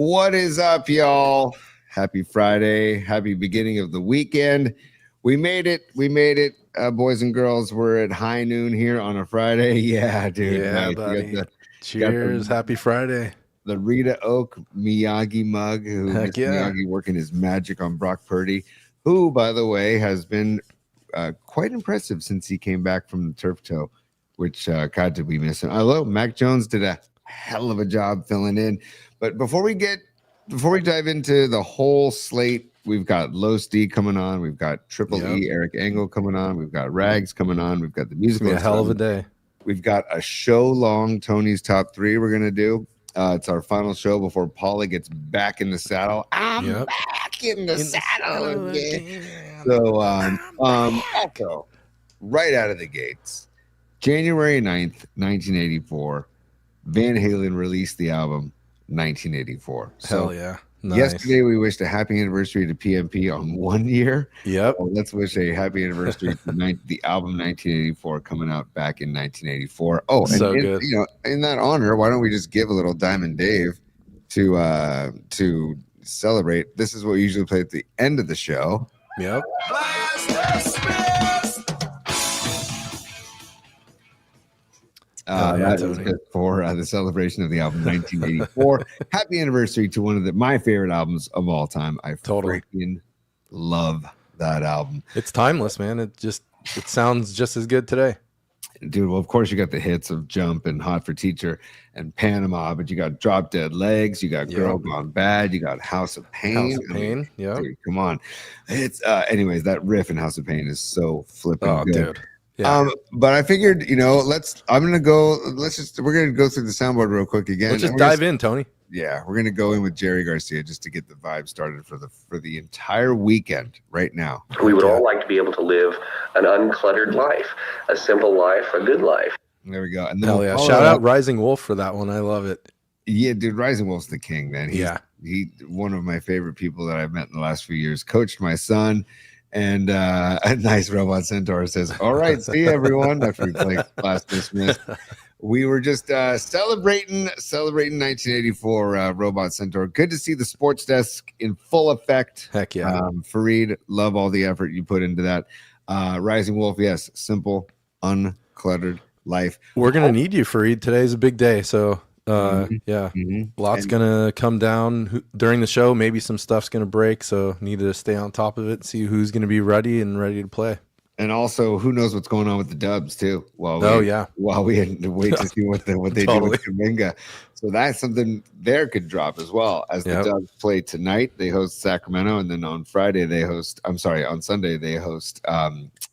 What is up, y'all? Happy Friday. Happy beginning of the weekend. We made it. Boys and girls. We're at high noon here on a Friday. Yeah, dude. Yeah, nice. buddy. Cheers. Happy Friday. The Rita Oak Miyagi mug. Heck yeah. Miyagi working his magic on Brock Purdy, who, by the way, has been quite impressive since he came back from the turf toe, which, God, did we miss him. Although Mac Jones did a hell of a job filling in. But before we dive into the whole slate, we've got Los D coming on. We've got Triple E, Eric Engel coming on. We've got Rags coming on. We've got the musical. It's gonna be a hell of a day. We've got a show-long Tony's Top 3 we're going to do. It's our final show before Paulie gets back in the saddle. I'm back in the saddle again. So, also, right out of the gates, January 9th, 1984, Van Halen released the album 1984. Hell yeah. Nice. Yesterday, we wished a happy anniversary to PMP on 1 year. Yep. So let's wish a happy anniversary to the album 1984 coming out back in 1984. Oh, so and good. In that honor, why don't we just give a little Diamond Dave to celebrate? This is what we usually play at the end of the show. Yep. That is for the celebration of the album 1984. Happy anniversary to one of my favorite albums of all time. I freaking love that album. It's timeless, man. It sounds just as good today. Dude, well, of course you got the hits of Jump and Hot for Teacher and Panama, but you got Drop Dead Legs, you got Girl Gone Bad, you got House of Pain. Yeah. Come on. It's anyways, that riff in House of Pain is so flipping good. Dude. Yeah. But I figured, we're gonna go through the soundboard real quick again. Let's just dive in, Tony. Yeah, we're gonna go in with Jerry Garcia just to get the vibe started for the entire weekend right now. We would all like to be able to live an uncluttered life, a simple life, a good life. There we go. And then hell yeah. Shout out Rising Wolf for that one. I love it. Yeah, dude, Rising Wolf's the king, man. He's one of my favorite people that I've met in the last few years. Coached my son. And a nice Robot Centaur says, all right, see you, everyone. After we played Class Dismissed, we were just celebrating 1984 Robot Centaur. Good to see the sports desk in full effect. Heck yeah. Fareed, love all the effort you put into that. Rising Wolf, yes, simple, uncluttered life. We're going to need you, Fareed. Today's a big day, so... lots gonna come down during the show. Maybe some stuff's gonna break, so need to stay on top of it, see who's gonna be ready to play. And also, who knows what's going on with the Dubs too? While we had to wait to see what they do with Kuminga. So that's something there could drop as well. As the Dubs play tonight, they host Sacramento, and then on Sunday they host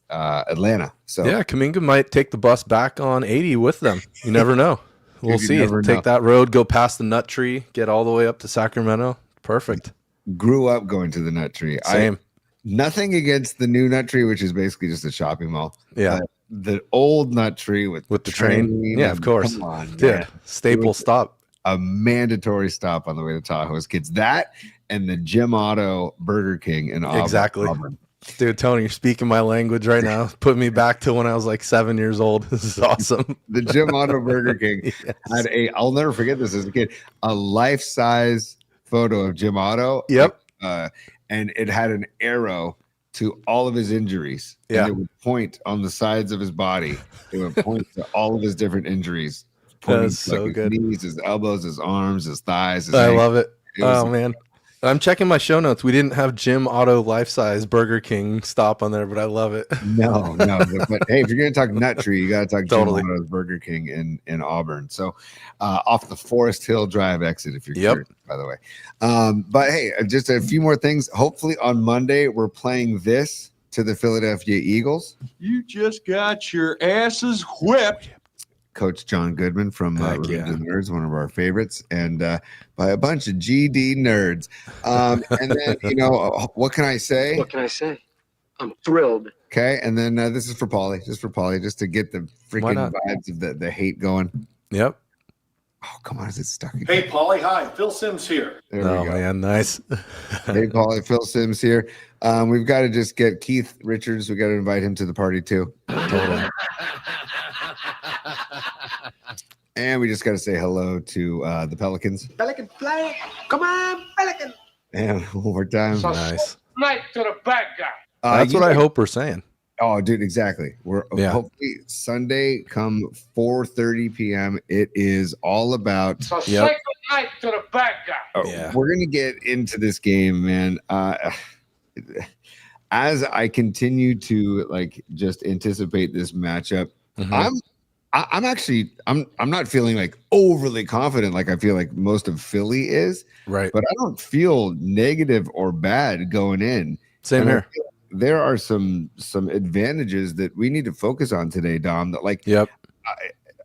Atlanta. So yeah, Kuminga might take the bus back on 80 with them. You never know. We'll see. Take that road, go past the Nut Tree, get all the way up to Sacramento. Perfect. Grew up going to the Nut Tree. Same. Nothing against the new Nut Tree, which is basically just a shopping mall. Yeah. The old Nut Tree with the train. Yeah, of course. Come on, dude. Staple stop. A mandatory stop on the way to Tahoe as kids. That and the Jim Otto Burger King in Auburn. Exactly. Dude, Tony, you're speaking my language right now. Put me back to when I was like 7 years old. This is awesome. The Jim Otto Burger King had I'll never forget this as a kid, a life-size photo of Jim Otto. Yep. And it had an arrow to all of his injuries. Yeah. And it would point on the sides of his body. It would point to all of his different injuries. That's so good. His knees, his elbows, his arms, his thighs. I love it. Man. I'm checking my show notes. We didn't have Jim Otto life-size Burger King stop on there, but I love it. No. But hey, if you're going to talk Nut Tree, you got to talk Jim Otto's Burger King in Auburn. So off the Forest Hill Drive exit, if you're curious, by the way. But hey, just a few more things. Hopefully on Monday, we're playing this to the Philadelphia Eagles. You just got your asses whipped. Coach John Goodman from Revenge of the Nerds, one of our favorites, and by a bunch of GD nerds. And then, what can I say? What can I say? I'm thrilled. Okay, and then this is for Paulie, just to get the freaking vibes of the hate going. Yep. Oh, come on, is it stuck again? Hey, Paulie, hi. Phil Sims here. There we go. Man, nice. Hey, Paulie, Phil Sims here. We've got to just get Keith Richards. We got to invite him to the party too. Totally. And we just got to say hello to the Pelicans. Pelican flag. Come on, Pelican. And one more time. Nice. Right to the bad guy. That's what I hope we're saying. Oh, dude, exactly. We're hopefully Sunday come 4:30 p.m. It is all about. So say good night to the bad guy. We're gonna get into this game, man. As I continue to like just anticipate this matchup, I'm actually not feeling like overly confident like I feel like most of Philly is. Right. But I don't feel negative or bad going in. Same here. There are some advantages that we need to focus on today, Dom. That like,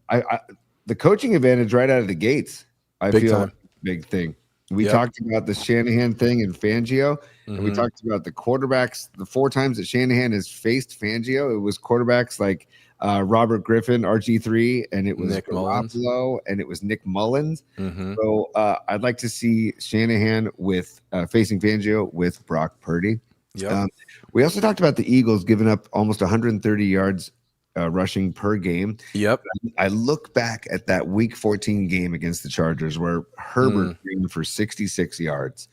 I the coaching advantage right out of the gates. I feel like a big thing. We talked about the Shanahan thing and Fangio, and we talked about the quarterbacks. The 4 times that Shanahan has faced Fangio, it was quarterbacks like Robert Griffin, RG3, and it was Nick Garoppolo, and it was Nick Mullins. Mm-hmm. So I'd like to see Shanahan with facing Fangio with Brock Purdy. Yeah. We also talked about the Eagles giving up almost 130 yards rushing per game. Yep. I look back at that Week 14 game against the Chargers where Herbert ran for 66 yards.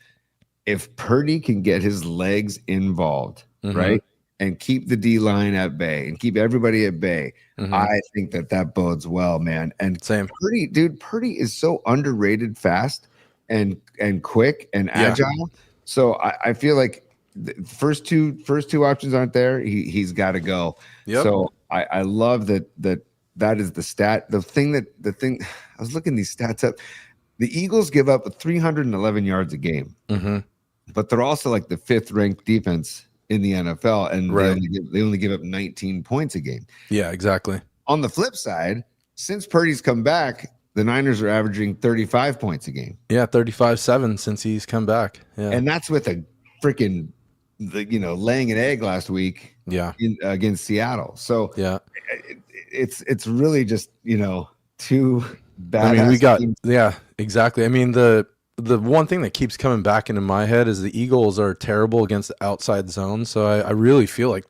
If Purdy can get his legs involved, right, and keep the D line at bay and keep everybody at bay, I think that bodes well, man. And Purdy is so underrated, fast and quick and agile. So I feel like the first two options aren't there. He's got to go. Yep. So I love that is the stat. The thing I was looking these stats up. The Eagles give up 311 yards a game, but they're also like the 5th ranked defense in the NFL, and they only give up 19 points a game. Yeah, exactly. On the flip side, since Purdy's come back, the Niners are averaging 35 points a game. Yeah, 35-7 since he's come back. Yeah, and that's with a freaking laying an egg last week. Yeah, against Seattle. So it's really just too bad. I mean, we got exactly. I mean, the one thing that keeps coming back into my head is the Eagles are terrible against the outside zone. So I really feel like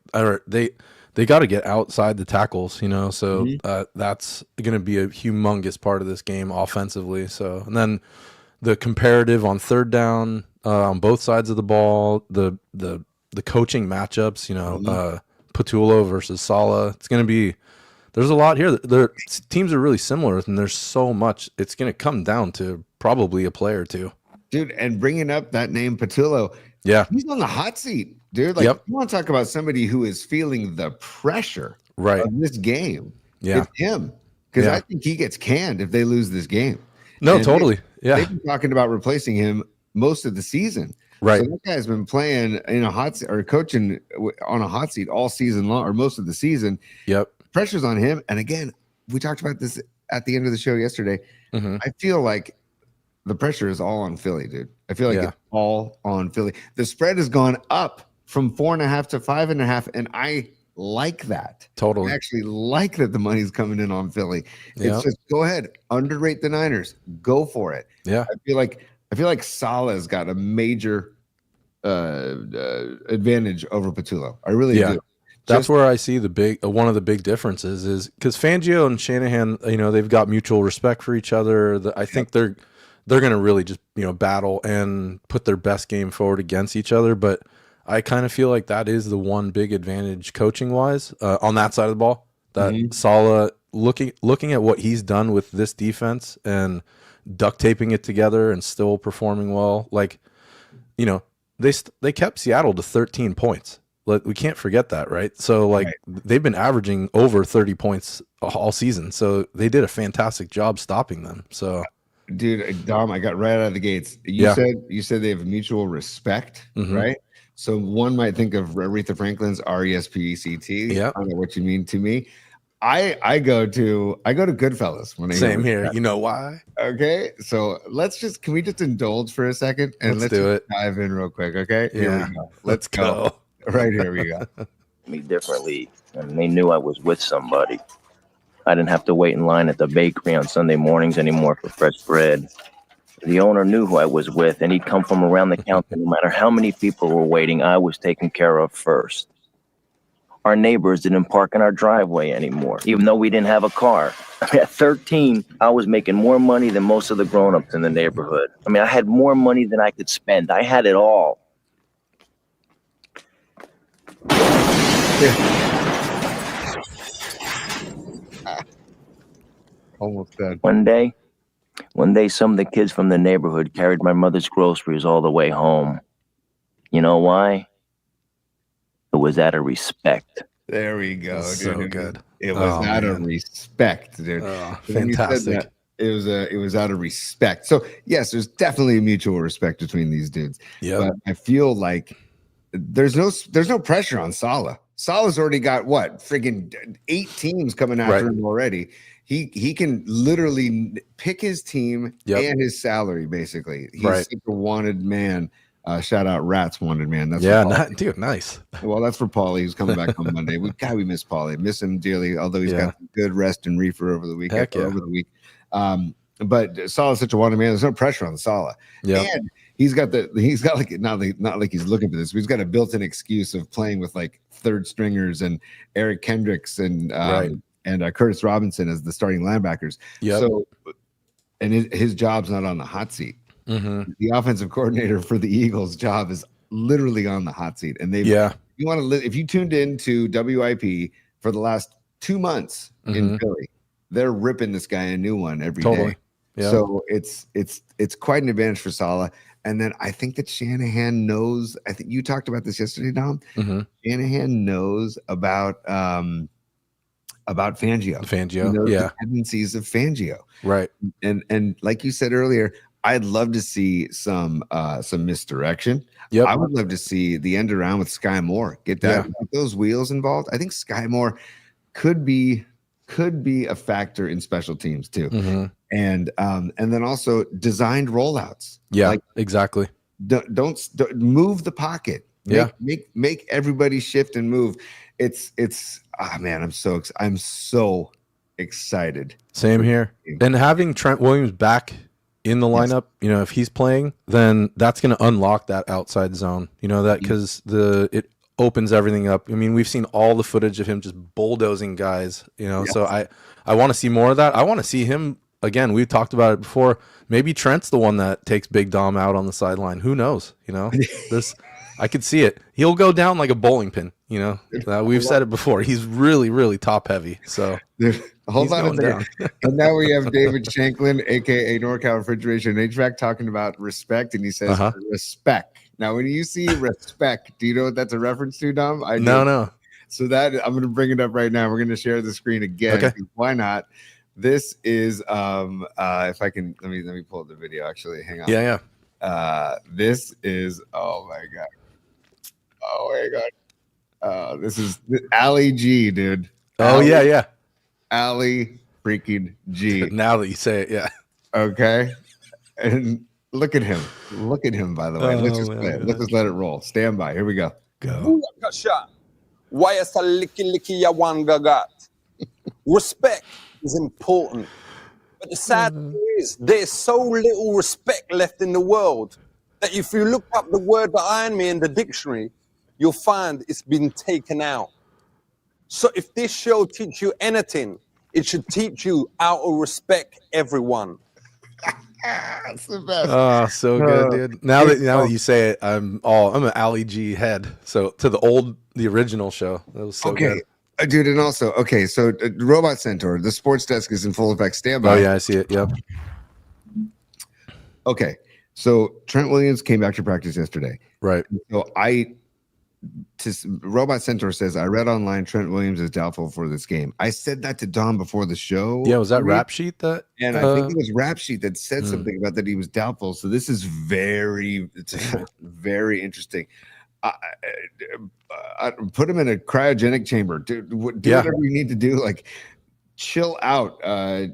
they got to get outside the tackles, So that's going to be a humongous part of this game offensively. So, and then the comparative on 3rd down on both sides of the ball, the coaching matchups, Patullo versus Sala. It's going to be. There's a lot here. The teams are really similar, and there's so much. It's going to come down to probably a play or two. Dude, and bringing up that name Patullo, he's on the hot seat, dude. Like, you want to talk about somebody who is feeling the pressure of this game. Yeah. It's him. Because I think he gets canned if they lose this game. No, and totally. They've been talking about replacing him most of the season. Right. So that guy's been playing in a hot seat or coaching on a hot seat all season long or most of the season. Yep. Pressure's on him. And again, we talked about this at the end of the show yesterday. I feel like the pressure is all on Philly, dude. I feel like it's all on Philly. The spread has gone up from 4.5 to 5.5, and I like that. Totally. I actually like that the money's coming in on Philly. It's just go ahead, underrate the Niners, go for it. Yeah. I feel like Salah's got a major advantage over Patullo. I really do. That's where I see one of the big differences is because Fangio and Shanahan, they've got mutual respect for each other. I think they're going to really just battle and put their best game forward against each other. But I kind of feel like that is the one big advantage coaching wise on that side of the ball. That Saleh looking at what he's done with this defense and duct taping it together and still performing well. Like, they kept Seattle to 13 points. Like, we can't forget that, right? So they've been averaging over 30 points all season. So they did a fantastic job stopping them. So, dude, Dom, I got right out of the gates. You said they have mutual respect, right? So one might think of Aretha Franklin's R-E-S-P-E-C-T. Yeah, I don't know what you mean to me. I go to Goodfellas when I same here. You know why? Okay, so can we just indulge for a second and let's do it. Dive in real quick, okay? Yeah, here we go. Let's go. Right here we go. Me differently, and they knew I was with somebody. I didn't have to wait in line at the bakery on Sunday mornings anymore for fresh bread. The owner knew who I was with, and he'd come from around the counter. No matter how many people were waiting, I was taken care of first. Our neighbors didn't park in our driveway anymore, even though we didn't have a car. I mean, at 13, I was making more money than most of the grown-ups in the neighborhood. I mean, I had more money than I could spend. I had it all. Almost dead. One day, some of the kids from the neighborhood carried my mother's groceries all the way home. You know why? It was out of respect. There we go. Dude. So good. It was out of respect, dude. When you said Fantastic. that, it was out of respect. So yes, there's definitely a mutual respect between these dudes. Yeah. But I feel like there's no pressure on Salah. Salah's already got what friggin' 8 teams coming after him already. He can literally pick his team and his salary basically. He's such a wanted man. Shout out Rats wanted man. That's dude, nice. Well, that's for Paulie, who's coming back on Monday. We miss Paulie, miss him dearly. Although he's got some good rest and reefer over the weekend. Over the week. But Salah's such a wanted man. There's no pressure on Salah. Yeah, and he's got like not like he's looking for this, but he's got a built-in excuse of playing with like third stringers and Eric Kendricks and Curtis Robinson as the starting linebackers. Yeah. So, and his job's not on the hot seat. Mm-hmm. The offensive coordinator for the Eagles' job is literally on the hot seat, and if you tuned into WIP for the last 2 months in Philly, they're ripping this guy a new one every day. Yeah. So it's quite an advantage for Salah. And then I think that Shanahan knows. I think you talked about this yesterday, Dom. Mm-hmm. Shanahan knows about Fangio. The tendencies of Fangio, right? And like you said earlier, I'd love to see some misdirection. Yep. I would love to see the end around with Sky Moore. Get those wheels involved. I think Sky Moore could be a factor in special teams too. Mm-hmm. And then also designed rollouts. Yeah, like, exactly. Don't move the pocket. Make everybody shift and move. Man, I'm so excited. Same here. And having Trent Williams back in the lineup, if he's playing, then that's going to unlock that outside zone. Because it opens everything up. I mean, we've seen all the footage of him just bulldozing guys. So I want to see more of that. I want to see him again. We've talked about it before. Maybe Trent's the one that takes Big Dom out on the sideline. Who knows? This. I could see it. He'll go down like a bowling pin. We've said it before. He's really, really top heavy. So hold on a second. And now we have David Shanklin, aka NorCal Refrigeration and HVAC, talking about respect, and he says respect. Now, when you see respect, do you know what that's a reference to, Dom? No. So that I'm going to bring it up right now. We're going to share the screen again. Okay. Why not? This is if I can let me pull up the video. Actually, hang on. Yeah. This is oh my god. This is Ali G, dude. Yeah. Ali freaking G. Now that you say it, yeah. Okay. And look at him. By the way. Let's just play it. Let's just let it roll. Stand by. Here we go. Go. Why is a licky ya one gagat? Respect is important. But the sad thing is, there's so little respect left in the world that if you look up the word behind me in the dictionary, you'll find it's been taken out. So if this show teach you anything, it should teach you how to respect everyone. That's the best. Oh, so good, dude. Now that you say it, I'm an Ali G head. So to the original show, that was so good. Dude, and also, so Robot Centaur, the sports desk is in full effect. Stand by. Oh, yeah, I see it. Yep. Okay, so Trent Williams came back to practice yesterday. Right. So Robot Centaur says, I read online Trent Williams is doubtful for this game. I said that to Dom before the show. Yeah, was that Rap Sheet that? And I think it was Rap Sheet that said something about that he was doubtful. So this is very very interesting. Put him in a cryogenic chamber. Do whatever you need to do. Like, chill out.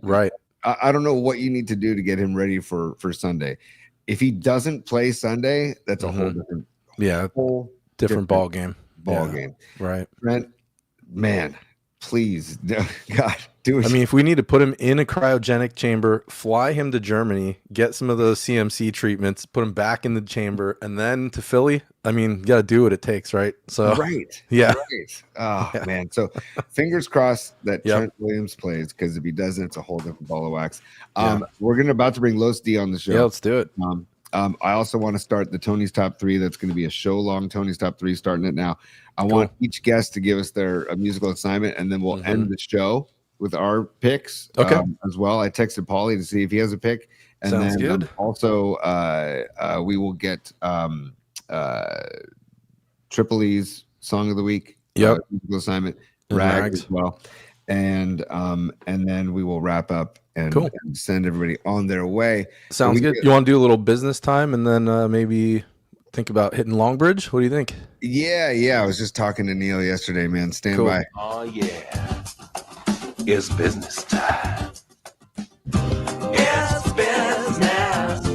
Right. I don't know what you need to do to get him ready for Sunday. If he doesn't play Sunday, that's a whole different different ball game. Game. Right. Brent, man, please, God, do it. I mean, if we need to put him in a cryogenic chamber, fly him to Germany, get some of those CMC treatments, put him back in the chamber, and then to Philly. I mean, you got to do what it takes, right? So, right. Yeah. Right. Oh, man. So fingers crossed that Trent Williams plays, because if he doesn't, it's a whole different ball of wax. We're about to bring Los D on the show. Yeah, let's do it. I also want to start the Tony's Top 3. That's going to be a show long Tony's Top 3, starting it now. I want each guest to give us their musical assignment, and then we'll end the show with our picks as well. I texted Paulie to see if he has a pick. And Sounds then good. Also, we will get Triple E's Song of the Week. Musical assignment. Rags as well. And then we will wrap up and send everybody on their way. Sounds good. You want to do a little business time and then maybe think about hitting Longbridge? What do you think? Yeah. I was just talking to Neil yesterday, man. Stand by. Oh, yeah. It's business time. It's business.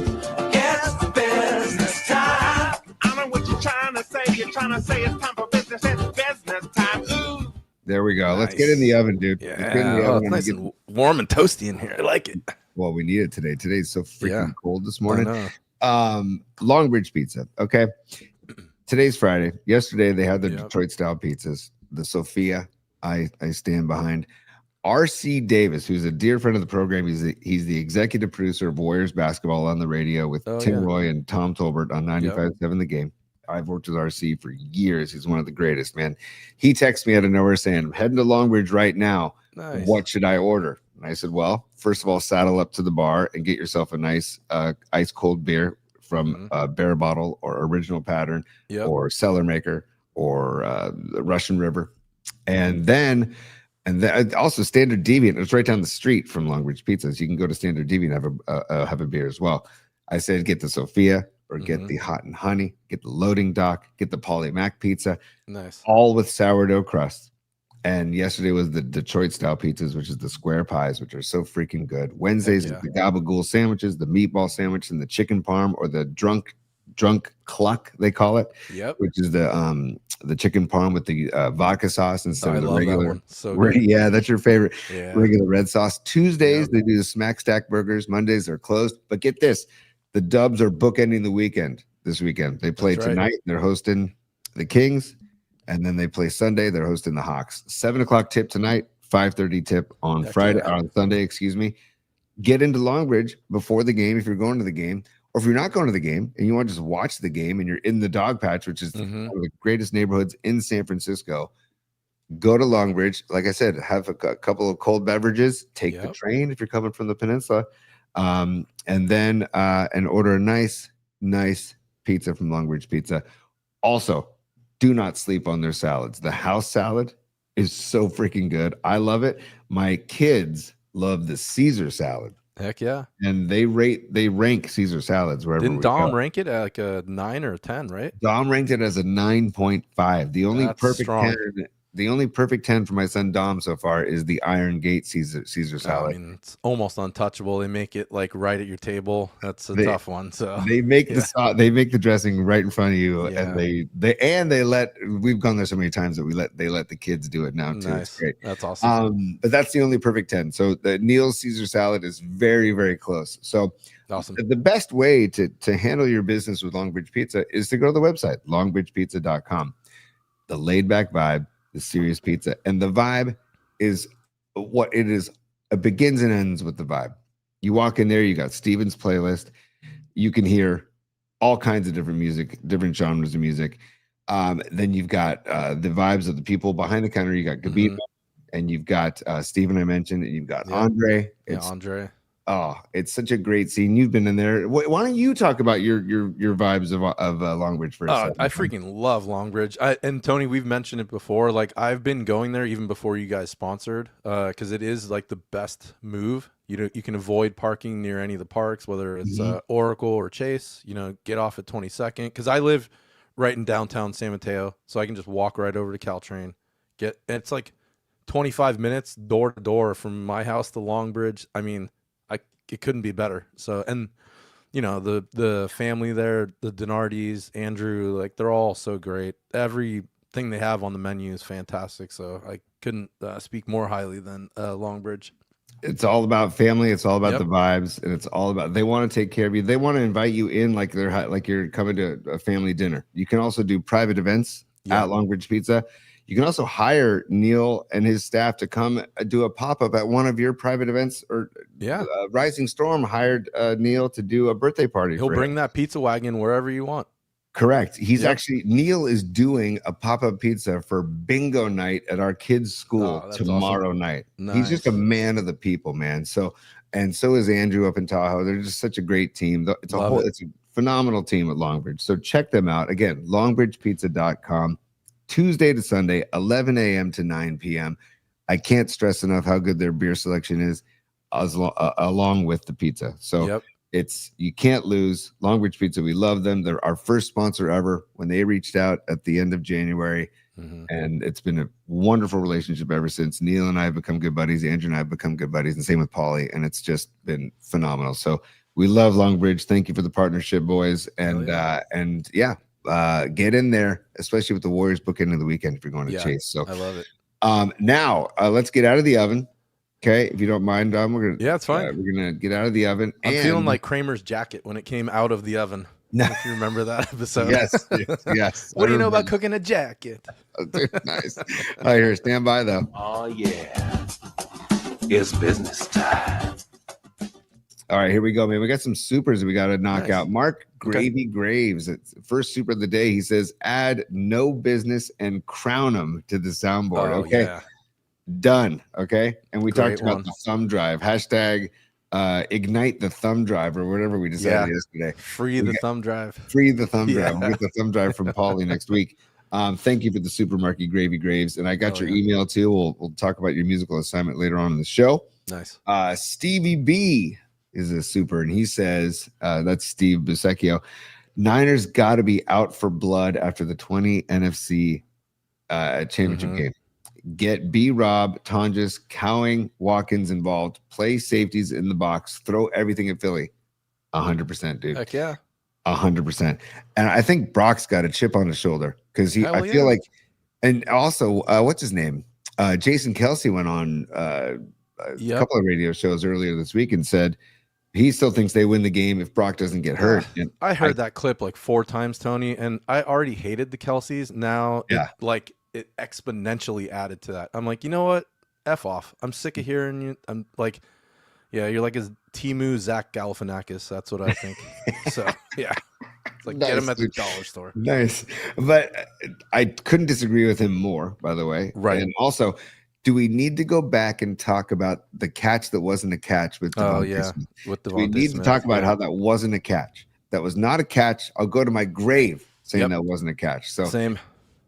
It's business time. I know what you're trying to say. You're trying to say it's time for business. It's business time. Ooh. There we go. Nice. Let's get in the oven, dude. Yeah, it's nice and warm and toasty in here. I like it. Well, we need it today. Today's so freaking cold this morning. Longbridge Pizza. Okay. Today's Friday. Yesterday they had the Detroit style pizzas. The Sophia. I stand behind. RC Davis, who's a dear friend of the program. He's the executive producer of Warriors basketball on the radio with Tim Roy and Tom Tolbert on 95.7 The Game. I've worked with RC for years. He's one of the greatest, man. He texted me out of nowhere saying, I'm heading to Longbridge right now. Nice. What should I order? And I said, well, first of all, saddle up to the bar and get yourself a nice ice cold beer from Bear Bottle or Original Pattern or Cellar Maker or Russian River. And then also Standard Deviant. It's right down the street from Longbridge Pizza. So you can go to Standard Deviant and have a beer as well. I said, get the Sophia or get the Hot and Honey, get the Loading Dock, get the Polly Mac pizza. Nice. All with sourdough crust. And yesterday was the Detroit style pizzas, which is the square pies, which are so freaking good. Wednesdays is the gabagool sandwiches, the meatball sandwich, and the chicken parm, or the drunk cluck, they call it. Yep. Which is the chicken parm with the vodka sauce instead of the regular. So good. Yeah, that's your favorite. Yeah. Regular red sauce. Tuesdays they do the Smack Stack burgers. Mondays they're closed. But get this, the Dubs are bookending the weekend this weekend. They play tonight. They're hosting the Kings. And then they play Sunday. They're hosting the Hawks. 7:00 tip tonight, 5:30 tip on on Sunday, excuse me. Get into Longbridge before the game if you're going to the game. Or if you're not going to the game and you want to just watch the game and you're in the Dog Patch, which is one of the greatest neighborhoods in San Francisco, go to Longbridge. Like I said, have a couple of cold beverages. Take the train if you're coming from the peninsula. And then and order a nice pizza from Longbridge Pizza. Also, do not sleep on their salads. The house salad is so freaking good. I love it. My kids love the Caesar salad. Heck yeah. And they rank Caesar salads wherever. Didn't Dom rank it at like a 9 or a 10, right? Dom ranked it as a 9.5. The only perfect 10. The only perfect 10 for my son Dom so far is the Iron Gate Caesar salad. I mean, it's almost untouchable. They make it like right at your table. That's a tough one. So they make they make the dressing right in front of you, and they let. We've gone there so many times that they let the kids do it now too. Nice. It's great. That's awesome. But that's the only perfect 10. So the Neil's Caesar salad is very, very close. So awesome. The best way to handle your business with Longbridge Pizza is to go to the website longbridgepizza.com. The laid back vibe. The serious pizza, and the vibe is what it is. It begins and ends with the vibe. You walk in there, you got Steven's playlist. You can hear all kinds of different music, different genres of music. Then you've got the vibes of the people behind the counter. You got Gabino, and you've got Steven, I mentioned, and you've got Andre. Andre. Oh, it's such a great scene. You've been in there. Why don't you talk about your vibes of Longbridge for a second? I freaking love Longbridge. And Tony, we've mentioned it before. Like, I've been going there even before you guys sponsored, because it is like the best move. You can avoid parking near any of the parks, whether it's Oracle or Chase. Get off at 22nd, because I live right in downtown San Mateo, so I can just walk right over to Caltrain. It's like 25 minutes door to door from my house to Longbridge. I mean, it couldn't be better. So, and the family there, the Donardis, Andrew, like, they're all so great. Every everything they have on the menu is fantastic. So I couldn't speak more highly than Longbridge. It's all about family. It's all about the vibes, and it's all about they want to take care of you. They want to invite you in like you're coming to a family dinner. You can also do private events at Longbridge Pizza. You can also hire Neil and his staff to come do a pop-up at one of your private events. Or Rising Storm hired Neil to do a birthday party. He'll bring that pizza wagon wherever you want. Correct. He's actually Neil is doing a pop-up pizza for bingo night at our kids' school tomorrow night. Nice. He's just a man of the people, man. So is Andrew up in Tahoe. They're just such a great team. It's a phenomenal team at Longbridge. So check them out. Again, longbridgepizza.com. Tuesday to Sunday, 11 a.m. to 9 p.m. I can't stress enough how good their beer selection is, along with the pizza. So you can't lose. Longbridge Pizza, we love them. They're our first sponsor ever when they reached out at the end of January. And it's been a wonderful relationship ever since. Neil and I have become good buddies. Andrew and I have become good buddies, and same with Paulie. And it's just been phenomenal. So we love Longbridge. Thank you for the partnership, boys. And get in there, especially with the Warriors book into the weekend if you're going to Chase. So I love it. Now let's get out of the oven. Okay, if you don't mind, we're gonna it's fine. We're gonna get out of the oven. I'm feeling like Kramer's jacket when it came out of the oven. If you remember that episode. Yes. What do you know about cooking a jacket? Oh, dude, nice. All right, here, stand by though. Oh yeah, it's business time. All right, here we go, man. We got some supers we got to knock out. Mark Gravy Graves, it's first super of the day. He says, add no business and crown them to the soundboard. Okay, done. Okay, and we talked about the thumb drive. Hashtag ignite the thumb drive or whatever we decided yesterday. Free the thumb drive. Free the thumb drive. We'll get the thumb drive from Paulie next week. Thank you for the super, Marky Gravy Graves. And I got your email too. We'll talk about your musical assignment later on in the show. Nice. Stevie B is a super, and he says, that's Steve Busecchio, Niners got to be out for blood after the 20 NFC championship game. Get B-Rob, Tonjes, Cowing, Watkins involved, play safeties in the box, throw everything at Philly. 100%, dude. Heck yeah. 100%. And I think Brock's got a chip on his shoulder because I feel like, and also, what's his name? Jason Kelsey went on a couple of radio shows earlier this week and said he still thinks they win the game if Brock doesn't get hurt. And I heard that clip like 4 times, Tony, and I already hated the Kelseys. Now, it exponentially added to that. I'm like, you know what? F off. I'm sick of hearing you. I'm like, you're like his Timu Zach Galifianakis. That's what I think. So, it's like, get him at the dollar store. Nice. But I couldn't disagree with him more, by the way. Right. And also, do we need to go back and talk about the catch that wasn't a catch with Devontae Smith? With Devontae we need Smith, to talk about how that wasn't a catch. That was not a catch. I'll go to my grave saying that wasn't a catch. So same.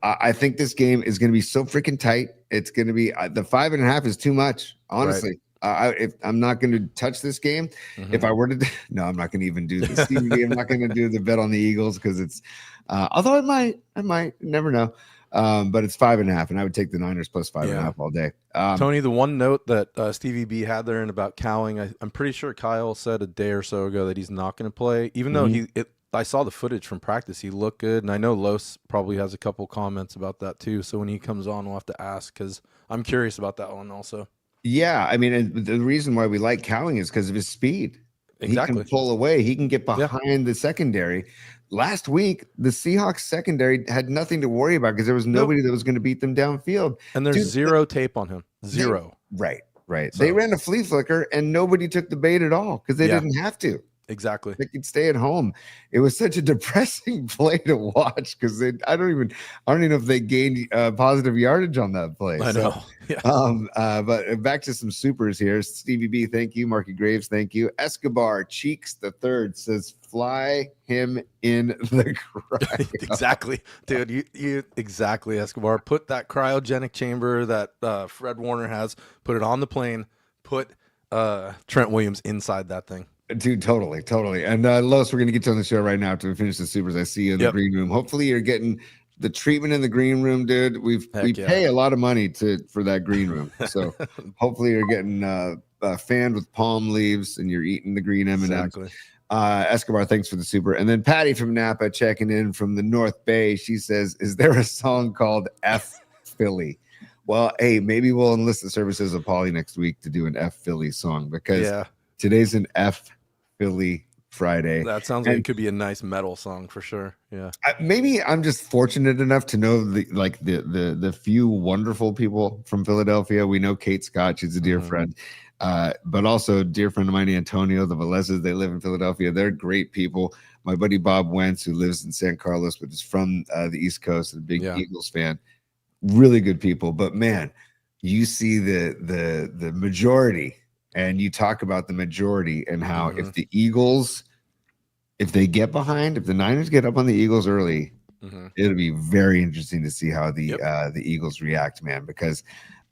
I think this game is going to be so freaking tight. It's going to be the 5.5 is too much, honestly. If I'm not going to touch this game, if I were to, no, I'm not going to even do this. I'm not going to do the bet on the Eagles because it's, although I might, never know. But it's 5.5, and I would take the Niners plus 5.5 all day. Tony, the one note that Stevie B had there and about Cowing, I'm pretty sure Kyle said a day or so ago that he's not going to play, even though I saw the footage from practice. He looked good, and I know Los probably has a couple comments about that too. So when he comes on, we'll have to ask because I'm curious about that one also. Yeah, I mean, and the reason why we like Cowing is because of his speed. Exactly. He can pull away. He can get behind the secondary. Last week, the Seahawks secondary had nothing to worry about because there was nobody that was going to beat them downfield. And there's zero tape on him. Zero. Right. So they ran a flea flicker, and nobody took the bait at all because they didn't have to. Exactly. They could stay at home. It was such a depressing play to watch because I don't even know if they gained positive yardage on that play. I know. But back to some supers here. Stevie B, thank you. Marky Graves, thank you. Escobar Cheeks the Third says, "Fly him in the cryo." Exactly, dude. You exactly, Escobar. Put that cryogenic chamber that Fred Warner has. Put it on the plane. Put Trent Williams inside that thing. Dude, totally. And Los, we're gonna get you on the show right now after we finish the supers. I see you in the green room. Hopefully, you're getting the treatment in the green room, dude. We pay a lot of money for that green room, so hopefully you're getting fanned with palm leaves and you're eating the green M&Ms. Exactly. Escobar, thanks for the super. And then Patty from Napa checking in from the North Bay. She says, is there a song called F Philly? Well, hey, maybe we'll enlist the services of Paulie next week to do an F Philly song, because today's an F Philly Friday. That sounds like it could be a nice metal song for sure. Yeah. Maybe I'm just fortunate enough to know the few wonderful people from Philadelphia. We know Kate Scott, she's a dear friend. But also dear friend of mine, Antonio, the Velezes, they live in Philadelphia. They're great people. My buddy Bob Wentz, who lives in San Carlos, but is from the East Coast, a big Eagles fan. Really good people. But man, you see the majority, and you talk about the majority and how if the Eagles, if they get behind, if the Niners get up on the Eagles early, it'll be very interesting to see how the Eagles react, man, because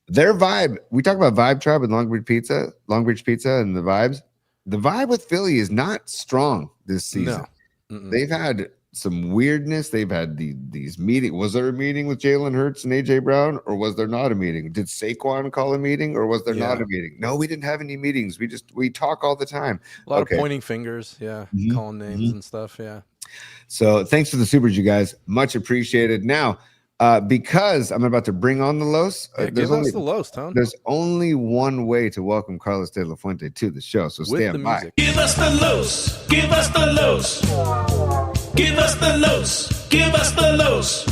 their vibe, we talk about Vibe Tribe and Longbridge Pizza and the vibes. The vibe with Philly is not strong this season. They've had some weirdness. They've had these meetings. Was there a meeting with Jalen Hurts and AJ Brown, or was there not a meeting? Did Saquon call a meeting, or was there not a meeting? No, we didn't have any meetings. We talk all the time. A lot of pointing fingers, calling names and stuff, So thanks for the supers, you guys. Much appreciated. Now, because I'm about to bring on the Los. Give us the Los, Tom. There's only one way to welcome Carlos de la Fuente to the show, so stand by. Give us the Los. Give us the Los. Give us the Los. Give us the Los.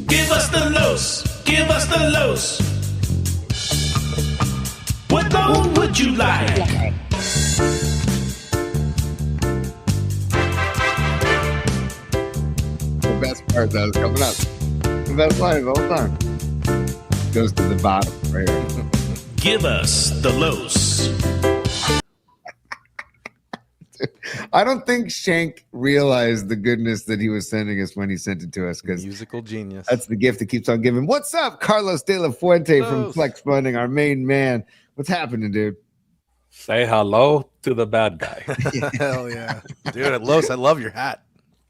Give us the Los. Give us the Los. What loan would you like? The best part that is coming up. The best line of all time goes to the bottom right here. Give us the Los. I don't think Shank realized the goodness that he was sending us when he sent it to us, because musical genius. That's the gift that keeps on giving. What's up, Carlos de la Fuente from Flex Funding, our main man? What's happening, dude? Say hello to the bad guy. Hell yeah, dude! Los, I love your hat.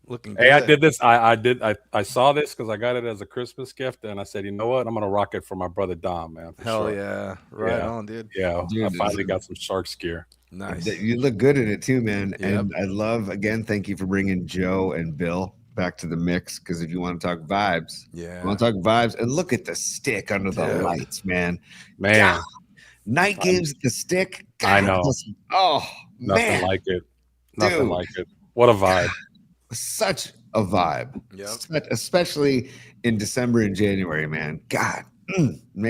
Looking good. Hey, I did this. I saw this because I got it as a Christmas gift, and I said, you know what? I'm gonna rock it for my brother Dom, man. Hell yeah, right on, dude. Yeah, dude, I finally got some Sharks gear. Nice. You look good in it too, man. Yep. And I love, again, thank you for bringing Joe and Bill back to the mix, because if you want to talk vibes, and look at the stick under the lights, man. God. Night games at the stick. God, I know. Nothing man. Like it. Nothing like it. What a vibe. Such a vibe. Yep. Especially in December and January, man. God.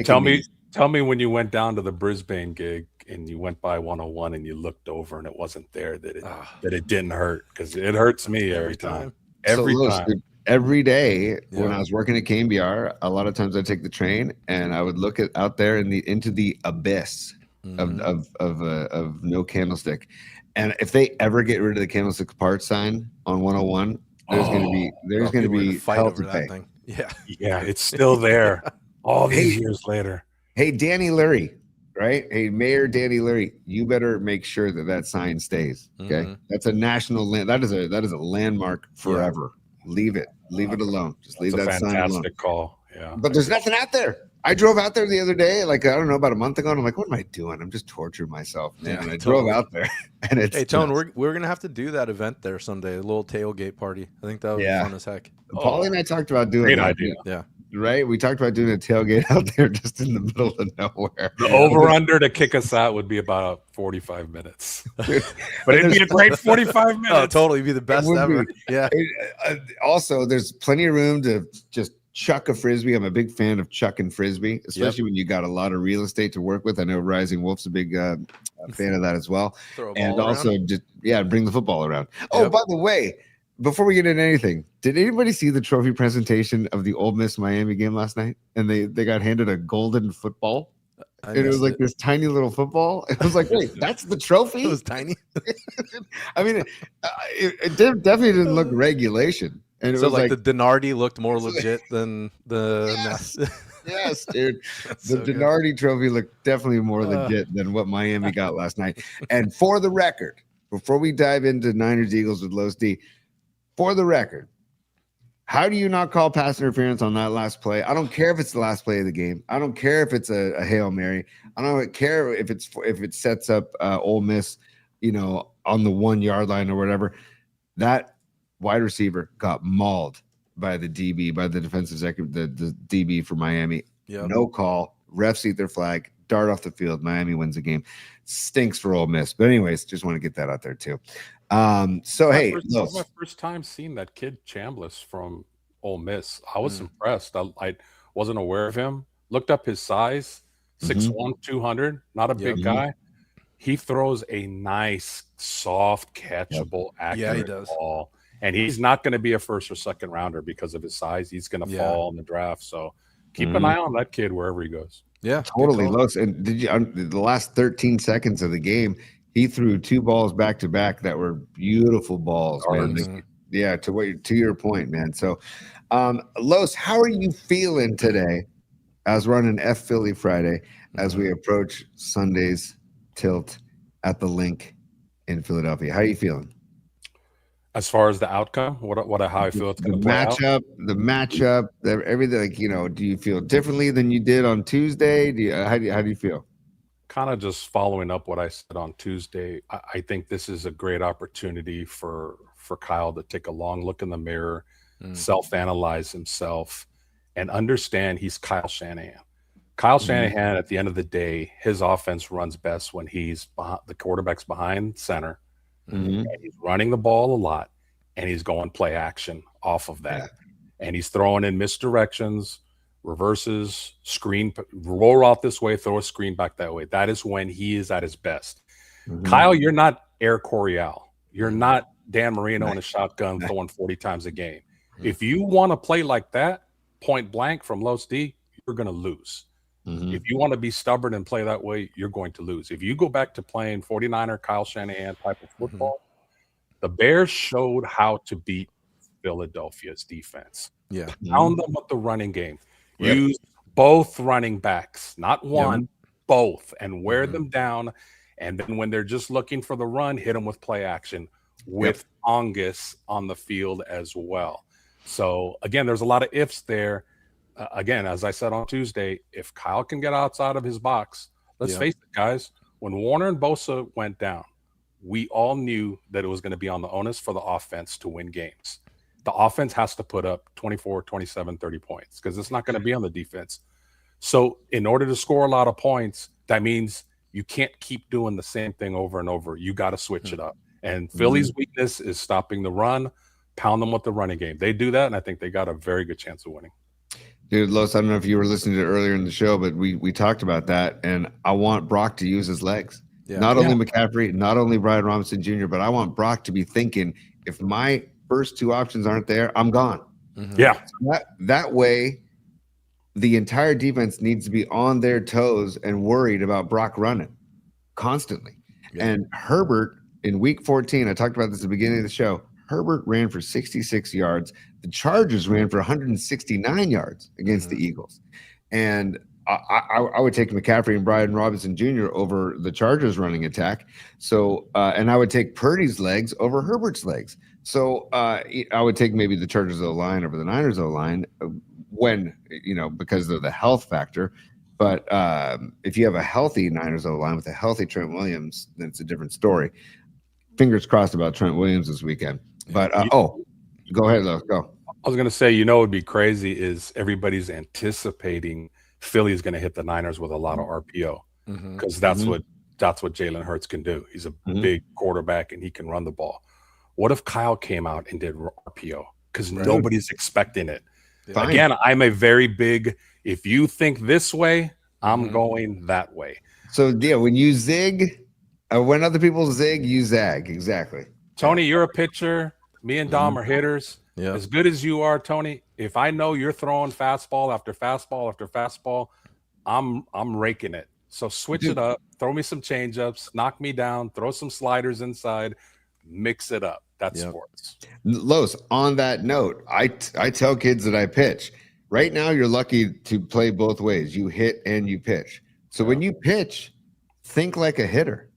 Tell me when you went down to the Brisbane gig and you went by 101 and you looked over and it wasn't there, that it didn't hurt, because it hurts me every time. Every time. Every day when I was working at KMBR, a lot of times I'd take the train and I would look out there into the abyss of no candlestick. And if they ever get rid of the candlestick apart sign on 101, there's going to be hell to pay. Thing. Yeah, it's still there all these years later. Hey, Danny Lurie, right? Hey, Mayor Danny Lurie, you better make sure that sign stays. Okay, that's a national land. That is a landmark forever. Leave it alone. Just leave that sign alone. Fantastic call. Yeah, but there's nothing out there. I drove out there the other day, like, I don't know, about a month ago, and I'm like, what am I doing? I'm just torturing myself, man. And I drove out there, and it's... Hey, Tone, we're going to have to do that event there someday, a little tailgate party. I think that would be fun as heck. Paulie and I talked about doing great that. idea. Yeah. Right? We talked about doing a tailgate out there just in the middle of nowhere. The over-under to kick us out would be about 45 minutes. But it'd be a great 45 minutes. Oh, totally. It'd be the best ever. Yeah. Also, there's plenty of room to just chuck a frisbee. I'm a big fan of chucking frisbee, especially when you got a lot of real estate to work with. I know Rising Wolf's a big fan of that as well. And also just bring the football around. Oh, by the way, before we get into anything, did anybody see the trophy presentation of the Ole Miss Miami game last night? And they got handed a golden football. And it was like this tiny little football. It was like, wait, that's the trophy? It was tiny. I mean, it definitely didn't look regulation. And it so was like the Denardi looked more legit than the yes, dude. The Denardi trophy looked definitely more legit than what Miami got last night. And for the record, before we dive into Niners Eagles with Los D, for the record, how do you not call pass interference on that last play? I don't care if it's the last play of the game. I don't care if it's a Hail Mary. I don't care if it sets up Ole Miss on the 1 yard line or whatever, that wide receiver got mauled by the DB, by the defensive second, the DB for Miami. Yep. No call. Refs eat their flag. Dart off the field. Miami wins the game. Stinks for Ole Miss. But anyways, just want to get that out there too. That was my first time seeing that kid Chambliss from Ole Miss. I was impressed. I wasn't aware of him. Looked up his size, 6'1", 200. Not a big guy. He throws a nice, soft, catchable, accurate ball. And he's not going to be a first or second rounder because of his size. He's going to fall in the draft. So keep an eye on that kid wherever he goes. Yeah, totally. And did you the last 13 seconds of the game, he threw 2 balls back to back that were beautiful balls, man. Yeah, to your point, man. So, Los, how are you feeling today as we're on an F Philly Friday as we approach Sunday's tilt at the Link in Philadelphia? How are you feeling? As far as the outcome, how I feel it's going to play out? The matchup, everything. Do you feel differently than you did on Tuesday? How do you feel? Kind of just following up what I said on Tuesday. I think this is a great opportunity for Kyle to take a long look in the mirror, self-analyze himself, and understand he's Kyle Shanahan. Kyle Shanahan, at the end of the day, his offense runs best when he's the quarterback's behind center. And he's running the ball a lot, and he's going play action off of that. And he's throwing in misdirections, reverses, screen, roll out this way, throw a screen back that way. That is when he is at his best. Kyle, you're not Air Coryell. You're not Dan Marino in a shotgun throwing 40 times a game. If you want to play like that, point blank from Los D, you're going to lose. If you want to be stubborn and play that way, you're going to lose. If you go back to playing 49er Kyle Shanahan type of football, the Bears showed how to beat Philadelphia's defense. Pound them with the running game. Use both running backs, not one, both, and wear them down. And then when they're just looking for the run, hit them with play action with Ongus on the field as well. So, again, there's a lot of ifs there. Again, as I said on Tuesday, if Kyle can get outside of his box, let's face it, guys, when Warner and Bosa went down, we all knew that it was going to be on the onus for the offense to win games. The offense has to put up 24, 27, 30 points because it's not going to be on the defense. So in order to score a lot of points, that means you can't keep doing the same thing over and over. You got to switch it up. And Philly's weakness is stopping the run, pound them with the running game. They do that, and I think they got a very good chance of winning. Dude, Los, I don't know if you were listening to it earlier in the show, but we talked about that, and I want Brock to use his legs. Not only McCaffrey, not only Brian Robinson Jr., but I want Brock to be thinking, if my first 2 options aren't there, I'm gone. So that way, the entire defense needs to be on their toes and worried about Brock running constantly. And Herbert, in week 14, I talked about this at the beginning of the show, Herbert ran for 66 yards. The Chargers ran for 169 yards against the Eagles. And I would take McCaffrey and Brian Robinson Jr. over the Chargers running attack. So, and I would take Purdy's legs over Herbert's legs. So I would take maybe the Chargers O-line over the Niners O-line when, because of the health factor. But if you have a healthy Niners O-line with a healthy Trent Williams, then it's a different story. Fingers crossed about Trent Williams this weekend. But, go ahead, Los, go. I was going to say, what would be crazy is everybody's anticipating Philly's going to hit the Niners with a lot of RPO because that's what Jalen Hurts can do. He's a big quarterback and he can run the ball. What if Kyle came out and did RPO? Because nobody's expecting it. Again, I'm a very big, if you think this way, I'm going that way. So, when you zig, when other people zig, you zag. Exactly. Tony, you're a pitcher. Me and Dom are hitters. As good as you are, Tony, if I know you're throwing fastball after fastball after fastball, I'm raking it. So switch it up. Throw me some changeups. Knock me down. Throw some sliders inside. Mix it up. That's sports. Los, on that note, I tell kids that I pitch. Right now, you're lucky to play both ways. You hit and you pitch. So when you pitch, think like a hitter.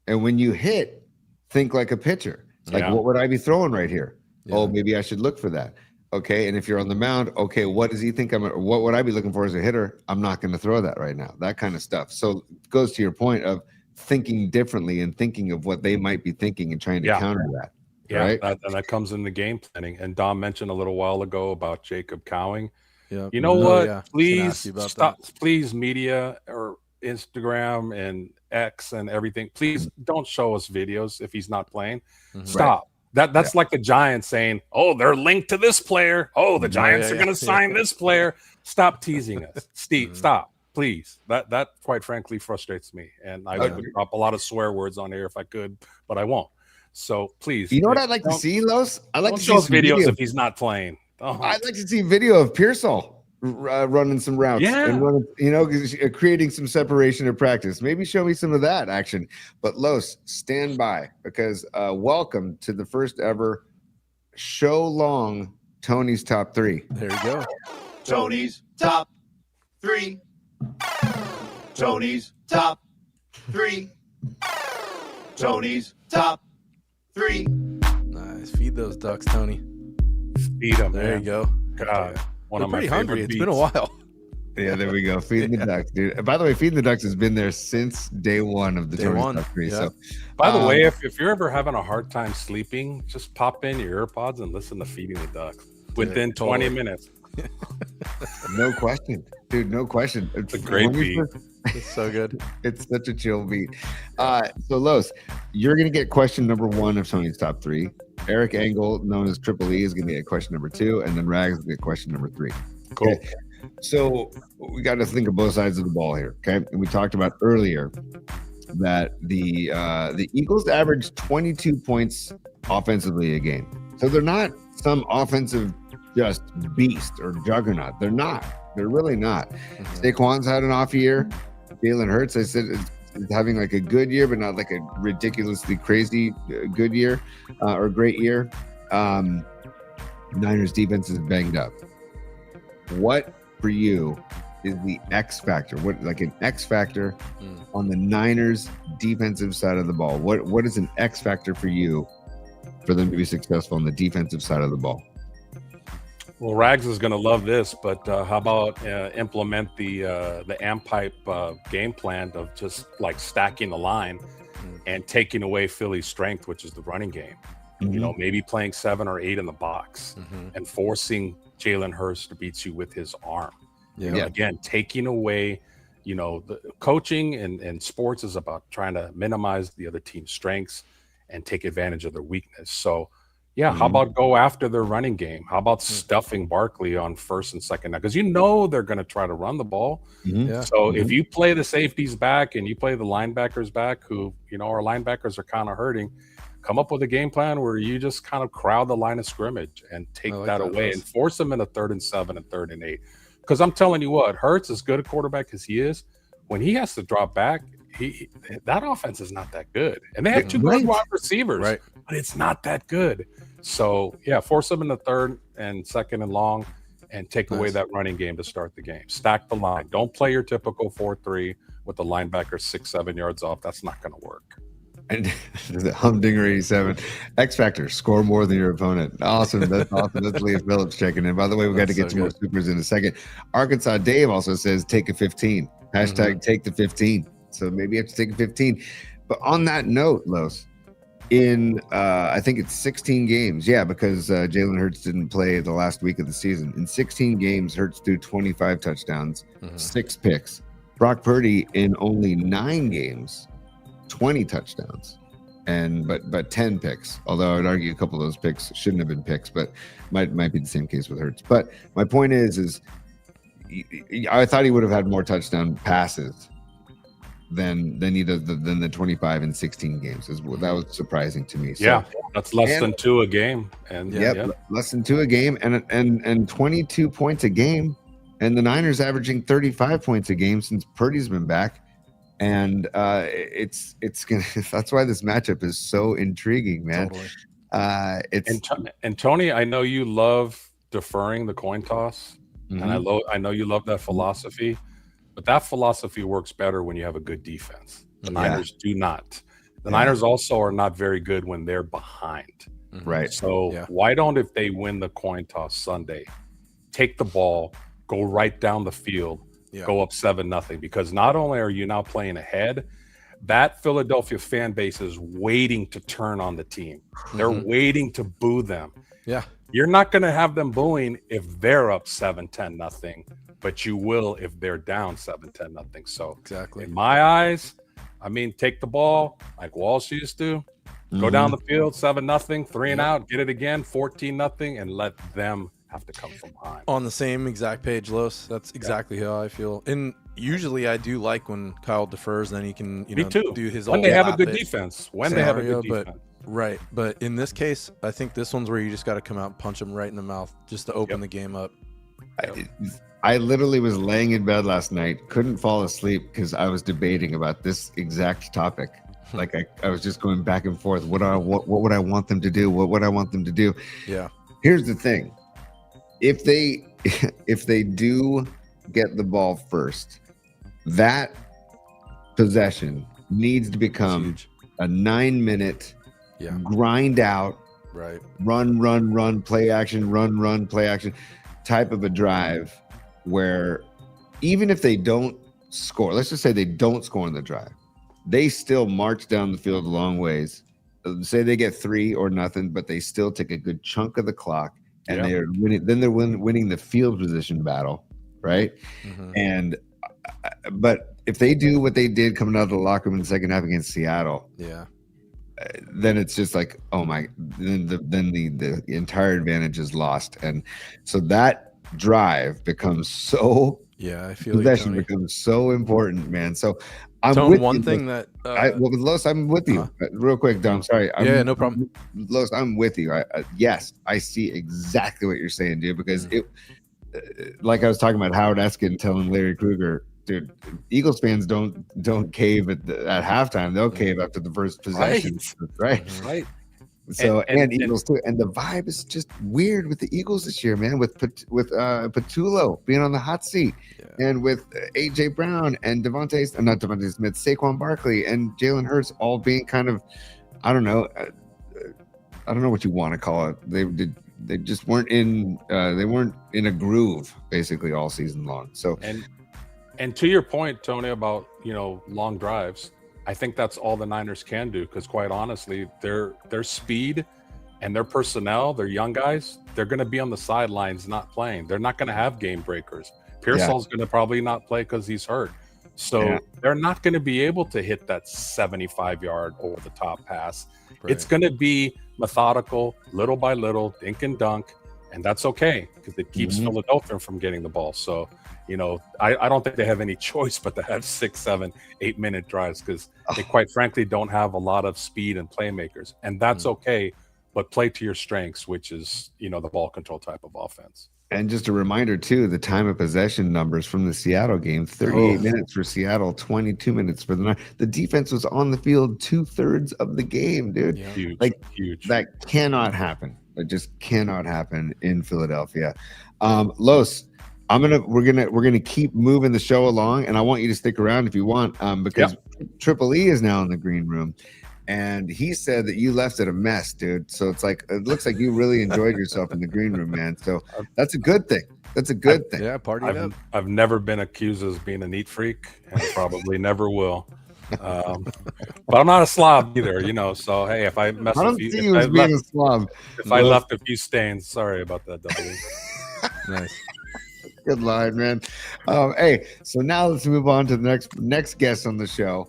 And when you hit, think like a pitcher. Like, what would I be throwing right here? Oh, maybe I should look for that. Okay. And if you're on the mound, okay, what does he think what would I be looking for as a hitter? I'm not going to throw that right now. That kind of stuff. So it goes to your point of thinking differently and thinking of what they might be thinking and trying to counter that. Yeah, right? and that comes in the game planning. And Dom mentioned a little while ago about Jacob cowing. Yeah. You know what? Yeah. Please stop. Please, media or Instagram and X and everything. Please don't show us videos if he's not playing. Stop. That's like the Giants saying, "Oh, they're linked to this player. Oh, the Giants are going to sign this player." Stop teasing us, Steve. Stop, please. That quite frankly frustrates me, and I would drop a lot of swear words on here if I could, but I won't. So please, you know what I'd like to see, Los? I'd like to see some videos if he's not playing. I'd like to see video of Pearsall running some routes and running, creating some separation of practice. Maybe show me some of that action. But Los, stand by, because welcome to the first ever show long Tony's Top 3. There you go. Tony's Top 3. Tony's Top 3. Tony's Top 3. Nice. Feed those ducks, Tony. Feed them. There you go. God, one of my pretty hungry. favorite It's been a while. Yeah, there we go. Feeding the ducks, dude. By the way, Feeding the Ducks has been there since day one of the Tony's Top 3. Yeah. So, by the way, if you're ever having a hard time sleeping, just pop in your earpods and listen to Feeding the Ducks within 20 minutes. No question, dude. No question. It's a great beat. It's so good. It's such a chill beat. So Los, you're gonna get question number 1 of Tony's Top 3. Eric Engel, known as Triple E, is gonna get question number 2, and then Rags will get question number 3. Cool. Okay. So we got to think of both sides of the ball here. Okay, and we talked about earlier that the Eagles average 22 points offensively a game. So they're not some offensive just beast or juggernaut. They're not. They're really not. Saquon's had an off year. Jalen Hurts, I said, is having like a good year, but not like a ridiculously crazy good year or great year. Niners defense is banged up. What for you is the X factor? What, like an X factor on the Niners defensive side of the ball? What is an X factor for you for them to be successful on the defensive side of the ball? Well, Rags is going to love this, but how about implement the amp pipe game plan of just like stacking the line and taking away Philly's strength, which is the running game. You know, maybe playing 7 or 8 in the box and forcing Jalen Hurts to beat you with his arm. You know, again, taking away, the coaching and sports is about trying to minimize the other team's strengths and take advantage of their weakness. So, how about go after their running game? How about stuffing Barkley on first and second down? Because they're going to try to run the ball. So if you play the safeties back and you play the linebackers back, who, our linebackers are kind of hurting, come up with a game plan where you just kind of crowd the line of scrimmage and take that away and force them into 3rd and 7 and 3rd and 8. Because I'm telling you what, Hurts, as good a quarterback as he is, when he has to drop back, that offense is not that good. And they have 2 good wide receivers, but it's not that good. So, force them in the 3rd and 2nd and long and take away that running game to start the game. Stack the line. Don't play your typical 4-3 with the linebacker 6-7 yards off. That's not going to work. And Humdinger 87. X Factor, score more than your opponent. Awesome. That's awesome. That's Leah Phillips checking in. By the way, we got to get to more supers in a second. Arkansas Dave also says take a 15. Hashtag take the 15. So maybe you have to take a 15. But on that note, Los, in I think it's 16 games. Yeah, because Jalen Hurts didn't play the last week of the season. In 16 games, Hurts threw 25 touchdowns, 6 picks. Brock Purdy in only 9 games, 20 touchdowns, but 10 picks. Although I would argue a couple of those picks shouldn't have been picks, but might be the same case with Hurts. But my point is I thought he would have had more touchdown passes than the 25 and 16 games. That was surprising to me. So, that's less than 2 a game, and less than 2 a game, and 22 points a game, and the Niners averaging 35 points a game since Purdy's been back. And it's gonna. That's why this matchup is so intriguing, man. Totally. And Tony, I know you love deferring the coin toss, and I know you love that philosophy, but that philosophy works better when you have a good defense. The Niners do not. The Niners also are not very good when they're behind. Right. So why don't, if they win the coin toss Sunday, take the ball, go right down the field. Go up 7-0, because not only are you now playing ahead, that Philadelphia fan base is waiting to turn on the team. They're waiting to boo them. Yeah. You're not going to have them booing if they're up 7-10 nothing, but you will if they're down 7-10 nothing. So exactly, in my eyes, I mean, take the ball like Walsh used to, go down the field 7-0, 3 and out, get it again 14-0, and let them have to come from behind. On the same exact page, Los. That's exactly how I feel. And usually I do like when Kyle defers, then he can do his when old they have a good defense. When they have a good but, defense. Right. But in this case, I think this one's where you just got to come out and punch him right in the mouth just to open the game up. I literally was laying in bed last night, couldn't fall asleep because I was debating about this exact topic. Like I was just going back and forth. What would I want them to do? What would I want them to do? Yeah. Here's the thing. If they do get the ball first, that possession needs to become a 9-minute grind out, right? Run, play action, run, play action type of a drive where even if they don't score, let's just say they don't score on the drive, they still march down the field a long ways. Say they get 3 or nothing, but they still take a good chunk of the clock. And they're winning. Then they're winning the field position battle, right? And but if they do what they did coming out of the locker room in the second half against Seattle, then it's just like, oh my! Then the entire advantage is lost, and so that drive becomes so. Yeah, I feel possession becomes so important, man. So I'm Tone, with one you, thing that with Los, I'm with you. Real quick, Dom. Sorry. No problem. Los, I'm with you. Yes, I see exactly what you're saying, dude. Because it, like I was talking about Howard Eskin telling Larry Krueger, dude, Eagles fans don't cave at halftime. They'll cave after the first possession, right? So and Eagles too, and the vibe is just weird with the Eagles this year, man. With Patullo being on the hot seat, and with AJ Brown and not Devontae Smith, Saquon Barkley, and Jalen Hurts all being kind of, I don't know what you want to call it. They just weren't in a groove basically all season long. So and to your point, Tony, about long drives. I think that's all the Niners can do because, quite honestly, their speed and their personnel, their young guys, they're going to be on the sidelines not playing. They're not going to have game breakers. Pearsall's going to probably not play because he's hurt. So they're not going to be able to hit that 75-yard over-the-top pass. Right. It's going to be methodical, little by little, dink and dunk, and that's okay because it keeps Philadelphia from getting the ball. So, I don't think they have any choice but to have 6, 7, 8-minute drives because they quite frankly don't have a lot of speed and playmakers. And that's okay, but play to your strengths, which is, the ball control type of offense. And just a reminder, too, the time of possession numbers from the Seattle game, 38 minutes for Seattle, 22 minutes for the Niners. The defense was on the field 2/3 of the game, dude. Yeah. Huge, huge. That cannot happen. It just cannot happen in Philadelphia. Los, we're gonna keep moving the show along, and I want you to stick around if you want, because Triple E is now in the green room, and he said that you left it a mess, dude. So it looks like you really enjoyed yourself in the green room, man. So that's a good thing. That's a good thing. Yeah, party up. I've never been accused of being a neat freak, and probably never will. But I'm not a slob either, So hey, if I mess with you, if I left a few stains, sorry about that. Nice. Good line, man. Hey, so now let's move on to the next guest on the show,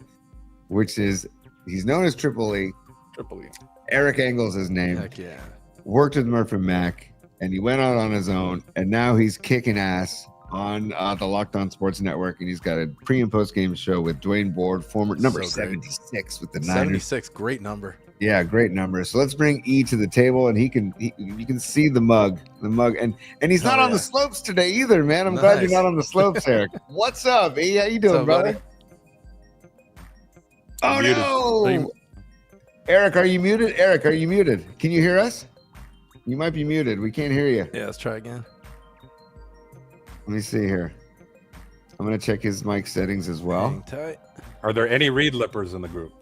which is he's known as Triple E. Triple E. Eric Engles is his name. Heck yeah. Worked with Murphy Mac, and he went out on his own, and now he's kicking ass on the Locked On Sports Network, and he's got a pre and post game show with Dwayne Board, former number 76 with the Niners. 76, great number. Yeah, great number. So let's bring E to the table, and you can see the mug, and he's not on the slopes today either, man. I'm glad you're not on the slopes, Eric. What's up, E? How you doing, brother? Oh no, Eric, are you muted? Eric, are you muted? Can you hear us? You might be muted. We can't hear you. Yeah, let's try again. Let me see here. I'm gonna check his mic settings as well. Hang tight. Are there any reed lippers in the group?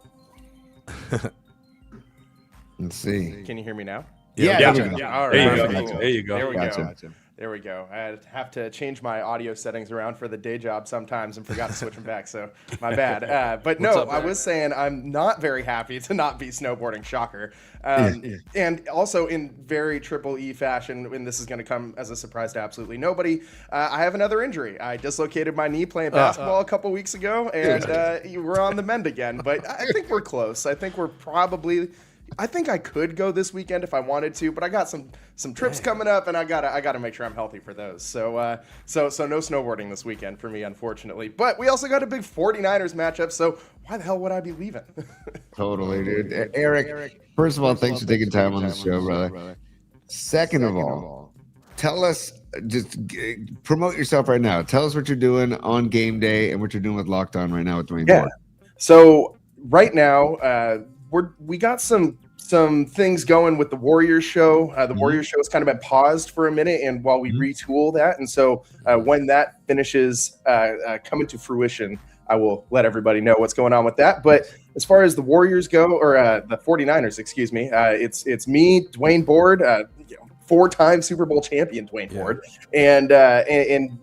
Let's see. Can you hear me now? Yeah. All right. There you go. There we go. There we go. I have to change my audio settings around for the day job sometimes and forgot to switch them back, so my bad. But no, I was saying I'm not very happy to not be snowboarding, shocker. And also in very Triple E fashion, and this is going to come as a surprise to absolutely nobody, I have another injury. I dislocated my knee playing basketball a couple weeks ago, and we're on the mend again. But I think we're close. I think we're probably... I think I could go this weekend if I wanted to, but I got some trips coming up, and I gotta make sure I'm healthy for those. So no snowboarding this weekend for me, unfortunately. But we also got a big 49ers matchup, so why the hell would I be leaving? Totally, dude. Eric, first of all, thanks for taking time on the show, brother. Second of all, tell us, just promote yourself right now. Tell us what you're doing on game day and what you're doing with Locked On right now with Dwayne Board. So right now, we got some things going with the Warriors show. The Warriors show has kind of been paused for a minute, and while we retool that, and so when that finishes coming to fruition, I will let everybody know what's going on with that. But as far as the Warriors go, or the 49ers, excuse me, it's me, Dwayne Board, four-time Super Bowl champion Dwayne Board, and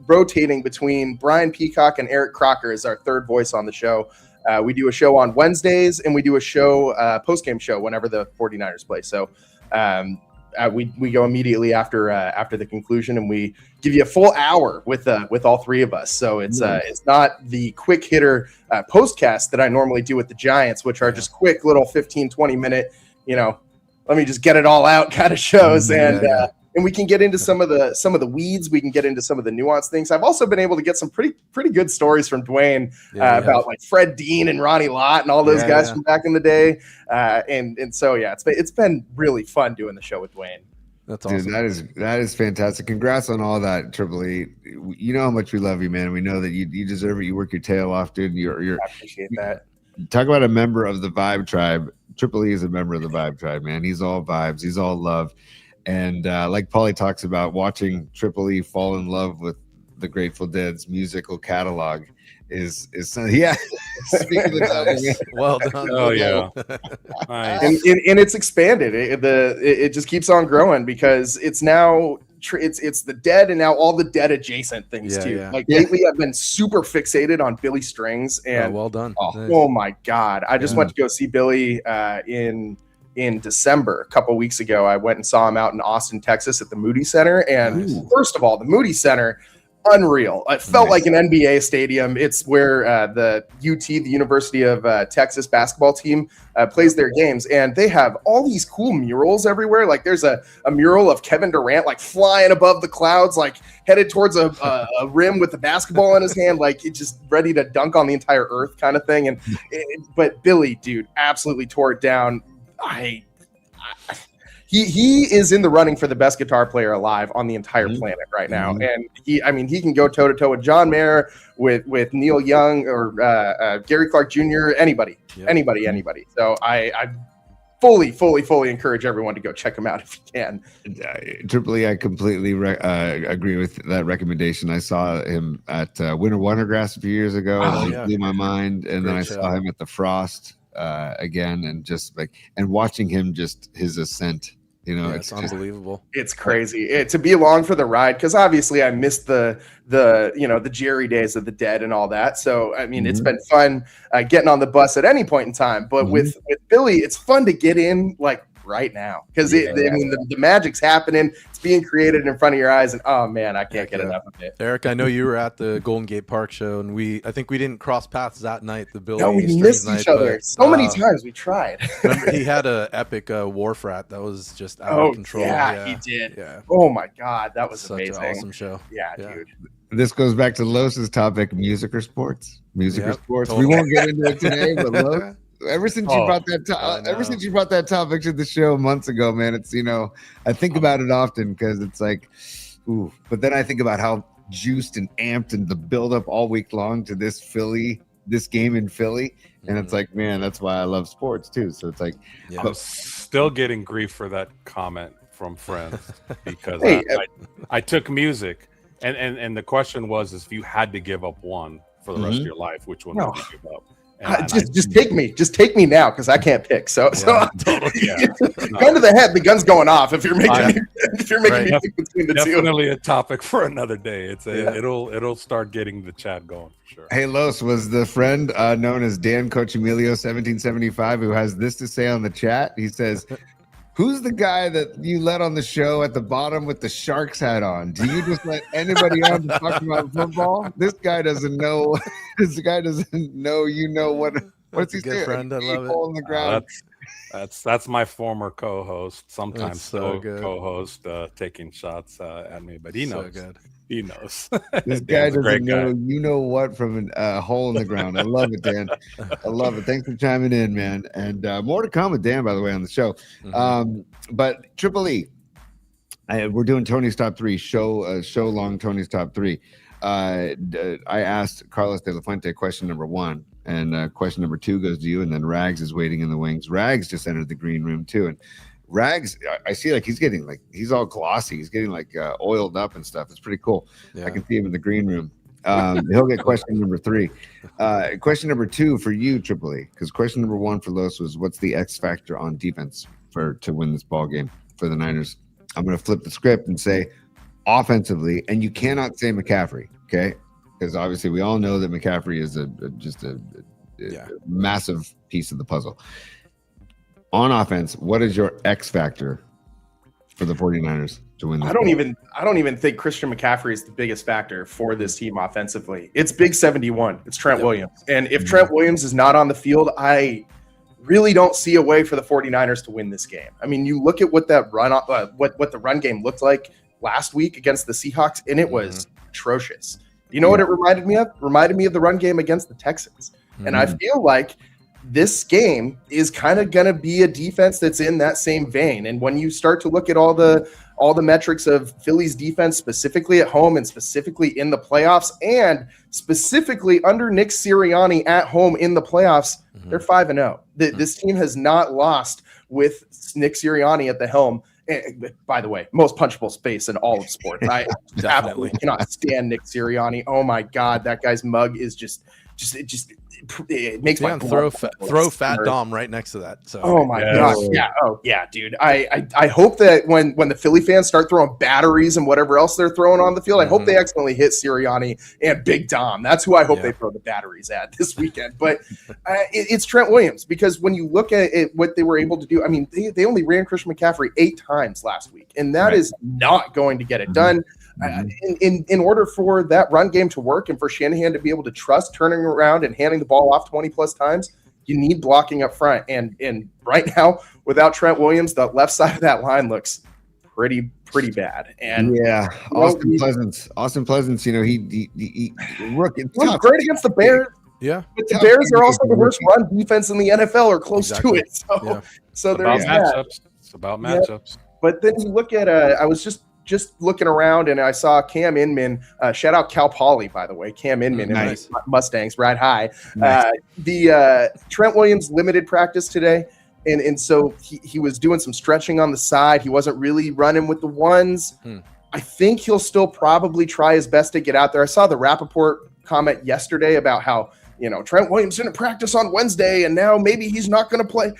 rotating between Brian Peacock and Eric Crocker as our third voice on the show. We do a show on Wednesdays, and we do a show, post-game show, whenever the 49ers play. So we go immediately after the conclusion, and we give you a full hour with all three of us. So it's not the quick hitter postcast that I normally do with the Giants, which are just quick little 15, 20 minute, let me just get it all out kind of shows. And we can get into some of the weeds. We can get into some of the nuanced things. I've also been able to get some pretty good stories from Dwayne about like Fred Dean and Ronnie Lott and all those guys from back in the day. And so it's been really fun doing the show with Dwayne. That's awesome. Dude, that is fantastic. Congrats on all that, Triple E. You know how much we love you, man. We know that you deserve it. You work your tail off, dude. I appreciate that. Talk about a member of the Vibe Tribe. Triple E is a member of the Vibe Tribe, man. He's all vibes. He's all love. And like Paulie talks about, watching Triple E fall in love with the Grateful Dead's musical catalog is yeah. Speaking of that, well done. Oh yeah, nice. and it's expanded. It just keeps on growing because it's now it's the Dead and now all the Dead adjacent things too. Yeah. Like lately, I've been super fixated on Billy Strings, and well done. Oh my God, I just went to go see Billy in December. A couple weeks ago, I went and saw him out in Austin, Texas at the Moody Center. And first of all, the Moody Center, unreal. It felt like an NBA stadium. It's where the UT, the University of Texas basketball team, plays their games. And they have all these cool murals everywhere. Like there's a mural of Kevin Durant, like flying above the clouds, like headed towards a rim with the basketball in his hand, like just ready to dunk on the entire earth kind of thing. But Billy, dude, absolutely tore it down. He is in the running for the best guitar player alive on the entire planet right now, and he can go toe to toe with John Mayer, with Neil Young or Gary Clark Jr. Anybody. So I fully encourage everyone to go check him out if you can. Triple E, I completely agree with that recommendation. I saw him at Winter Wondergrass a few years ago. It blew my mind, and then I saw him at the Frost again, and just and watching him, just his ascent, it's unbelievable. It's crazy to be along for the ride, because obviously I missed the Jerry days of the Dead and all that. So I mean, it's been fun getting on the bus at any point in time, but with Billy, it's fun to get in like right now, because the magic's happening. It's being created in front of your eyes, and oh man, I can't get enough of it. Eric, I know you were at the Golden Gate Park show, and I think we didn't cross paths that night. We missed each other so many times. We tried. Remember, he had an epic wharf rat that was just out of control. Yeah, he did. Yeah. Oh my God, that was such amazing. An awesome show. Yeah, dude. This goes back to Los's topic: music or sports. Music or sports. Totally. We won't get into it today, but Los, ever since you brought that topic to the show months ago, man, it's I think about it often, because it's like, ooh. But then I think about how juiced and amped and the build up all week long to this game in Philly, and it's like, man, that's why I love sports too. So it's like, I'm still getting grief for that comment from friends, because I took music, and the question was, if you had to give up one for the rest of your life, which one would you give up? Just take me now because I can't pick. So totally, gun to the head, the gun's going off. If you're making me pick between the two, definitely a topic for another day. It'll start getting the chat going for sure. Hey, Los, was the friend known as Dan Cochemilio 1775 who has this to say on the chat. He says, "Who's the guy that you let on the show at the bottom with the Sharks hat on? Do you just let anybody on to talk about football? This guy doesn't know. This guy doesn't know. You know what's he saying? Friend, I love it. On the ground. That's my former co-host. Sometimes so good. co-host taking shots at me, but he knows. So good. He knows. This guy doesn't know. You know what from a hole in the ground. I love it, Dan. I love it. Thanks for chiming in, man. And more to come with Dan, by the way, on the show. But Triple E, we're doing Tony's top three show long. Tony's top three. I asked Carlos de la Fuente question number one, and question number two goes to you, and then Rags is waiting in the wings. Rags just entered the green room too, and Rags, I see he's all glossy. He's getting oiled up and stuff. It's pretty cool. Yeah. I can see him in the green room. He'll get question number three. Question number two for you, Triple E, because question number one for Los was, what's the X factor on defense to win this ball game for the Niners? I'm going to flip the script and say offensively, and you cannot say McCaffrey, okay? Because obviously we all know that McCaffrey is just a massive piece of the puzzle. On offense, what is your X factor for the 49ers to win this? I don't even think Christian McCaffrey is the biggest factor for this team offensively. It's Big 71. It's Trent Williams. And if Trent Williams is not on the field, I really don't see a way for the 49ers to win this game. I mean, you look at what that what the run game looked like last week against the Seahawks, and it was atrocious. You know what it reminded me of? Reminded me of the run game against the Texans. And I feel like this game is kind of going to be a defense that's in that same vein. And when you start to look at all the metrics of Philly's defense, specifically at home and specifically in the playoffs, and specifically under Nick Sirianni at home in the playoffs, they're 5-0. This team has not lost with Nick Sirianni at the helm. And, by the way, most punchable space in all of sports. I absolutely cannot stand Nick Sirianni. Oh my God, that guy's mug is just it makes my throw Fat Dom right next to that. So oh my gosh, yeah, dude. I hope that when the Philly fans start throwing batteries and whatever else they're throwing on the field, I hope they accidentally hit Sirianni and Big Dom. That's who I hope they throw the batteries at this weekend. But it's Trent Williams, because when you look at what they were able to do, I mean, they only ran Christian McCaffrey 8 times last week, and that is not going to get it done. In order for that run game to work and for Shanahan to be able to trust turning around and handing the ball off 20 plus times, you need blocking up front. And right now, without Trent Williams, the left side of that line looks pretty bad. And Austin Pleasance, you know, he was great against the Bears. Yeah, but the Bears are also the worst run defense in the NFL, or close to it. So there's matchups. It's about matchups. But then you look at I was just looking around, and I saw Cam Inman. Shout out Cal Poly, by the way. Cam Inman in the Mustangs, ride high. The Trent Williams limited practice today, and so he was doing some stretching on the side. He wasn't really running with the ones. I think he'll still probably try his best to get out there. I saw the Rappaport comment yesterday about how, you know, Trent Williams didn't practice on Wednesday, and now maybe he's not going to play.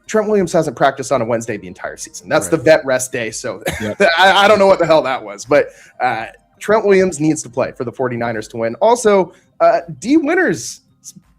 Trent Williams hasn't practiced on a Wednesday the entire season. That's the vet rest day. So I don't know what the hell that was. But Trent Williams needs to play for the 49ers to win. Also, D. Winters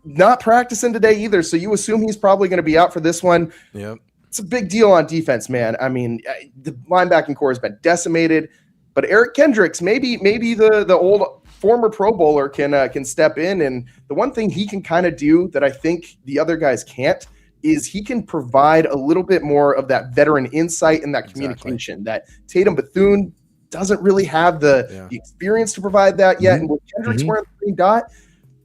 not practicing today either. So you assume he's probably going to be out for this one. Yep. It's a big deal on defense, man. I mean, the linebacking core has been decimated. But Eric Kendricks, maybe the old former Pro Bowler can step in. And the one thing he can kind of do that I think the other guys can't is he can provide a little bit more of that veteran insight and that communication that Tatum Bethune doesn't really have the experience to provide that yet. And with Kendricks wearing the green dot,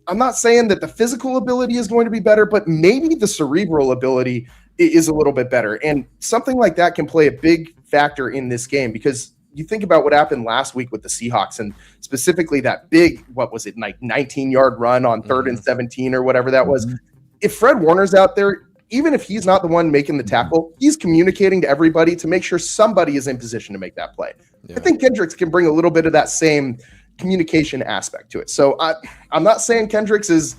I'm not saying that the physical ability is going to be better, but maybe the cerebral ability is a little bit better. And something like that can play a big factor in this game, because you think about what happened last week with the Seahawks, and specifically that big, 19-yard run on 3rd and 17 or whatever that was. If Fred Warner's out there, even if he's not the one making the tackle, he's communicating to everybody to make sure somebody is in position to make that play. I think Kendricks can bring a little bit of that same communication aspect to it. So I'm not saying Kendricks is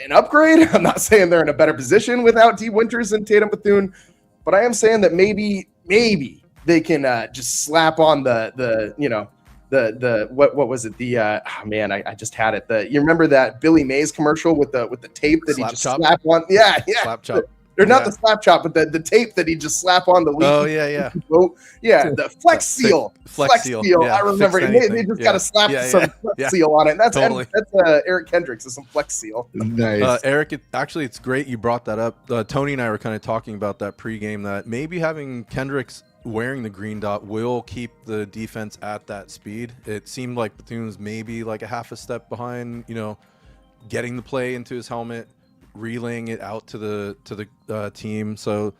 an upgrade. I'm not saying they're in a better position without D. Winters and Tatum Bethune, but I am saying that maybe they can just slap on the what was it? I just had it. You remember that Billy Mays commercial with the tape that he just slap on? Yeah. Slap chop. Or not the slap chop, but the tape that he just slap on the leaf. Oh yeah. The Flex Seal. Flex Seal. Yeah, I remember they just got to slap some Flex Seal on it. That's totally. That's Eric Kendricks is some Flex Seal. Nice. Eric, it's great you brought that up. Tony and I were kind of talking about that pregame, that maybe having Kendricks wearing the green dot will keep the defense at that speed. It seemed like Bethune's maybe like a half a step behind, getting the play into his helmet, relaying it out to the team. So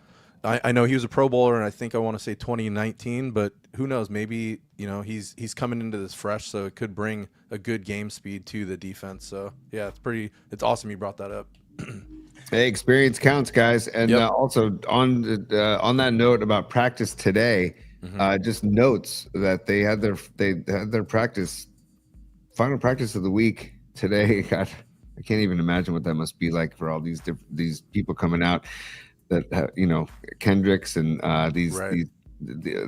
I know he was a Pro Bowler, and I want to say 2019, but who knows? Maybe he's coming into this fresh, so it could bring a good game speed to the defense. So yeah, it's awesome you brought that up. Hey, experience counts, guys. And also on that note about practice today, just notes that they had their practice, final practice of the week today. God, I can't even imagine what that must be like for all these people coming out. That Kendricks and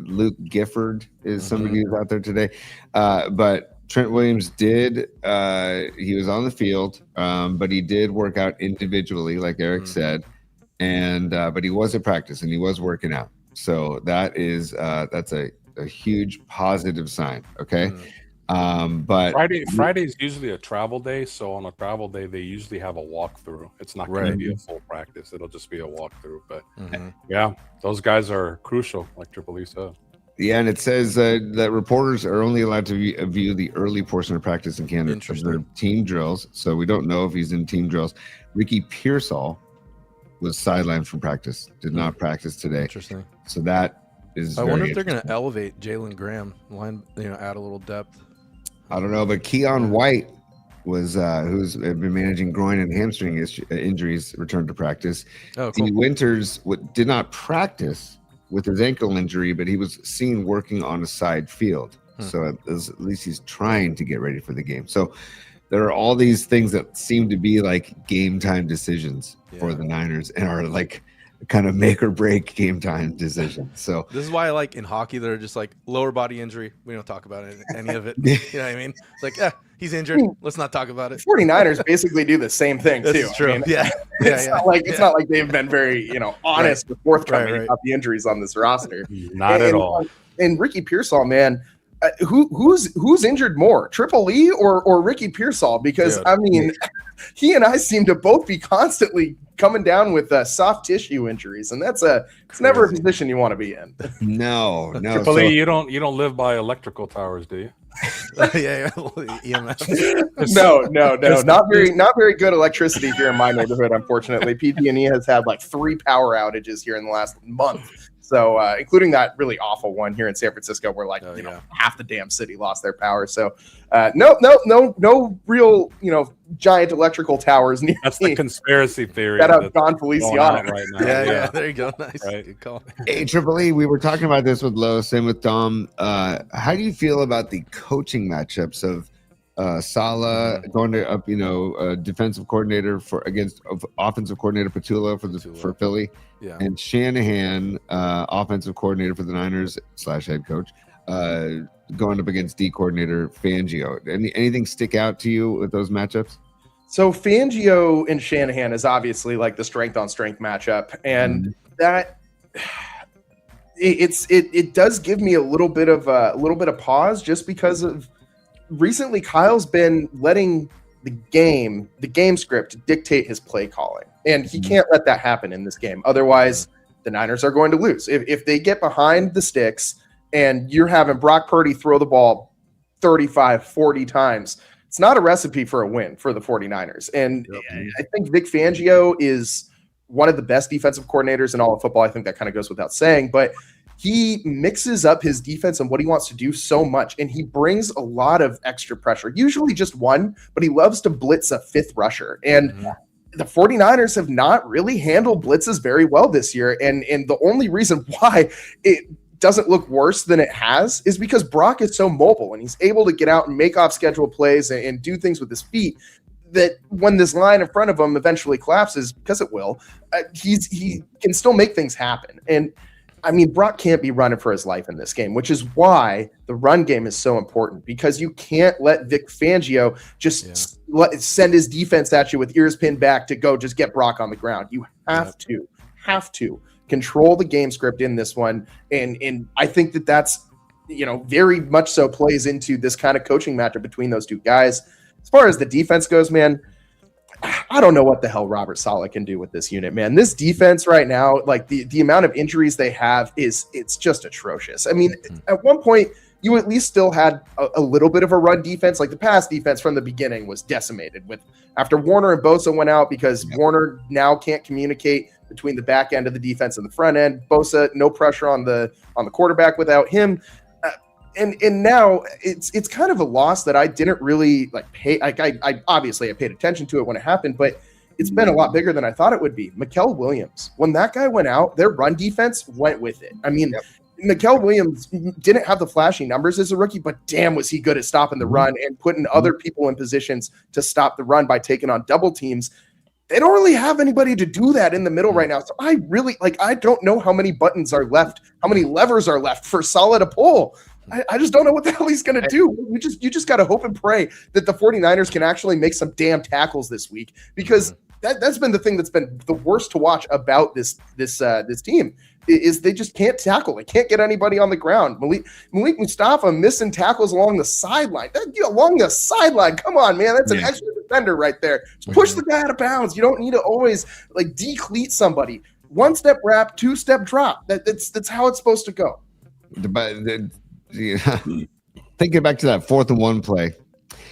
Luke Gifford is somebody who's out there today, but Trent Williams did. He was on the field, but he did work out individually, like Eric said, and but he was at practice and he was working out. So that's a huge positive sign. Okay. But Friday is usually a travel day, so on a travel day they usually have a walkthrough. It's not going to be a full practice; it'll just be a walkthrough. But yeah, those guys are crucial, like Triple E said. Yeah, and it says that reporters are only allowed to view the early portion of practice in Canada for team drills. So we don't know if he's in team drills. Ricky Pearsall was sidelined from practice; did not practice today. Interesting. So that is. I wonder if they're going to elevate Jalen Graham, add a little depth. I don't know, but Keon White was who's been managing groin and hamstring injuries, returned to practice. Oh, cool. D. Winters did not practice with his ankle injury, but he was seen working on a side field. So at least he's trying to get ready for the game. So there are all these things that seem to be like game time decisions for the Niners and are like kind of make or break game time decision. So this is why I like in hockey, they're just like lower body injury. We don't talk about any of it. You know what I mean? It's like, he's injured. Let's not talk about it. 49ers basically do the same thing too. That's true. It's not like they've been very, honest or forthcoming about the injuries on this roster. Not at all. And Ricky Pearsall, man, who's injured more, Triple E or Ricky Pearsall? Because he and I seem to both be constantly coming down with soft tissue injuries, and it's never a position you want to be in. No. Triple E, you don't live by electrical towers, do you? EMF. No, not very good electricity here in my neighborhood. Unfortunately, PG&E has had like 3 power outages here in the last month. So, including that really awful one here in San Francisco, where half the damn city lost their power. So, no real giant electrical towers near. That's the conspiracy theory. Shout out Don Feliciano right now. Yeah, there you go. Nice. Right. Good call. Hey, Triple E, we were talking about this with Lois and with Dom. How do you feel about the coaching matchups of Saleh going to up, defensive coordinator against offensive coordinator Petula for Philly, and Shanahan, offensive coordinator for the Niners / head coach, going up against D coordinator Fangio? Anything stick out to you with those matchups? So Fangio and Shanahan is obviously like the strength on strength matchup, and that it does give me a little bit of pause, just because of recently Kyle's been letting the game script dictate his play calling, and he can't let that happen in this game. Otherwise, the Niners are going to lose. If they get behind the sticks and you're having Brock Purdy throw the ball 35, 40 times, it's not a recipe for a win for the 49ers. And I think Vic Fangio is one of the best defensive coordinators in all of football. I think that kind of goes without saying, but he mixes up his defense and what he wants to do so much, and he brings a lot of extra pressure, usually just one, but he loves to blitz a 5th rusher. And the 49ers have not really handled blitzes very well this year, and the only reason why it doesn't look worse than it has is because Brock is so mobile, and he's able to get out and make off schedule plays and do things with his feet. that when this line in front of him eventually collapses, because it will, he can still make things happen. And I mean, Brock can't be running for his life in this game, which is why the run game is so important, because you can't let Vic Fangio just send his defense at you with ears pinned back to go just get Brock on the ground. You have to control the game script in this one. And I think that's, very much so plays into this kind of coaching matchup between those two guys. As far as the defense goes, man, I don't know what the hell Robert Saleh can do with this unit, man. This defense right now, like the amount of injuries they have it's just atrocious. I mean, at one point you at least still had a little bit of a run defense. Like the pass defense from the beginning was decimated after Warner and Bosa went out, because Warner now can't communicate between the back end of the defense and the front end. Bosa, no pressure on the quarterback without him. And now it's kind of a loss that I didn't really pay. I obviously I paid attention to it when it happened, but it's been a lot bigger than I thought it would be. Mikael Williams, when that guy went out, their run defense went with it. I mean, Mikael Williams didn't have the flashy numbers as a rookie, but damn, was he good at stopping the run and putting other people in positions to stop the run by taking on double teams. They don't really have anybody to do that in the middle right now. So I really I don't know how many buttons are left, how many levers are left for Saleh to pull. I just don't know what the hell he's going to do. You just got to hope and pray that the 49ers can actually make some damn tackles this week, because that's been the thing that's been the worst to watch about this team is they just can't tackle. They can't get anybody on the ground. Malik Mustafa missing tackles along the sideline. Along the sideline, come on, man, that's an extra defender right there. Just push the guy out of bounds. You don't need to always decleat somebody. 1-step wrap, 2-step drop. That's how it's supposed to go. Thinking back to that 4th and 1 play,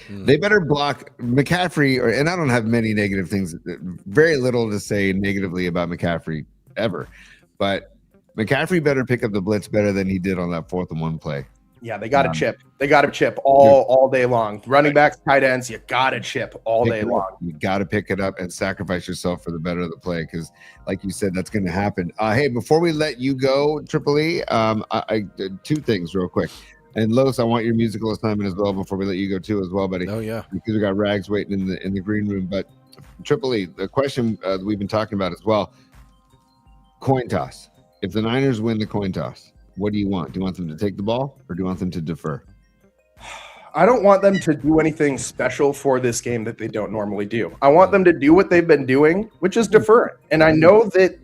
they better block McCaffrey, and I don't have many negative things, very little to say negatively about McCaffrey ever, but McCaffrey better pick up the blitz better than he did on that 4th and 1 play. Yeah, they got to chip. They got to chip all day long. Running backs, tight ends, you got to chip all day long. You got to pick it up and sacrifice yourself for the better of the play, because, like you said, that's going to happen. Hey, before we let you go, Triple E, I did 2 things real quick. And Los, I want your musical assignment as well before we let you go too, as well, buddy. Oh yeah, because we got Rags waiting in the green room. But Triple E, the question that we've been talking about as well: coin toss. If the Niners win the coin toss, what do you want? Do you want them to take the ball, or do you want them to defer? I don't want them to do anything special for this game that they don't normally do. I want them to do what they've been doing, which is defer. And I know that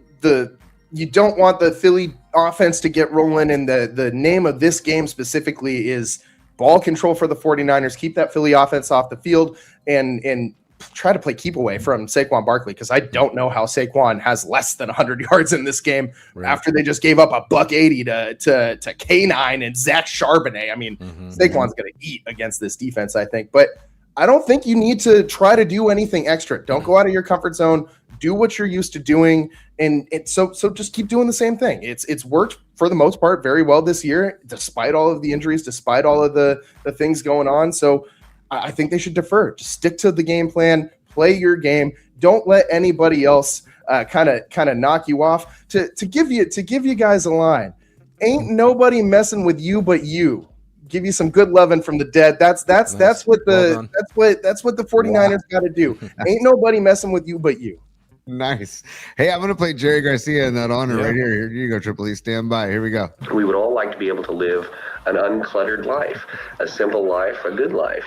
you don't want the Philly offense to get rolling, and the name of this game specifically is ball control for the 49ers. Keep that Philly offense off the field and try to play keep away from Saquon Barkley, because I don't know how Saquon has less than 100 yards in this game after they just gave up $180 to K9 and Zach Charbonnet. I mean, Saquon's going to eat against this defense, I think. But I don't think you need to try to do anything extra. Don't go out of your comfort zone. Do what you're used to doing, and so just keep doing the same thing. It's worked for the most part very well this year, despite all of the injuries, despite all of the things going on. So I think they should defer. Just stick to the game plan, play your game. Don't let anybody else kind of knock you off. To give you guys a line, ain't nobody messing with you but you. Give you some good loving from the dead. That's what the 49ers got to do. Ain't nobody messing with you but you. Nice. Hey, I'm going to play Jerry Garcia in that honor right here. Here you go, Triple E. Stand by. Here we go. We would all like to be able to live an uncluttered life, a simple life, a good life.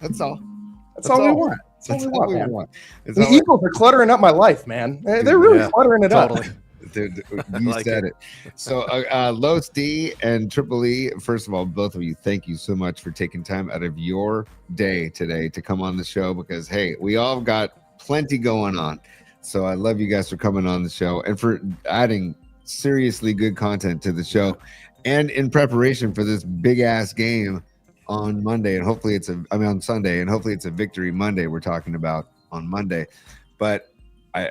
That's all. That's all we want. That's all we want. The Eagles are cluttering up my life, man. They're really cluttering it up. Dude, you said it. So, Los D and Triple E, first of all, both of you, thank you so much for taking time out of your day today to come on the show, because, hey, we all got plenty going on. So I love you guys for coming on the show and for adding seriously good content to the show, and in preparation for this big ass game on Monday. And hopefully on Sunday, and hopefully it's a victory Monday we're talking about on Monday. But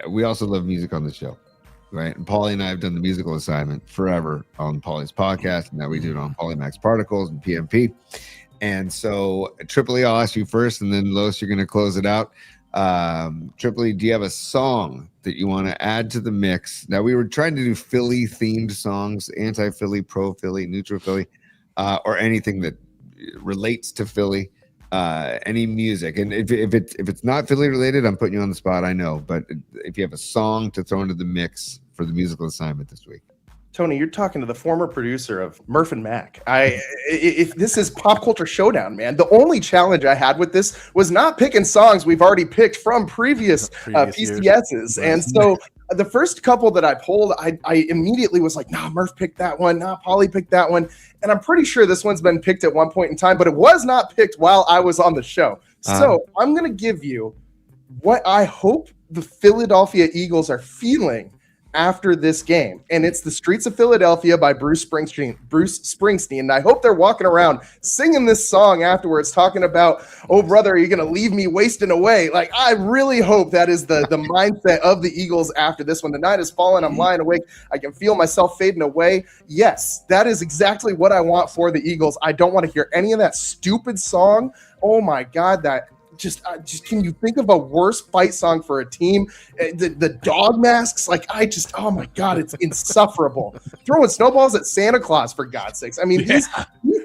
we also love music on the show, right? And Paulie and I have done the musical assignment forever on Paulie's podcast, and now we do it on Polymax Particles and PMP. And so Triple E, I'll ask you first, and then Los, you're going to close it out. Triple E, do you have a song that you want to add to the mix? Now, we were trying to do Philly themed songs, anti-Philly, pro-Philly, neutral Philly, or anything that relates to Philly. any music, and if it's not Philly related, I'm putting you on the spot. I know, but if you have a song to throw into the mix for the musical assignment this week. Tony, you're talking to the former producer of Murph and Mac. If this is Pop Culture Showdown, man, the only challenge I had with this was not picking songs we've already picked from previous PCSs. And so the first couple that I pulled, I immediately was like, nah, Murph picked that one. Nah, Polly picked that one. And I'm pretty sure this one's been picked at one point in time, but it was not picked while I was on the show. So I'm going to give you what I hope the Philadelphia Eagles are feeling after this game, and it's The Streets of Philadelphia by Bruce Springsteen. And I hope they're walking around singing this song afterwards, talking about, oh brother, are you gonna leave me wasting away? Like, I really hope that is the mindset of the Eagles after this one. The night has fallen, I'm lying awake, I can feel myself fading away. Yes, that is exactly what I want for the Eagles. I don't want to hear any of that stupid song. Oh my god, that just can you think of a worse fight song for a team? The dog masks, like, oh my god, it's insufferable. Throwing snowballs at Santa Claus, for God's sakes. I mean, these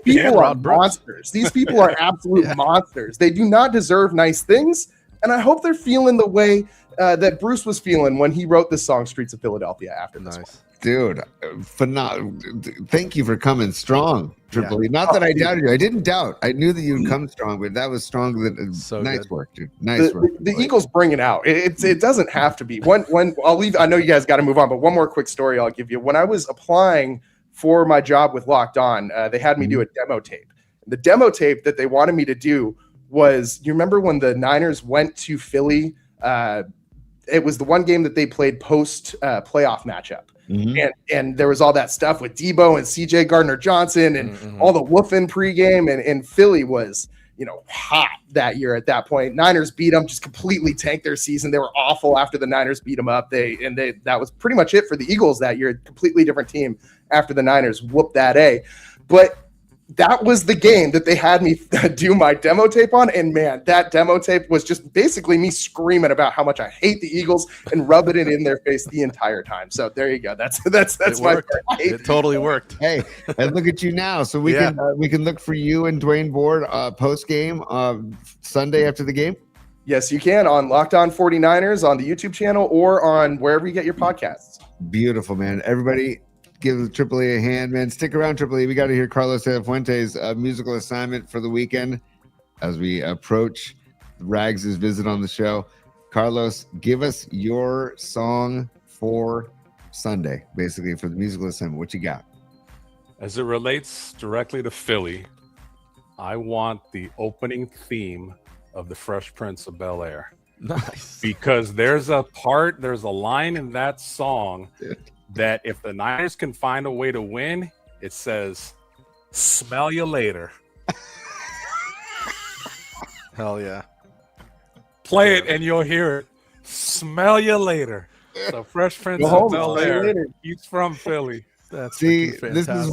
people are monsters. These people are absolute monsters. They do not deserve nice things, and I hope they're feeling the way that Bruce was feeling when he wrote this song, Streets of Philadelphia, after this one. Dude, phenomenal. Thank you for coming strong, Triple E. Not that I doubted you. I didn't doubt. I knew that you'd come strong, but that was stronger than nice work, dude. Nice work. The Eagles bring it out. It doesn't have to be. When I'll leave, I know you guys got to move on, but one more quick story I'll give you. When I was applying for my job with Locked On, they had me do a demo tape. The demo tape that they wanted me to do was, you remember when the Niners went to Philly? It was the one game that they played post playoff matchup. And there was all that stuff with Debo and CJ Gardner-Johnson and all the woofing pregame, and Philly was, hot that year at that point. Niners beat them, just completely tanked their season. They were awful after the Niners beat them up. That was pretty much it for the Eagles that year. Completely different team after the Niners whooped that A. But that was the game that they had me do my demo tape on. And man, that demo tape was just basically me screaming about how much I hate the Eagles and rubbing it in their face the entire time. So there you go. That's my It totally worked. Hey, and look at you now. So we can look for you and Dwayne Board post game Sunday after the game. Yes, you can, on Locked On 49ers on the YouTube channel or on wherever you get your podcasts. Beautiful, man. Everybody, give Triple E a hand, man. Stick around, Triple E. We got to hear Carlos de la Fuente's musical assignment for the weekend as we approach Rags' visit on the show. Carlos, give us your song for Sunday, basically, for the musical assignment. What you got? As it relates directly to Philly, I want the opening theme of The Fresh Prince of Bel-Air. Nice. Because there's a line in that song that if the Niners can find a way to win, it says, "Smell you later." Hell yeah. Play it and you'll hear it. Smell you later. So Fresh Prince of Bel-Air. He's from Philly. See, this is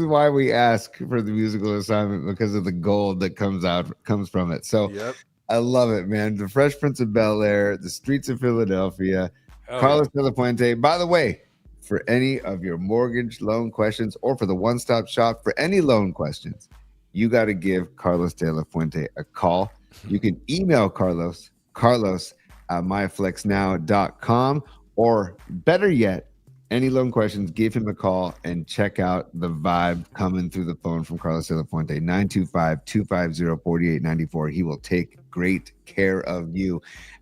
why we ask for the musical assignment, because of the gold that comes from it. So I love it, man. The Fresh Prince of Bel-Air, The Streets of Philadelphia, Carlos de la Fuente. By the way, for any of your mortgage loan questions or for the one-stop shop for any loan questions, you got to give Carlos de la Fuente a call. You can email Carlos at myflexnow.com, or better yet, any loan questions, give him a call and check out the vibe coming through the phone from Carlos de la Fuente, 925-250-4894. He will take great care of you.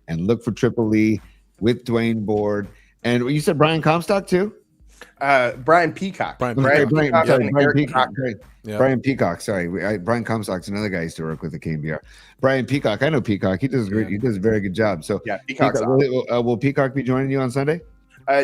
And look for Triple E with Dwayne Board. And you said Brian Comstock too? Brian Peacock. Brian Peacock. Sorry, Brian Comstock's another guy I used to work with at KBR. Brian Peacock. I know Peacock. He does great. He does a very good job. So yeah, Peacock's will Peacock be joining you on Sunday?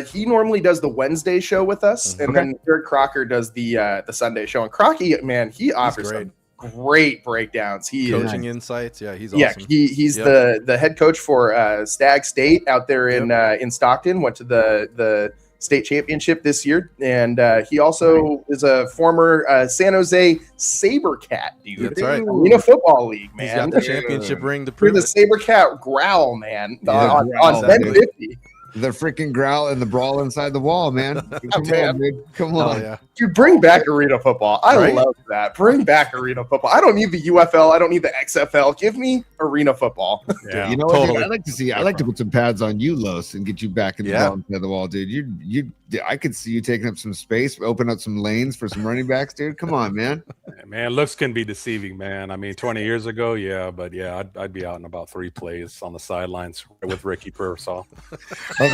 He normally does the Wednesday show with us, and then Eric Crocker does the Sunday show. And Crocky, man, he offers some great breakdowns. He coaching insights. Yeah, he's awesome. He's the head coach for Stag State out there in Stockton. Went to the state championship this year, and he also is a former San Jose SaberCat dude. That's right. Arena Football League, man. He's got the championship ring to prove the SaberCat growl, man. On 1050. the freaking growl and the brawl inside the wall, man. Come on, dude. Come on. yeah. Dude, bring back arena football. I Right? love that. Bring back arena football. I don't need the UFL. I don't need the XFL. Give me arena football. Yeah. You know what, Totally. dude? I'd like to put some pads on you, Los, and get you back in the Yeah. ball inside the wall, dude. I could see you taking up some space, open up some lanes for some running backs, dude. Come on, man. Man, looks can be deceiving, man. I mean, 20 years ago, yeah, but yeah, I'd be out in about 3 plays on the sidelines with Ricky Pearsall. I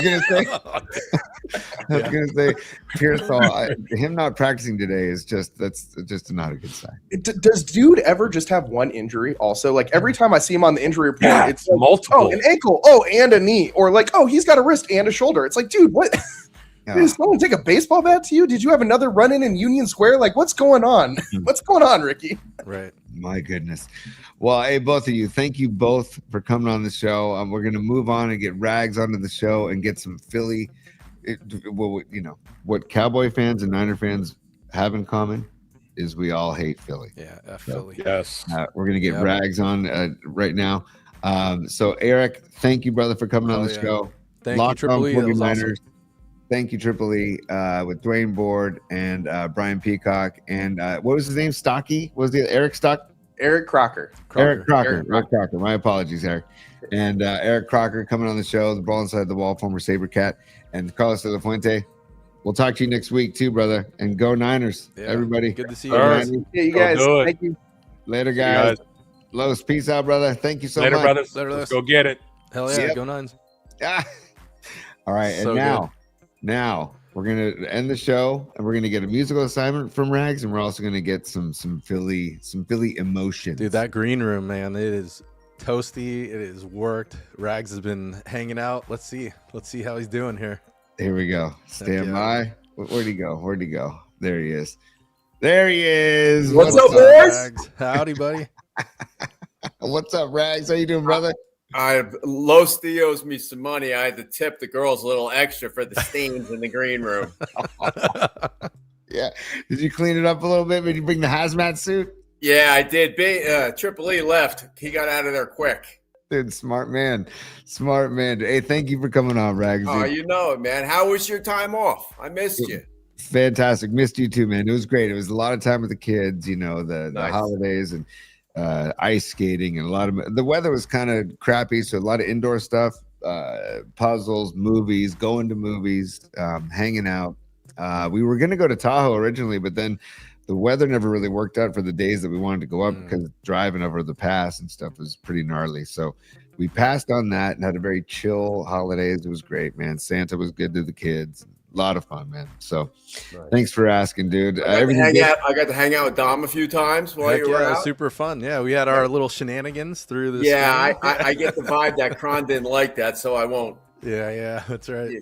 was gonna say, Pearsall. Him not practicing today is that's just not a good sign. Does dude ever just have one injury? Also, like every time I see him on the injury report, it's like, multiple. oh, an ankle, oh, and a knee, or like, oh, he's got a wrist and a shoulder. It's like, dude, what? Did someone take a baseball bat to you? Did you have another run-in Union Square? Like, what's going on? What's going on, Ricky? Right. My goodness. Well, hey, both of you, thank you both for coming on the show. We're going to move on and get Rags onto the show and get some Philly. What Cowboy fans and Niner fans have in common is we all hate Philly. Yeah, Philly. Yes. We're going to get Rags on right now. So, Eric, thank you, brother, for coming on the show. Thank Locked you, on Triple E. That was 49ers. Thank you, Triple E, with Dwayne Board and Brian Peacock. And what was his name? Stocky? Was it Eric Stock? Eric Crocker. Eric Crocker. My apologies, Eric. And Eric Crocker coming on the show, the ball inside the wall, former SaberCat, and Carlos de la Fuente. We'll talk to you next week too, brother. And go Niners, everybody. Good to see you. Yeah, you guys. Thank you. Later, guys. Los, peace out, brother. Thank you so Later, much. brothers. Later, Let's go get it. Hell yeah, Yep. go Nines. All right, So and now we're gonna end the show, and we're gonna get a musical assignment from Rags, and we're also gonna get some Philly emotion. Dude, that green room, man, it is toasty. It is worked. Rags has been hanging out. Let's see how he's doing here. Here we go. Stand by. Where'd he go? There he is. There he is. What's up, boys? Rags? Howdy, buddy. What's up, Rags? How you doing, brother? Los Dios me some money. I had to tip the girls a little extra for the stains in the green room. Yeah. Did you clean it up a little bit? Did you bring the hazmat suit? Yeah, I did. Triple E left. He got out of there quick. Dude, smart man. Hey, thank you for coming on, Rags. Oh, dude. you know it, man. How was your time off? I missed you. Fantastic. Missed you too, man. It was great. It was a lot of time with the kids, the Nice. holidays and ice skating, and the weather was kind of crappy, so a lot of indoor stuff, puzzles, movies, going to movies, hanging out. We were going to go to Tahoe originally, but then the weather never really worked out for the days that we wanted to go up because driving over the pass and stuff was pretty gnarly. So we passed on that and had a very chill holidays. It was great, man. Santa was good to the kids. A lot of fun, man. So thanks for asking, dude. I got to hang out with Dom a few times while you were It was out. super fun. Yeah, we had our little shenanigans through this. Yeah, I get the vibe that Kron didn't like that, so I won't. Yeah, that's right.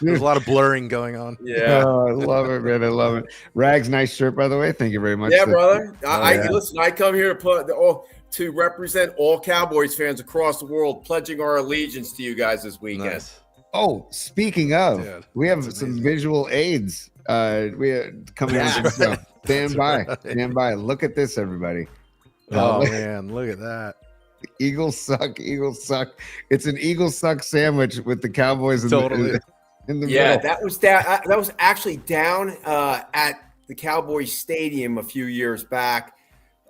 There's a lot of blurring going on. Yeah. Oh, I love it, man. I love it. Rags, nice shirt, by the way. Thank you very much. Yeah, brother. Yeah. Listen. I come here to represent all Cowboys fans across the world, pledging our allegiance to you guys this weekend. Nice. Oh, speaking of, Dude, we have some visual aids. We are coming on the show. Stand by. Look at this, everybody. Oh man, look at that. Eagles suck. It's an Eagle suck sandwich with the Cowboys in Totally. in the Yeah, middle. that was actually down at the Cowboys Stadium a few years back.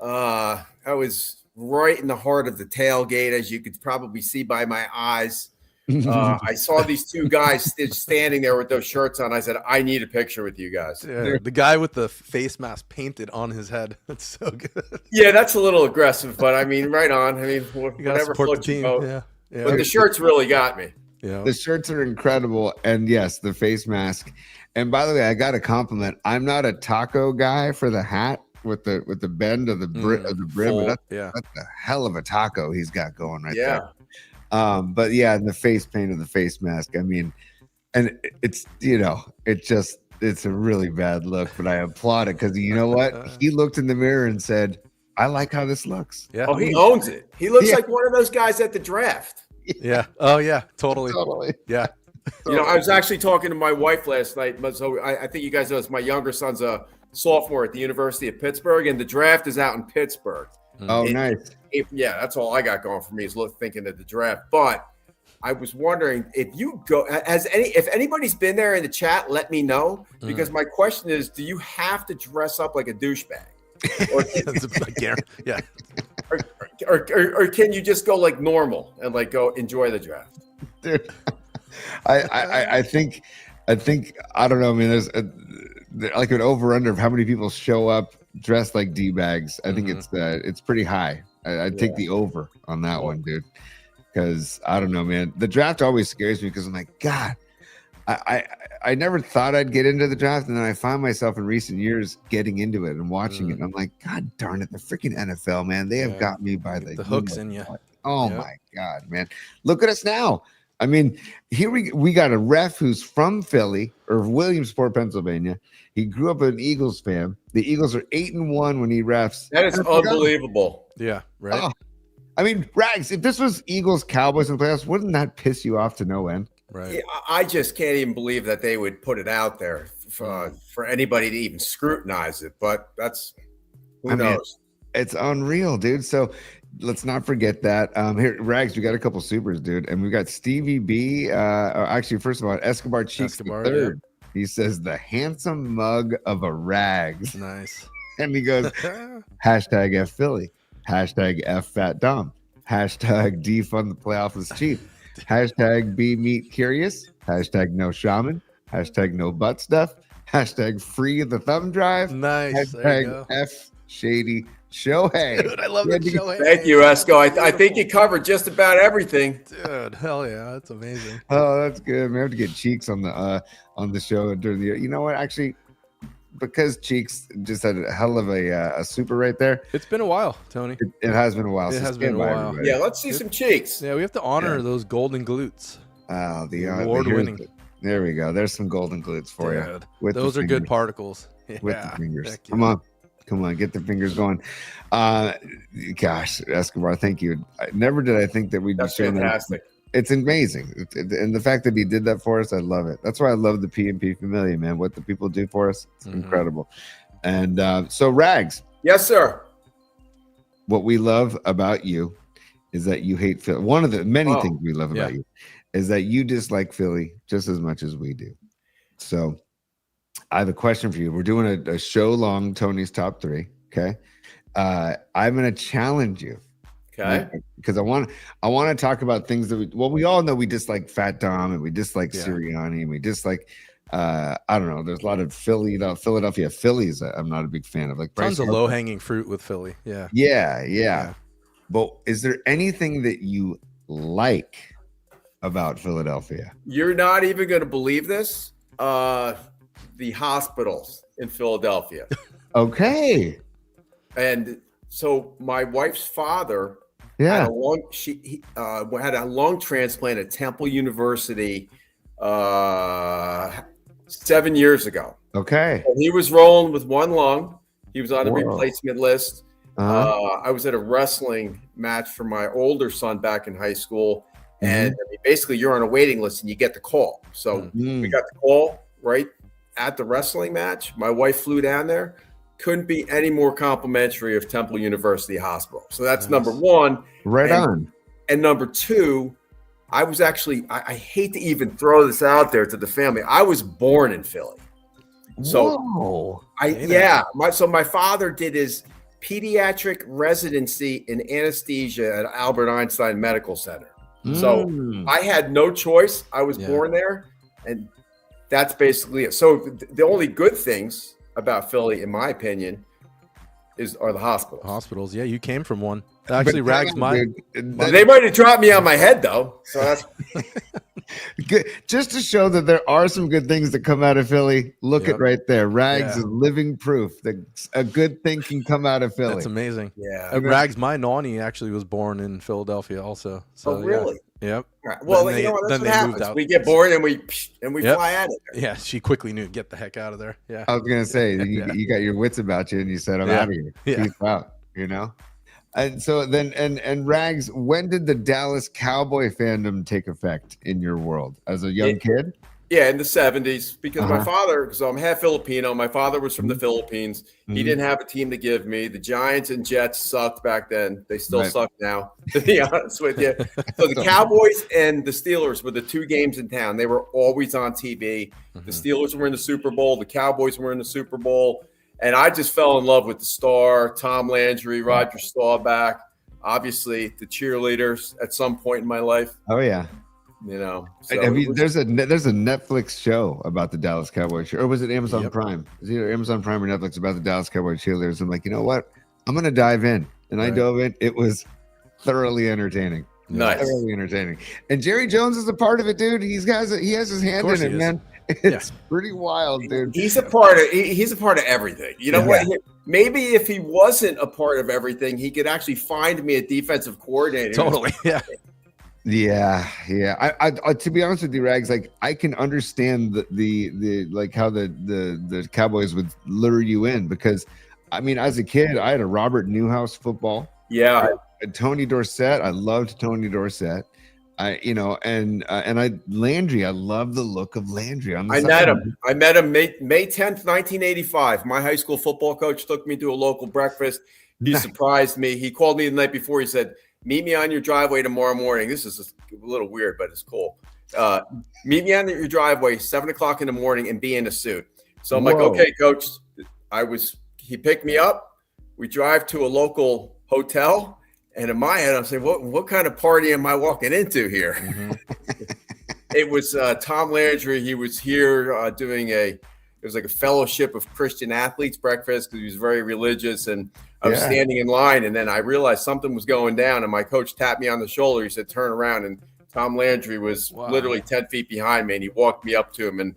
I was right in the heart of the tailgate, as you could probably see by my eyes. I saw these two guys standing there with those shirts on. I said, I need a picture with you guys. Yeah, the guy with the face mask painted on his head. That's so good. Yeah, that's a little aggressive, but I mean, right on. I mean, You gotta whatever support the floats your team. boat. Yeah. But the shirts really got me. Yeah. The shirts are incredible, and yes, the face mask. And by the way, I got a compliment. I'm not a taco guy for the hat with the bend of the brim, full, but yeah. that's a hell of a taco he's got going right Yeah. there. But yeah, and the face paint of the face mask. I mean, and it's it's a really bad look, but I applaud it because you know what? He looked in the mirror and said, "I like how this looks." Yeah. Oh, he owns it. He looks Yeah. like one of those guys at the draft. Yeah. Oh yeah. Totally. Yeah. You know, I was actually talking to my wife last night. So I think you guys know this. My younger son's a sophomore at the University of Pittsburgh, and the draft is out in Pittsburgh. Oh, nice. Yeah, that's all I got going for me is thinking of the draft. But I was wondering if if anybody's been there in the chat, let me know, because my question is, do you have to dress up like a douchebag? Yeah. Or can you just go like normal and like go enjoy the draft? Dude, I think I don't know. I mean, there's like an over under of how many people show up dressed like D-bags. I think it's pretty high. I'd take the over on that one, dude. Because I don't know, man. The draft always scares me because I'm like, God, I never thought I'd get into the draft, and then I find myself in recent years getting into it and watching it. And I'm like, God darn it, the freaking NFL, man, they have got me by the hooks in you. Oh my God, man, look at us now. I mean, here we got a ref who's from Philly or Williamsport, Pennsylvania. He grew up an Eagles fan. The Eagles are 8-1 when he refs. That is unbelievable. Yeah, right. Oh, I mean, Rags, if this was Eagles Cowboys in the playoffs, wouldn't that piss you off to no end? Right. Yeah, I just can't even believe that they would put it out there for anybody to even scrutinize it. But that's who knows. It's unreal, dude. So let's not forget that. Here, Rags, we got a couple supers, dude, and we got Stevie B. Actually, first of all, Escobar Cheeks the third. Yeah. He says the handsome mug of a Rags. Nice. And he goes, hashtag F Philly. Hashtag F Fat Dom. Hashtag defund the playoff is cheap. Hashtag be meat curious. Hashtag no shaman. Hashtag no butt stuff. Hashtag free the thumb drive. Nice. Hashtag F shady Shohei. Dude, I love that Shohei. Thank you, Esco. I think you covered just about everything. Dude, hell yeah. That's amazing. Oh, that's good. We have to get Cheeks on the show during the year. You know what? Actually, because Cheeks just had a hell of a super right there. It's been a while, Tony. It has been a while. It has been a while. Everybody. Yeah, let's see some Cheeks. Yeah, we have to honor those golden glutes. The award-winning. There we go. There's some golden glutes for you. Those are good particles. With the fingers. Come on, get the fingers going. Gosh, Escobar, thank you. Never did I think that we'd be sharing fantastic. It's amazing. And the fact that he did that for us, I love it. That's why I love the PMP Familia, man. What the people do for us, it's incredible. And so, Rags. Yes, sir. What we love about you is that you hate Philly. One of the many things we love about you is that you dislike Philly just as much as we do. So I have a question for you. We're doing a show long Tony's top 3. Okay. I'm going to challenge you. Okay. Because I want to talk about things that we all know we dislike Fat Dom and we dislike Sirianni and we dislike I don't know. There's a lot of Philadelphia Phillies I'm not a big fan of. Like tons of low hanging fruit with Philly. Yeah. Yeah. But is there anything that you like about Philadelphia? You're not even going to believe this. The hospitals in Philadelphia. Okay. And so my wife's father had a lung transplant at Temple University 7 years ago. Okay. So he was rolling with one lung. He was on the replacement list. I was at a wrestling match for my older son back in high school. And I mean, basically you're on a waiting list and you get the call. So we got the call right at the wrestling match. My wife flew down there. Couldn't be any more complimentary of Temple University Hospital. So that's number one. Right on. And number two, I was actually, I hate to even throw this out there to the family. I was born in Philly. So so my father did his pediatric residency in anesthesia at Albert Einstein Medical Center. So I had no choice. I was born there, and that's basically it. So the only good things about Philly, in my opinion, are the hospitals. Hospitals, yeah, you came from one. Actually, Rags, they might have dropped me on my head though. So that's good. Just to show that there are some good things that come out of Philly. Look at right there. Rags is living proof that a good thing can come out of Philly. That's amazing. Yeah. Rags, my nanny actually was born in Philadelphia also. So, really? Yep. Right. Well, that's what happens. We get bored and we fly at it. Yeah, she quickly knew, get the heck out of there. Yeah. I was gonna say you got your wits about you and you said I'm out of here. Peace out. You know. And so then, and Rags, when did the Dallas Cowboy fandom take effect in your world as a young kid? Yeah, in the 70s, because my father, because I'm half Filipino, my father was from the Philippines. He didn't have a team to give me. The Giants and Jets sucked back then. They still suck now, to be honest with you. So the Cowboys and the Steelers were the two games in town. They were always on TV. The Steelers were in the Super Bowl. The Cowboys were in the Super Bowl. And I just fell in love with the star, Tom Landry, Roger Staubach, obviously the cheerleaders at some point in my life. Oh, yeah. You know, so there's a Netflix show about the Dallas Cowboys, or was it Amazon Prime? It's either Amazon Prime or Netflix about the Dallas Cowboys cheerleaders. I'm like, you know what? I'm gonna dive in, and I dove in. It was thoroughly entertaining. Nice, thoroughly entertaining. And Jerry Jones is a part of it, dude. He has his hand in it, man. It's pretty wild, dude. He's a part of everything. You know what? Maybe if he wasn't a part of everything, he could actually find me a defensive coordinator. Totally, yeah. Yeah. I to be honest with you, Rags, like I can understand the like how the Cowboys would lure you in, because I mean, as a kid, I had a Robert Newhouse football. Yeah. I had Tony Dorsett. I loved Tony Dorsett. Landry. I love the look of Landry. I met him May 10th, 1985. My high school football coach took me to a local breakfast. He surprised me. He called me the night before. He said, "Meet me on your driveway tomorrow morning." This is a little weird, but it's cool. Meet me on your driveway, 7:00 in the morning, and be in a suit. So I'm like, okay, coach. He picked me up. We drive to a local hotel, and in my head, I'm saying, what kind of party am I walking into here? It was Tom Landry. He was here doing it was like a fellowship of Christian athletes breakfast, because he was very religious, and I was standing in line, and then I realized something was going down, and my coach tapped me on the shoulder. He said, "Turn around," and Tom Landry was literally 10 feet behind me, and he walked me up to him and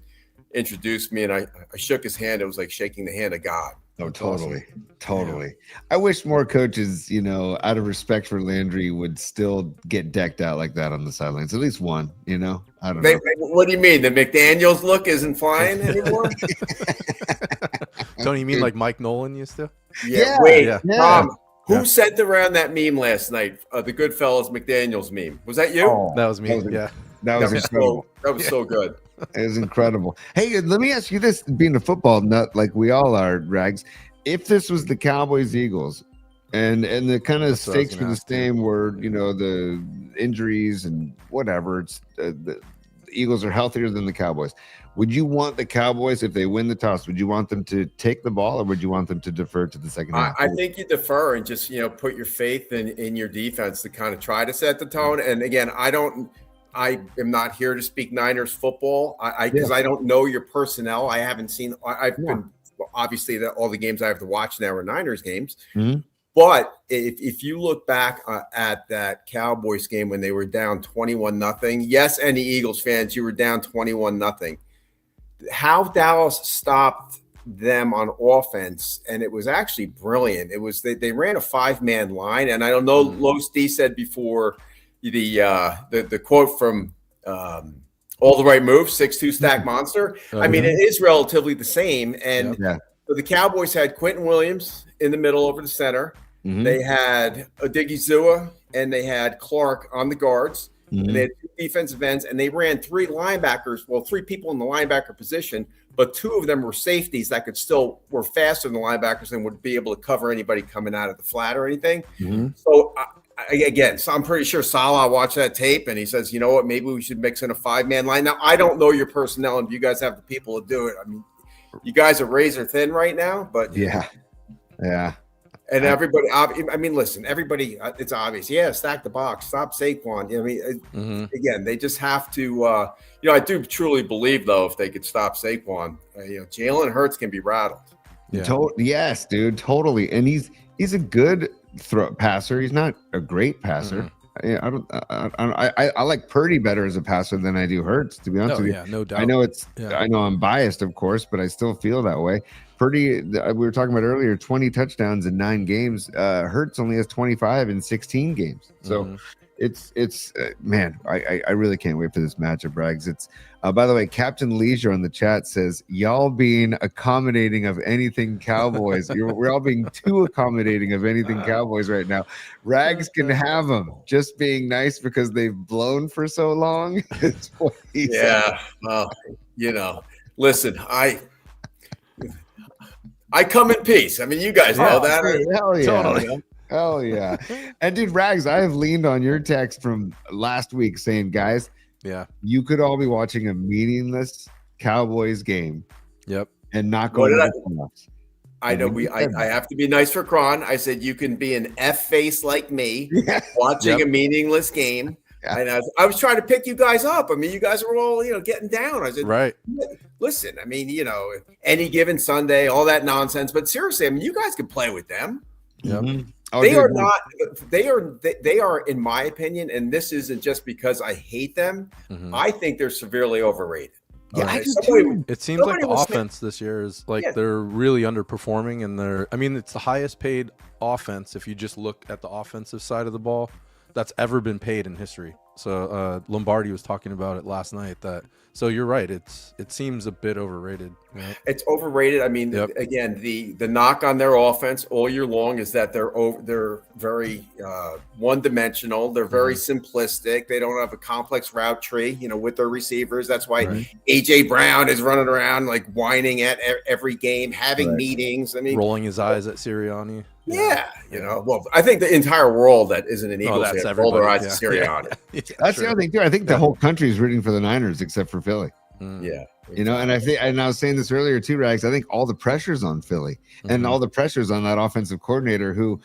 introduced me, and I shook his hand. It was like shaking the hand of God. Oh, totally. Yeah. I wish more coaches, out of respect for Landry, would still get decked out like that on the sidelines. At least one, I don't know. What do you mean? The McDaniels look isn't flying anymore? Don't you mean like Mike Nolan used to? Yeah. Wait, Tom, who sent around that meme last night? The Goodfellas McDaniels meme. Was that you? Oh, that was me. That was incredible. That was so good. It was incredible. Hey, let me ask you this: being a football nut like we all are, Rags, if this was the Cowboys Eagles, and the kind of stakes for the same were, the injuries and whatever, it's the Eagles are healthier than the Cowboys. Would you want the Cowboys, if they win the toss, would you want them to take the ball, or would you want them to defer to the second half? I think you defer and just put your faith in your defense to kind of try to set the tone. And again, I am not here to speak Niners football. Because I don't know your personnel. I haven't seen. I've been obviously all the games I have to watch now are Niners games. Mm-hmm. But if you look back at that Cowboys game when they were down 21-0, yes, any Eagles fans, you were down 21-0. How Dallas stopped them on offense, and it was actually brilliant. It was they ran a 5-man line, and I don't know. Los D said before the quote from All the Right Moves, 6'2" stack monster. I mean, it is relatively the same. And so the Cowboys had Quentin Williams in the middle over the center. Mm-hmm. They had Odigizua and they had Clark on the guards. Mm-hmm. And they had 2 defensive ends, and they ran 3 linebackers. Well, 3 people in the linebacker position, but 2 of them were safeties that were faster than the linebackers and would be able to cover anybody coming out of the flat or anything. Mm-hmm. So so I'm pretty sure Salah watched that tape and he says, you know what, maybe we should mix in a 5-man line. Now, I don't know your personnel, and if you guys have the people to do it, I mean, you guys are razor thin right now, but yeah. And everybody, I mean, listen, everybody, it's obvious. Yeah, stack the box, stop Saquon. I mean, again, they just have to, I do truly believe, though, if they could stop Saquon, Jalen Hurts can be rattled. Yeah. Yes, dude, totally. And he's a good passer. He's not a great passer. Mm-hmm. I like Purdy better as a passer than I do Hurts, to be honest with you. Yeah, no doubt. I know I'm biased, of course, but I still feel that way. Purdy, we were talking about earlier, 20 touchdowns in 9 games. Hurts only has 25 in 16 games. So it's man, I really can't wait for this matchup, Rags. It's by the way, Captain Leisure on the chat says y'all being accommodating of anything Cowboys. We're all being too accommodating of anything Cowboys right now. Rags can have them, just being nice because they've blown for so long. It's what he said. Well, listen, I come in peace. I mean, you guys know that. Hell yeah. Totally. Hell yeah. And dude, Rags, I have leaned on your text from last week saying, guys, you could all be watching a meaningless Cowboys game. Yep. And not going to the playoffs. I know I have to be nice for Kron. I said you can be an F face like me watching a meaningless game. Yeah. And I was trying to pick you guys up. I mean, you guys were all, getting down. I said, right. Listen, I mean, any given Sunday, all that nonsense. But seriously, I mean, you guys can play with them. Yep. Mm-hmm. They are not. They are, in my opinion, and this isn't just because I hate them. Mm-hmm. I think they're severely overrated. Yeah, it seems like the offense this year is they're really underperforming, and it's the highest paid offense if you just look at the offensive side of the ball that's ever been paid in history. So Lombardi was talking about it last night. So you're right. It seems a bit overrated. Right? It's overrated. I mean, again, the knock on their offense all year long is that they're very one dimensional. They're very simplistic. They don't have a complex route tree, with their receivers. That's why AJ Brown is running around like whining at every game, having meetings. I mean, rolling his eyes at Sirianni. Yeah, well, I think the entire world that isn't an Eagles fan roll their eyes at Sirianni. That's the other thing too. I think the whole country is rooting for the Niners except for Philly. Yeah, and I was saying this earlier too, Rags. I think all the pressure's on Philly, and all the pressure's on that offensive coordinator who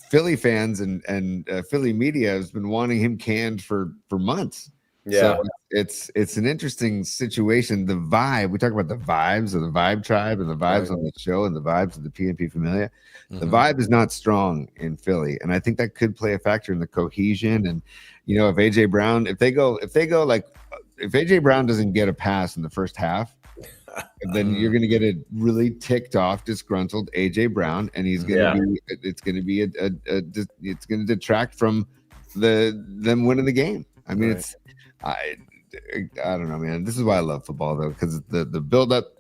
Philly fans and Philly media has been wanting him canned for months. Yeah, so it's an interesting situation. The vibe, we talk about the vibes of the Vibe Tribe and the vibes on the show and the vibes of the PMP Familia. The vibe is not strong in Philly, and I think that could play a factor in the cohesion. And if AJ Brown, if AJ Brown doesn't get a pass in the first half, then you're going to get a really ticked off, disgruntled AJ Brown, and he's going to be. It's going to be it's going to detract from them winning the game. I mean, I don't know, man. This is why I love football, though, because the build up.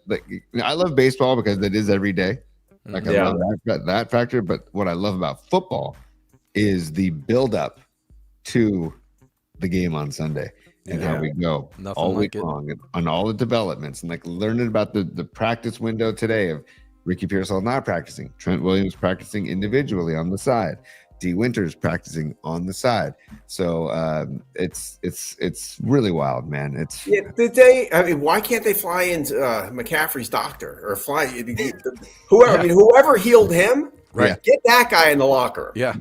I love baseball because it is every day. I love that factor. But what I love about football is the build up to the game on Sunday and how we go all week long and on all the developments and learning about the practice window today of Ricky Pearsall not practicing, Trent Williams practicing individually on the side, D Winters practicing on the side. So it's really wild, man. Why can't they fly in McCaffrey's doctor or fly whoever? I mean, whoever healed him, get that guy in the locker. Yeah.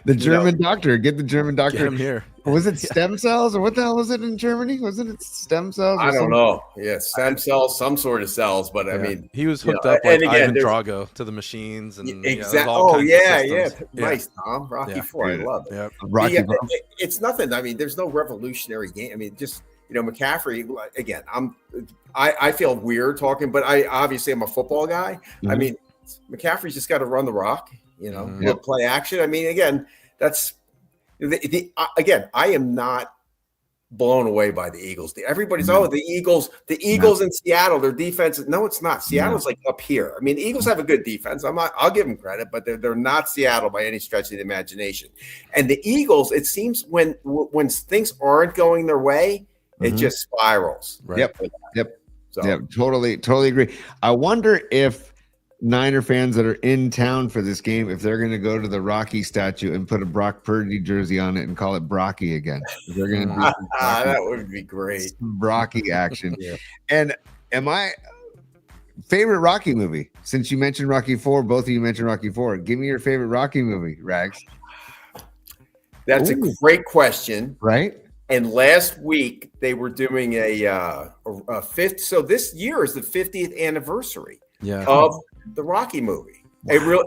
The German doctor, get the German doctor. Get him here. Was it stem cells or what the hell was it in Germany? Wasn't it stem cells? I don't know. Yeah, stem cells, some sort of cells, but I mean, he was hooked up like Ivan Drago to the machines and exactly. Nice, Tom. Rocky IV, I love it. Yep. It's nothing. I mean, there's no revolutionary game. I mean, just McCaffrey. Again, I feel weird talking, but I obviously I'm a football guy. I mean, McCaffrey's just got to run the rock. Play action. I mean, again, that's again, I am not blown away by the Eagles. Everybody's the Eagles in Seattle, their defense. No, it's not. Seattle's like up here. I mean, the Eagles have a good defense. I'll give them credit, but they're not Seattle by any stretch of the imagination. And the Eagles, it seems when things aren't going their way, it just spirals. Right. Yep. Totally agree. I wonder if Niner fans that are in town for this game, if they're going to go to the Rocky statue and put a Brock Purdy jersey on it and call it Brocky again. If they're going to do that would be great. Brocky action. And favorite Rocky movie? Since you mentioned Rocky IV, both of you mentioned Rocky IV. Give me your favorite Rocky movie, Rags. That's a great question. Right? And last week they were doing a fifth. So this year is the 50th anniversary of the Rocky movie. They were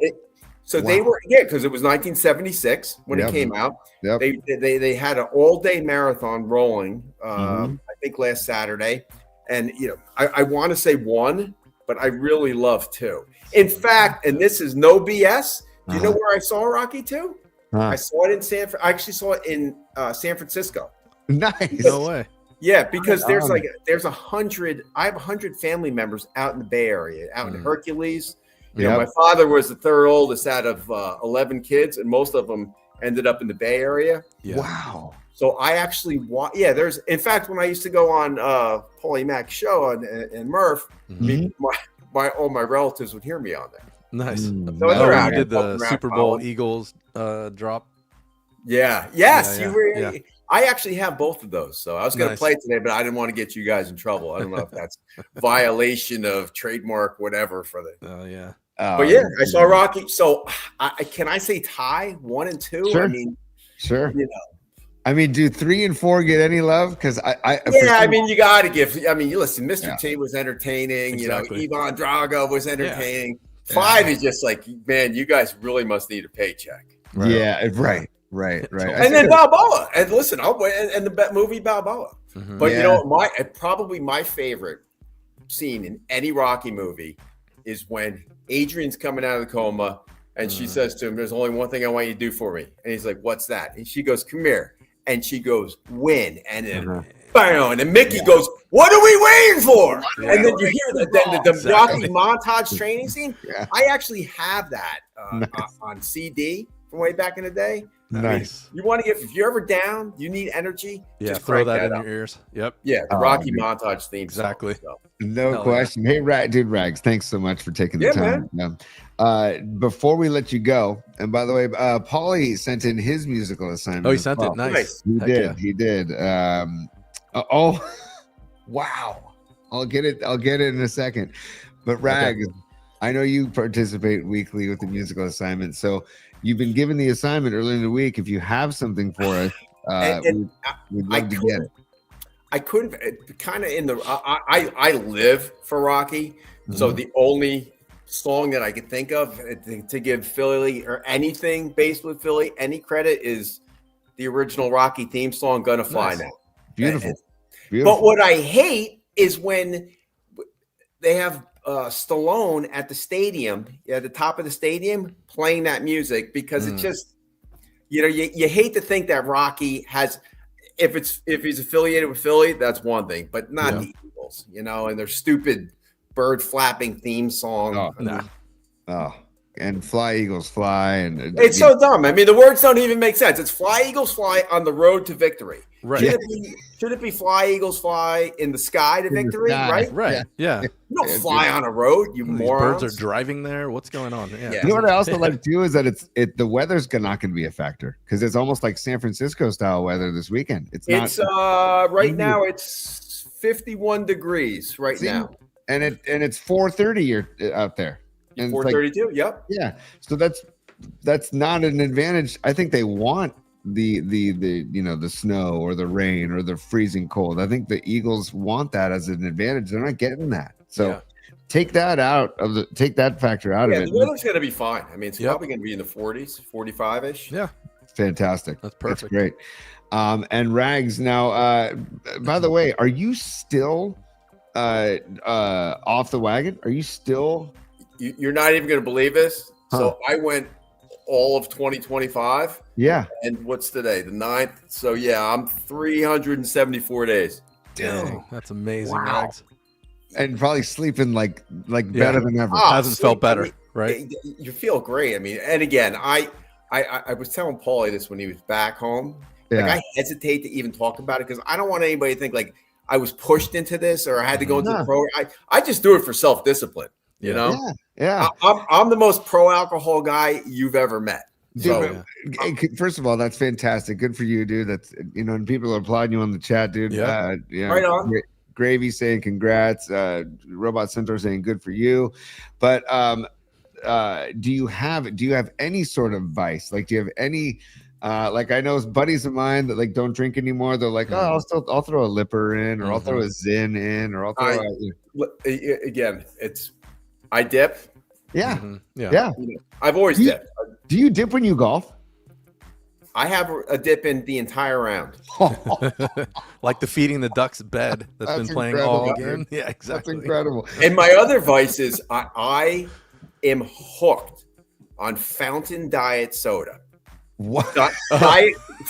because it was 1976 when it came out. They had an all-day marathon rolling. I think last Saturday, and I want to say 1, but I really love 2. In fact, and this is no BS. Do you know where I saw Rocky 2? I saw it in I actually saw it in San Francisco. Nice. No way. Yeah, because there's 100. I have 100 family members out in the Bay Area, out in Hercules. You know, my father was the third oldest out of 11 kids, and most of them ended up in the Bay Area. Yeah. Wow. So I actually there's, in fact, when I used to go on Paulie Mac's show and Murph, all my relatives would hear me on there. Nice. So they're out did the around Super Bowl Colin. Eagles drop. Yeah. Yes. Yeah, You were. yeah. I actually have both of those. So I was going to Nice. play today, but I didn't want to get you guys in trouble. I don't know if that's violation of trademark, whatever for the. Oh yeah. But yeah, I saw Rocky. So can I say tie 1 and 2? Sure. I mean, Sure. you know. I mean, do 3 and 4 get any love? Because I mean, you got to give. I mean, you listen. Mr. Yeah. T was entertaining. Exactly. You know, Ivan Drago was entertaining. 5 is just like, man, you guys really must need a paycheck. Right. Yeah. Right. And then Balboa. And listen, and the movie Balboa. But you know, probably my favorite scene in any Rocky movie is when Adrian's coming out of the coma and she says to him, "There's only one thing I want you to do for me." And he's like, "What's that?" And she goes, "Come here." And she goes, "Win." And then bam, and then Mickey goes, "What are we waiting for?" And then you hear the Rocky montage training scene. I actually have that on CD from way back in the day. Nice. You want to if you're ever down, you need energy. Yeah, just throw crank that in up. your ears. Yep. Yeah, the Rocky montage theme. Exactly. Song, so. No Hell question. Hey, Rags, thanks so much for taking the time. Before we let you go, and by the way, Paulie sent in his musical assignment. Oh, he sent it. Nice. He did. Wow. I'll get it in a second. But Rags, I know you participate weekly with the musical assignment, so you've been given the assignment earlier in the week. If you have something for us, we'd love to get it. I couldn't kind of in the I live for Rocky, so the only song that I could think of to give Philly or anything based with Philly any credit is the original Rocky theme song, "Gonna Fly Now." Beautiful. But what I hate is when they have Stallone at the stadium, at the top of the stadium, playing that music, because it just, you know, you hate to think that Rocky has, if he's affiliated with Philly, that's one thing, but not the Eagles, you know, and their stupid bird flapping theme song. And Fly Eagles Fly, and it's so dumb. I mean, the words don't even make sense. It's Fly Eagles Fly on the road to victory. Right. Should it be Fly Eagles Fly in the sky to victory? Right. Right. Yeah. You don't fly on a road, you morons. Birds are driving there. What's going on? Yeah. You know what I also like too is that the weather's not going to be a factor, because it's almost like San Francisco style weather this weekend. It's right now it's 51 degrees right now, and it's 4:30 out there. And 4:32. Yep. Yeah. So that's not an advantage. I think they want the snow or the rain or the freezing cold. I think the Eagles want that as an advantage. They're not getting that. So take that factor out of it. The weather's going to be fine. I mean, it's probably going to be in the 40s, 45-ish. Yeah. Fantastic. That's perfect. That's great. And Rags, now, by the way, are you still off the wagon? Are you still? You're not even going to believe this. So I went all of 2025. Yeah. And what's today? The 9th. So yeah, I'm 374 days. Dang, that's amazing, Wow. Rags. And probably sleeping like better than ever. Hasn't felt better, right? You feel great. I mean, and again, I was telling Paulie this when he was back home. Like, I hesitate to even talk about it because I don't want anybody to think like I was pushed into this or I had to go into the program. I just do it for self-discipline. You know? Yeah. I'm the most pro-alcohol guy you've ever met. Dude, first of all, that's fantastic. Good for you, dude. That's, and people are applauding you on the chat, dude. Yeah. Right on. Gravy saying congrats. Robot Centaur saying good for you. But do you have any sort of vice? Like, do you have any? Like, I know buddies of mine that don't drink anymore. They're like, oh, I'll throw a lipper in, or I'll throw a Zin in, or I'll throw. Again, I dip. Yeah. Mm-hmm. Yeah. I've always dipped. Do you dip when you golf? I have a dip in the entire round. Like the feeding the ducks bed that's been playing all game. Yeah, exactly. That's incredible. And my other vice is I am hooked on Fountain Diet soda. What?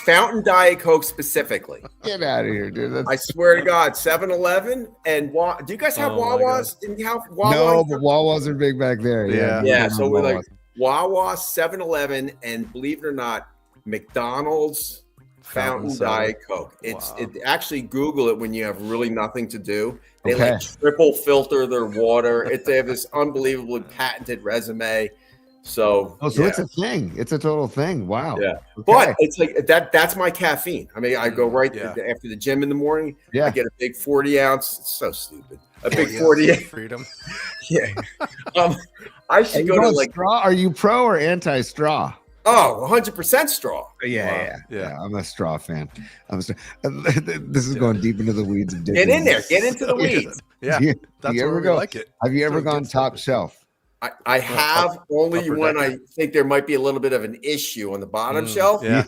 Fountain Diet Coke specifically. Get out of here, dude. I swear to God, 7-Eleven and do you guys have Wawas? Didn't you have Wawa? No, but Wawas are big back there. Yeah. So we're like Wawa, 7-Eleven, and believe it or not, McDonald's Fountain Diet Coke. It actually Google it when you have really nothing to do. They like triple filter their water. They have this unbelievably patented resume. So it's a thing. It's a total thing. Wow. Yeah. Okay. But it's like that's my caffeine. I mean, I go after the gym in the morning. I get a big 40 ounce. It's so stupid. A big 40 freedom. Yeah. I should go to like straw. Are you pro or anti straw? Oh, 100% straw. Yeah. I'm a straw fan. This is going deep into the weeds of Get in there. Get into the weeds. Yeah. That's where we like it. Have you ever gone top shelf? I have only when I think there might be a little bit of an issue on the bottom shelf. Yeah.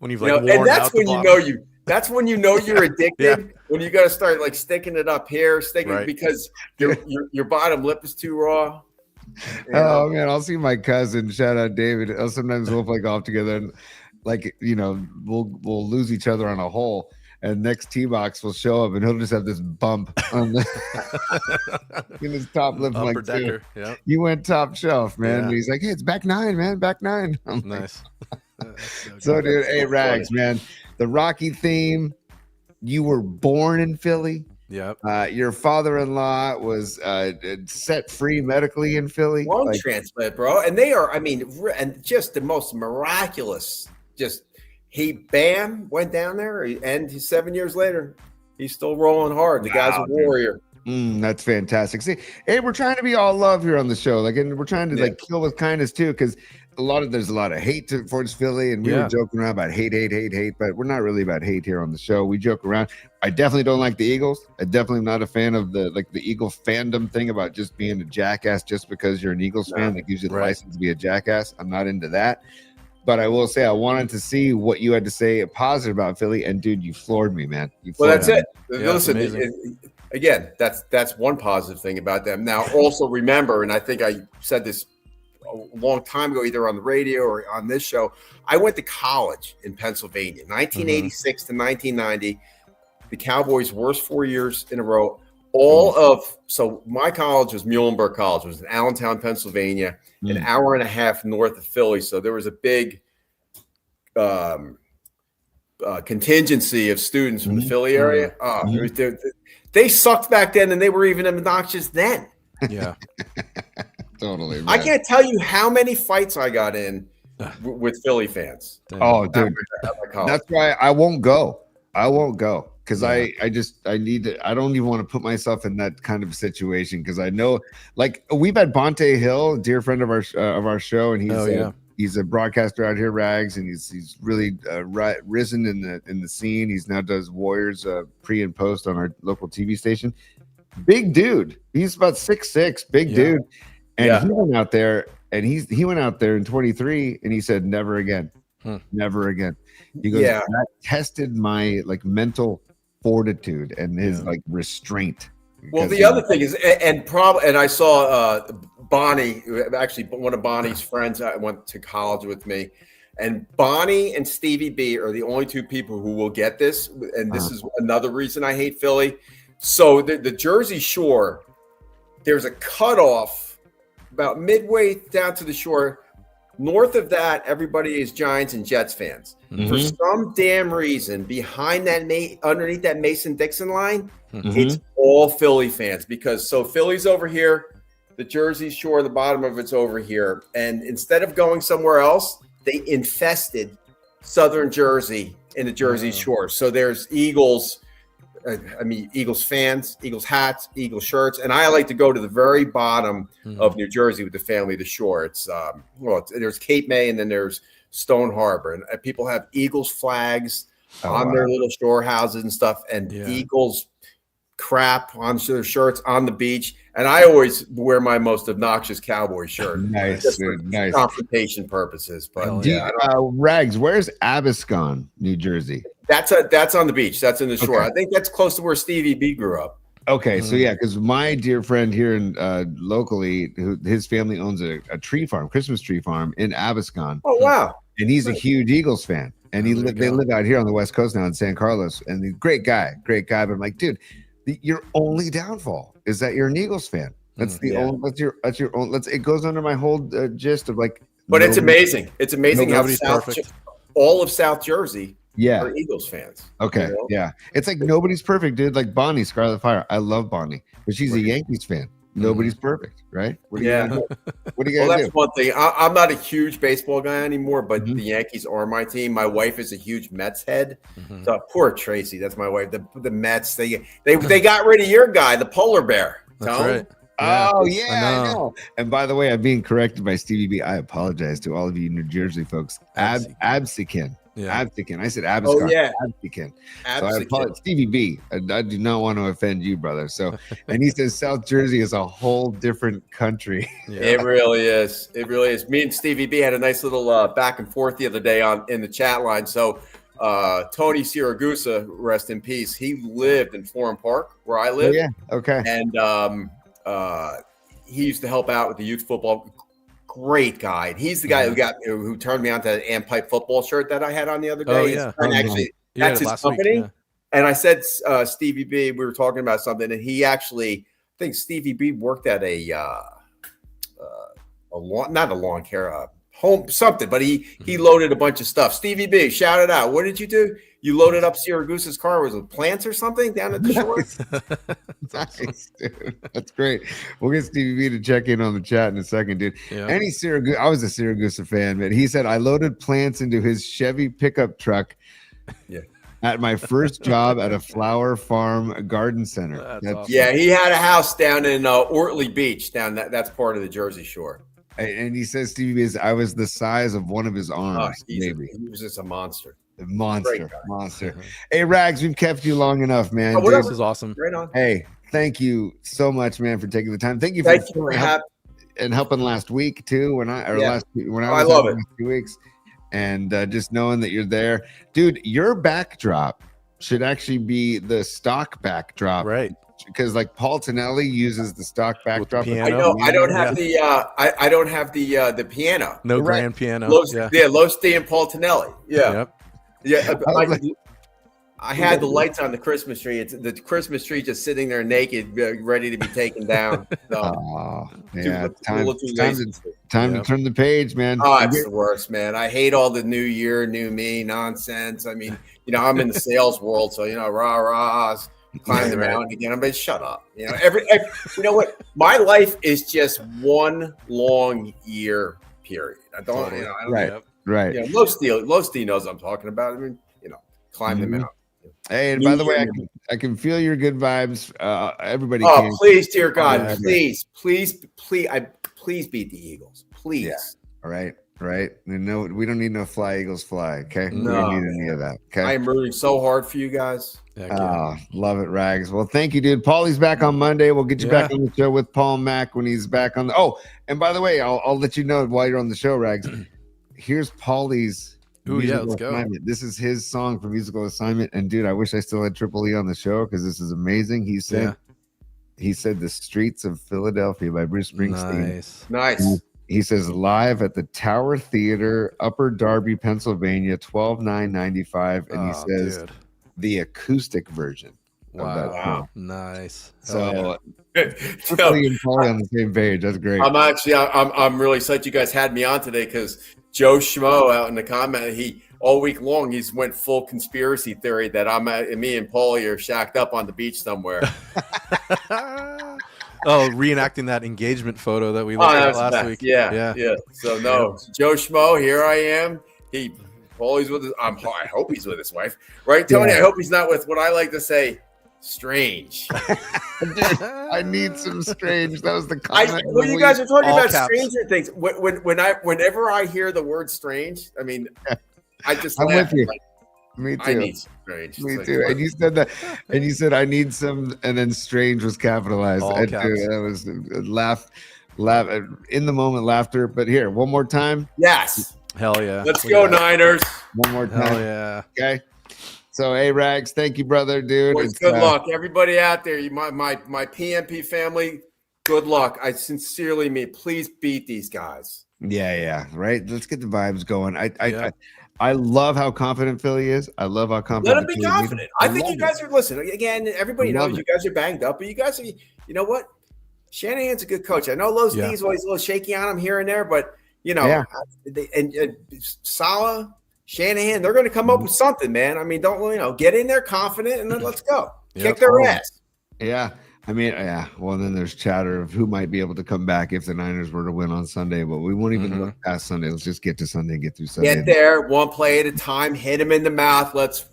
When you've like worn and that's out when the that's when you know you're addicted. When you got to start like sticking it up here, because your bottom lip is too raw. Oh man, I'll see my cousin. Shout out David. Sometimes we'll play golf together, and we'll lose each other on a hole. And next tee box will show up, and he'll just have this bump on in his top lip. Like, dude, you went top shelf, man. And he's like, "Hey, it's back 9, man. Back 9." I'm nice. So, dude, hey, Rags, man, the Rocky theme. You were born in Philly. Yep. Your father-in-law was set free medically in Philly. Lung transplant, bro. And they are, and just the most miraculous. He went down there, and 7 years later, he's still rolling hard. The guy's a warrior. That's fantastic. See, hey, we're trying to be all love here on the show, and we're trying to kill with kindness too, because there's a lot of hate towards Philly, and we were joking around about hate, but we're not really about hate here on the show. We joke around. I definitely don't like the Eagles. I definitely am not a fan of the Eagle fandom thing about just being a jackass just because you're an Eagles fan that gives you the license to be a jackass. I'm not into that. But I will say I wanted to see what you had to say positive about Philly, and dude, you floored me, man. Well, that's it. Listen, again, that's one positive thing about them. Now, also remember, and I think I said this a long time ago, either on the radio or on this show, I went to college in Pennsylvania, 1986 to 1990. The Cowboys' worst 4 years in a row. So my college was Muhlenberg College. It was in Allentown, Pennsylvania, an hour and a half north of Philly. So there was a big contingency of students from the Philly area. They sucked back then, and they were even obnoxious then. Yeah, totally. Man. I can't tell you how many fights I got in with Philly fans. Oh, dude, that's why I won't go. Because I need to. I don't even want to put myself in that kind of situation, because I know, we've had Bonte Hill, a dear friend of our show, and he's a broadcaster out here, Rags, and he's really risen in the scene. He's now does Warriors pre and post on our local TV station. Big dude. He's about 6'6", big dude, and he went out there, and he went out there in 23, and he said, "Never again, never again." He goes, "That tested my mental fortitude and his restraint." Well, the other thing is, and I saw Bonnie, actually one of Bonnie's friends went to college with me, and Bonnie and Stevie B are the only two people who will get this. And this is another reason I hate Philly. So the Jersey Shore, there's a cutoff about midway down to the shore. North of that, everybody is Giants and Jets fans. For some damn reason, behind that, underneath that Mason-Dixon line, it's all Philly fans, because Philly's over here, the Jersey Shore, the bottom of it's over here, and instead of going somewhere else, they infested Southern Jersey in the Jersey Shore. So there's Eagles. Eagles fans, Eagles hats, Eagles shirts, and I like to go to the very bottom of New Jersey with the family, the shore. It's there's Cape May, and then there's Stone Harbor, and people have Eagles flags on their little shore houses and stuff, and Eagles crap on their shirts on the beach. And I always wear my most obnoxious cowboy shirt, nice, confrontation purposes. But Rags, where's Abiscon, New Jersey? That's on the beach. That's in the shore. I think that's close to where Stevie B grew up. Okay, so because my dear friend here in locally, his family owns a tree farm, Christmas tree farm in Abiscon. Oh wow! and he's a huge Eagles fan. And they live out here on the West Coast now in San Carlos. And the great guy. But I'm like, dude, your only downfall is that you're an Eagles fan. That's the only. That's your own. It goes under my whole gist of like. But it's amazing. It's amazing how perfect. all of South Jersey Yeah. are Eagles fans. Okay. You know? Yeah. It's like nobody's perfect, dude. Like Bonnie, Scarlet Fire. I love Bonnie, but she's a Yankees fan. Nobody's perfect, right? What are you gonna do? What are you gonna do? That's one thing. I'm not a huge baseball guy anymore, but the Yankees are my team. My wife is a huge Mets head. So poor Tracy, that's my wife. The Mets, they got rid of your guy, the polar bear. That's right. Yeah. Oh yeah, I know. And by the way, I'm being corrected by Stevie B. I apologize to all of you New Jersey folks. Absikin. Yeah. Absikin. I said Abscon. Oh yeah. Absikin. So I apologize, Stevie B. I do not want to offend you, brother. So, and he says South Jersey is a whole different country. Yeah. It really is. It really is. Me and Stevie B had a nice little back and forth the other day in the chat line. So Tony Siragusa, rest in peace. He lived in Florham Park, where I live. Oh, yeah. Okay. And he used to help out with the youth football. Great guy. He's the guy who turned me on to the Pipe football shirt that I had on the other day. Oh, yeah. And actually, that's his company. Week, And I said, Stevie B, we were talking about something, and he actually, I think Stevie B worked at not a lawn care, home something, but he loaded a bunch of stuff. Stevie B, shout it out. What did you do? You loaded up Siragusa's car with plants or something down at the shore? Nice, dude. That's great. We'll get Stevie B to check in on the chat in a second, dude. Yeah. Any Siragusa, I was a Siragusa fan, but he said I loaded plants into his Chevy pickup truck. Yeah. At my first job at a flower farm garden center. That's awesome. Yeah, he had a house down in Ortley Beach. That's part of the Jersey Shore. And he says Stevie B is I was the size of one of his arms. Maybe he was just a monster. Monster. Hey, Rags, we've kept you long enough, man. Oh, this is awesome. Right on. Hey, thank you so much, man, for taking the time. Thank you for helping last week too. When I was love it. 2 weeks, and just knowing that you're there, dude. Your backdrop should actually be the stock backdrop, right? Because like Paul Tonelli uses the stock backdrop. I know. I don't have the. I don't have the piano. No grand piano. Losti and Paul Tonelli. Yeah. Yep. Yeah. I had the lights on the Christmas tree. It's the Christmas tree just sitting there naked, ready to be taken down. So, time to turn the page, man. Oh, it's the worst, man. I hate all the new year, new me nonsense. I mean, I'm in the sales world, so rah-rahs, climb the mountain again. I'm like, shut up. Every you know what? My life is just one long year period. I don't. Right. Low Steel knows what I'm talking about. I mean, climb the mountain. Hey, and by the way, I can feel your good vibes. Everybody. Oh, please, dear God, please beat the Eagles, please. Yeah. All right. No, we don't need no fly Eagles fly. Okay. No, we don't need any of that. Okay. I am rooting so hard for you guys. Love it, Rags. Well, thank you, dude. Paulie's back on Monday. We'll get you back on the show with Paul Mack when he's back on the. Oh, and by the way, I'll let you know while you're on the show, Rags. Here's Paulie's. Let's go. Assignment. This is his song for musical assignment. And dude, I wish I still had Triple E on the show because this is amazing. He said The Streets of Philadelphia by Bruce Springsteen. Nice. He says live at the Tower Theater, Upper Darby, Pennsylvania, 12/9/95. And he says the acoustic version. Wow. Nice. So Triple E and Paulie on the same page. That's great. I'm really excited you guys had me on today because Joe Schmo out in the comment, all week long he's went full conspiracy theory that me and Paulie are shacked up on the beach somewhere. Reenacting that engagement photo that we looked at last week. Yeah. So Joe Schmo, here I am. Paulie's with his. I hope he's with his wife, right, Tony? I hope he's not with what I like to say. Strange. I need some strange. That was the comment. When you guys are talking about stranger things, whenever I hear the word strange, I mean, I just I'm laugh. with you. Me too. I need some strange. Me too. And you said that, and you said I need some, and then strange was capitalized. That was laugh in the moment laughter. But here, one more time. Yes. Hell yeah. Let's go Niners. One more time. Hell yeah. Okay. So, hey, Rags, thank you, brother, dude. Boys, good luck, everybody out there. My PMP family. Good luck. I sincerely mean, please beat these guys. Yeah, right. Let's get the vibes going. I love how confident Philly is. I love how confident. Let him be confident. I think you guys are listening. Again, everybody knows you guys are banged up, but you guys are. You know what? Shanahan's a good coach. I know Lowe's knees always a little shaky on him here and there, but and Saleh, Shanahan, they're going to come up with something, man. I mean, don't get in there confident and then let's go. Kick their ass. Yeah. I mean, well, then there's chatter of who might be able to come back if the Niners were to win on Sunday, but we won't even look past Sunday. Let's just get to Sunday and get through Sunday. Get there, one play at a time, hit him in the mouth. Let's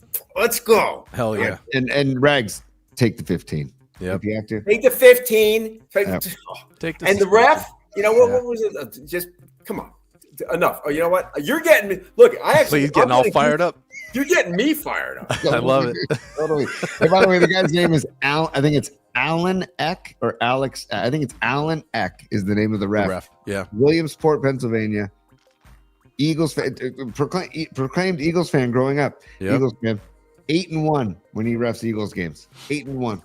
go. Hell yeah. And Rags, take the 15. Yeah. If you have to. Take the 15. Take the and the ref, what was it? Just come on. Enough. Oh, you know what? You're getting me. Look, he's getting all fired up. You're getting me fired up. I love it. Totally. Hey, by the way, the guy's name is Al. I think it's Alan Eck or Alex. I think it's Alan Eck is the name of the ref. Yeah. Williamsport, Pennsylvania. Eagles fan, proclaimed Eagles fan growing up. Yep. Eagles fan. 8-1 when he refs Eagles games. 8-1.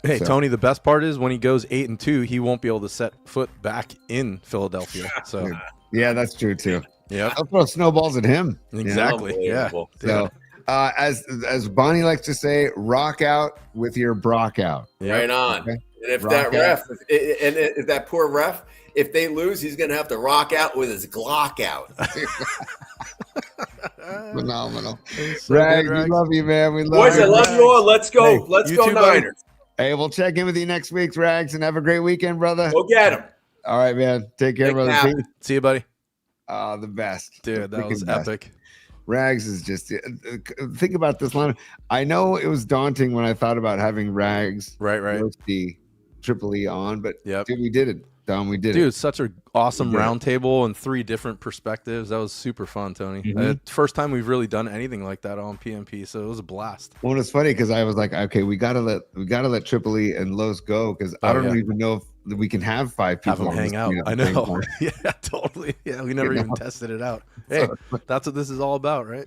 Hey, Tony, the best part is when he goes 8-2, he won't be able to set foot back in Philadelphia. So yeah, that's true too. Yeah. I'll throw snowballs at him. Exactly. Yeah. So as Bonnie likes to say, rock out with your Brock out. Right on. Okay? And if rock that out. ref, and if that poor ref, if they lose, he's going to have to rock out with his Glock out. Phenomenal. So Rags, we love you, man. We love Boys, you. I love you all. Let's go. Hey, Let's go, too, Niners. Hey, we'll check in with you next week, Rags, and have a great weekend, brother. Go get him. All right, man. Take care, brother. Peace. See you, buddy. The best. Dude, that was epic. Rags is just think about this line. I know it was daunting when I thought about having Rags, right, the Triple E on, but dude, we did it. Dom, we did it. Dude, such an awesome roundtable and 3 different perspectives. That was super fun, Tony. First time we've really done anything like that on PMP, so it was a blast. Well, it's funny because I was like, okay, we gotta let Triple E and Los go because I don't even know if we can have 5 people have them hang out. I know. Yeah, totally. Yeah, we never even tested it out. Hey, that's what this is all about, right?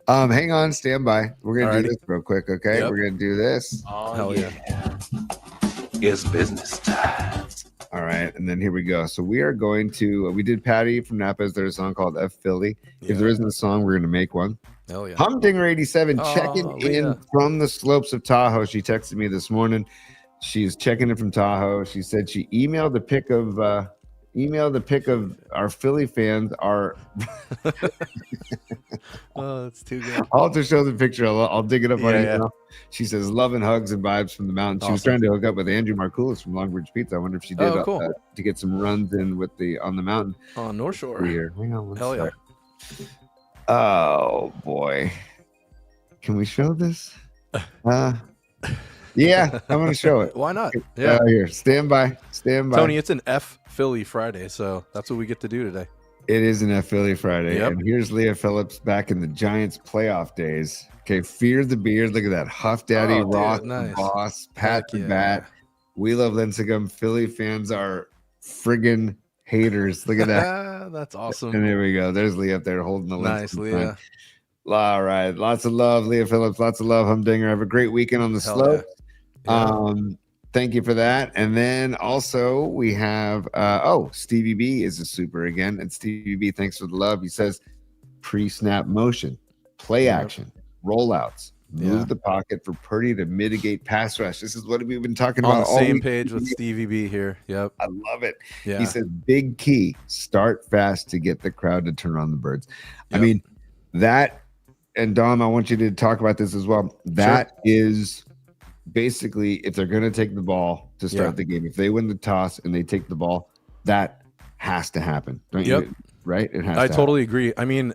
Hang on, stand by. We're gonna do this real quick, okay? We're gonna do this. Oh, hell yeah. It's business time. All right, and then here we go. So we are going to. We did Patty from Napa. There's a song called F Philly. If there isn't a song, we're gonna make one. Hell yeah. Humdinger 87 checking in from the slopes of Tahoe. She texted me this morning. She's checking in from Tahoe. She said she emailed the pic of our Philly fans. Oh, that's too good. I'll have to show the picture. I'll dig it up on email. She says love and hugs and vibes from the mountain. She was trying to hook up with Andrew Markoulis from Longbridge Pizza. I wonder if she did to get some runs in with on the mountain. On North Shore. Here. Hang on one Hell sec. Oh boy. Can we show this? Yeah, I'm going to show it. Why not? Yeah. Here, stand by. Tony, it's an F Philly Friday, so that's what we get to do today. It is an F Philly Friday. Yep. And here's Leah Phillips back in the Giants playoff days. Okay, fear the beard. Look at that. Huff Daddy, Ross, nice. Boss, Pat the Bat. We love Lincecum. Philly fans are friggin' haters. Look at that. That's awesome. And there we go. There's Leah up there holding the nice, Leah. All right. Lots of love, Leah Phillips. Lots of love, Humdinger. Have a great weekend on the slope. Yeah. Thank you for that. And then also we have Stevie B is a super again. And Stevie B, thanks for the love. He says pre-snap motion, play action, rollouts, move the pocket for Purdy to mitigate pass rush. This is what we've been talking about. On the same page with Stevie B here. Yep. I love it. Yeah. He says big key, start fast to get the crowd to turn on the birds. Yep. I mean, that, and Dom, I want you to talk about this as well. That is basically, if they're going to take the ball to start the game, if they win the toss and they take the ball, that has to happen. Don't you? Right? It has I totally agree. I mean,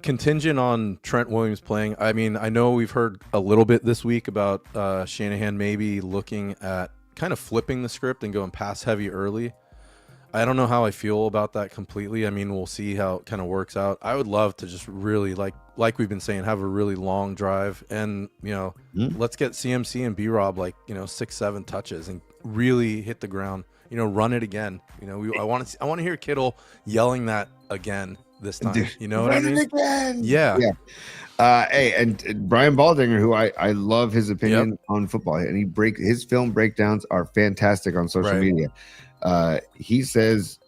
contingent on Trent Williams playing. I mean, I know we've heard a little bit this week about Shanahan maybe looking at kind of flipping the script and going pass heavy early. I don't know how I feel about that completely. I mean, we'll see how it kind of works out. I would love to just really, like we've been saying, have a really long drive and, let's get CMC and B-Rob 6-7 touches and really hit the ground, run it again. I want to hear Kittle yelling that again this time. You know what I mean? Again. Yeah. Hey, and Brian Baldinger, who I love his opinion on football, and his film breakdowns are fantastic on social media. He says,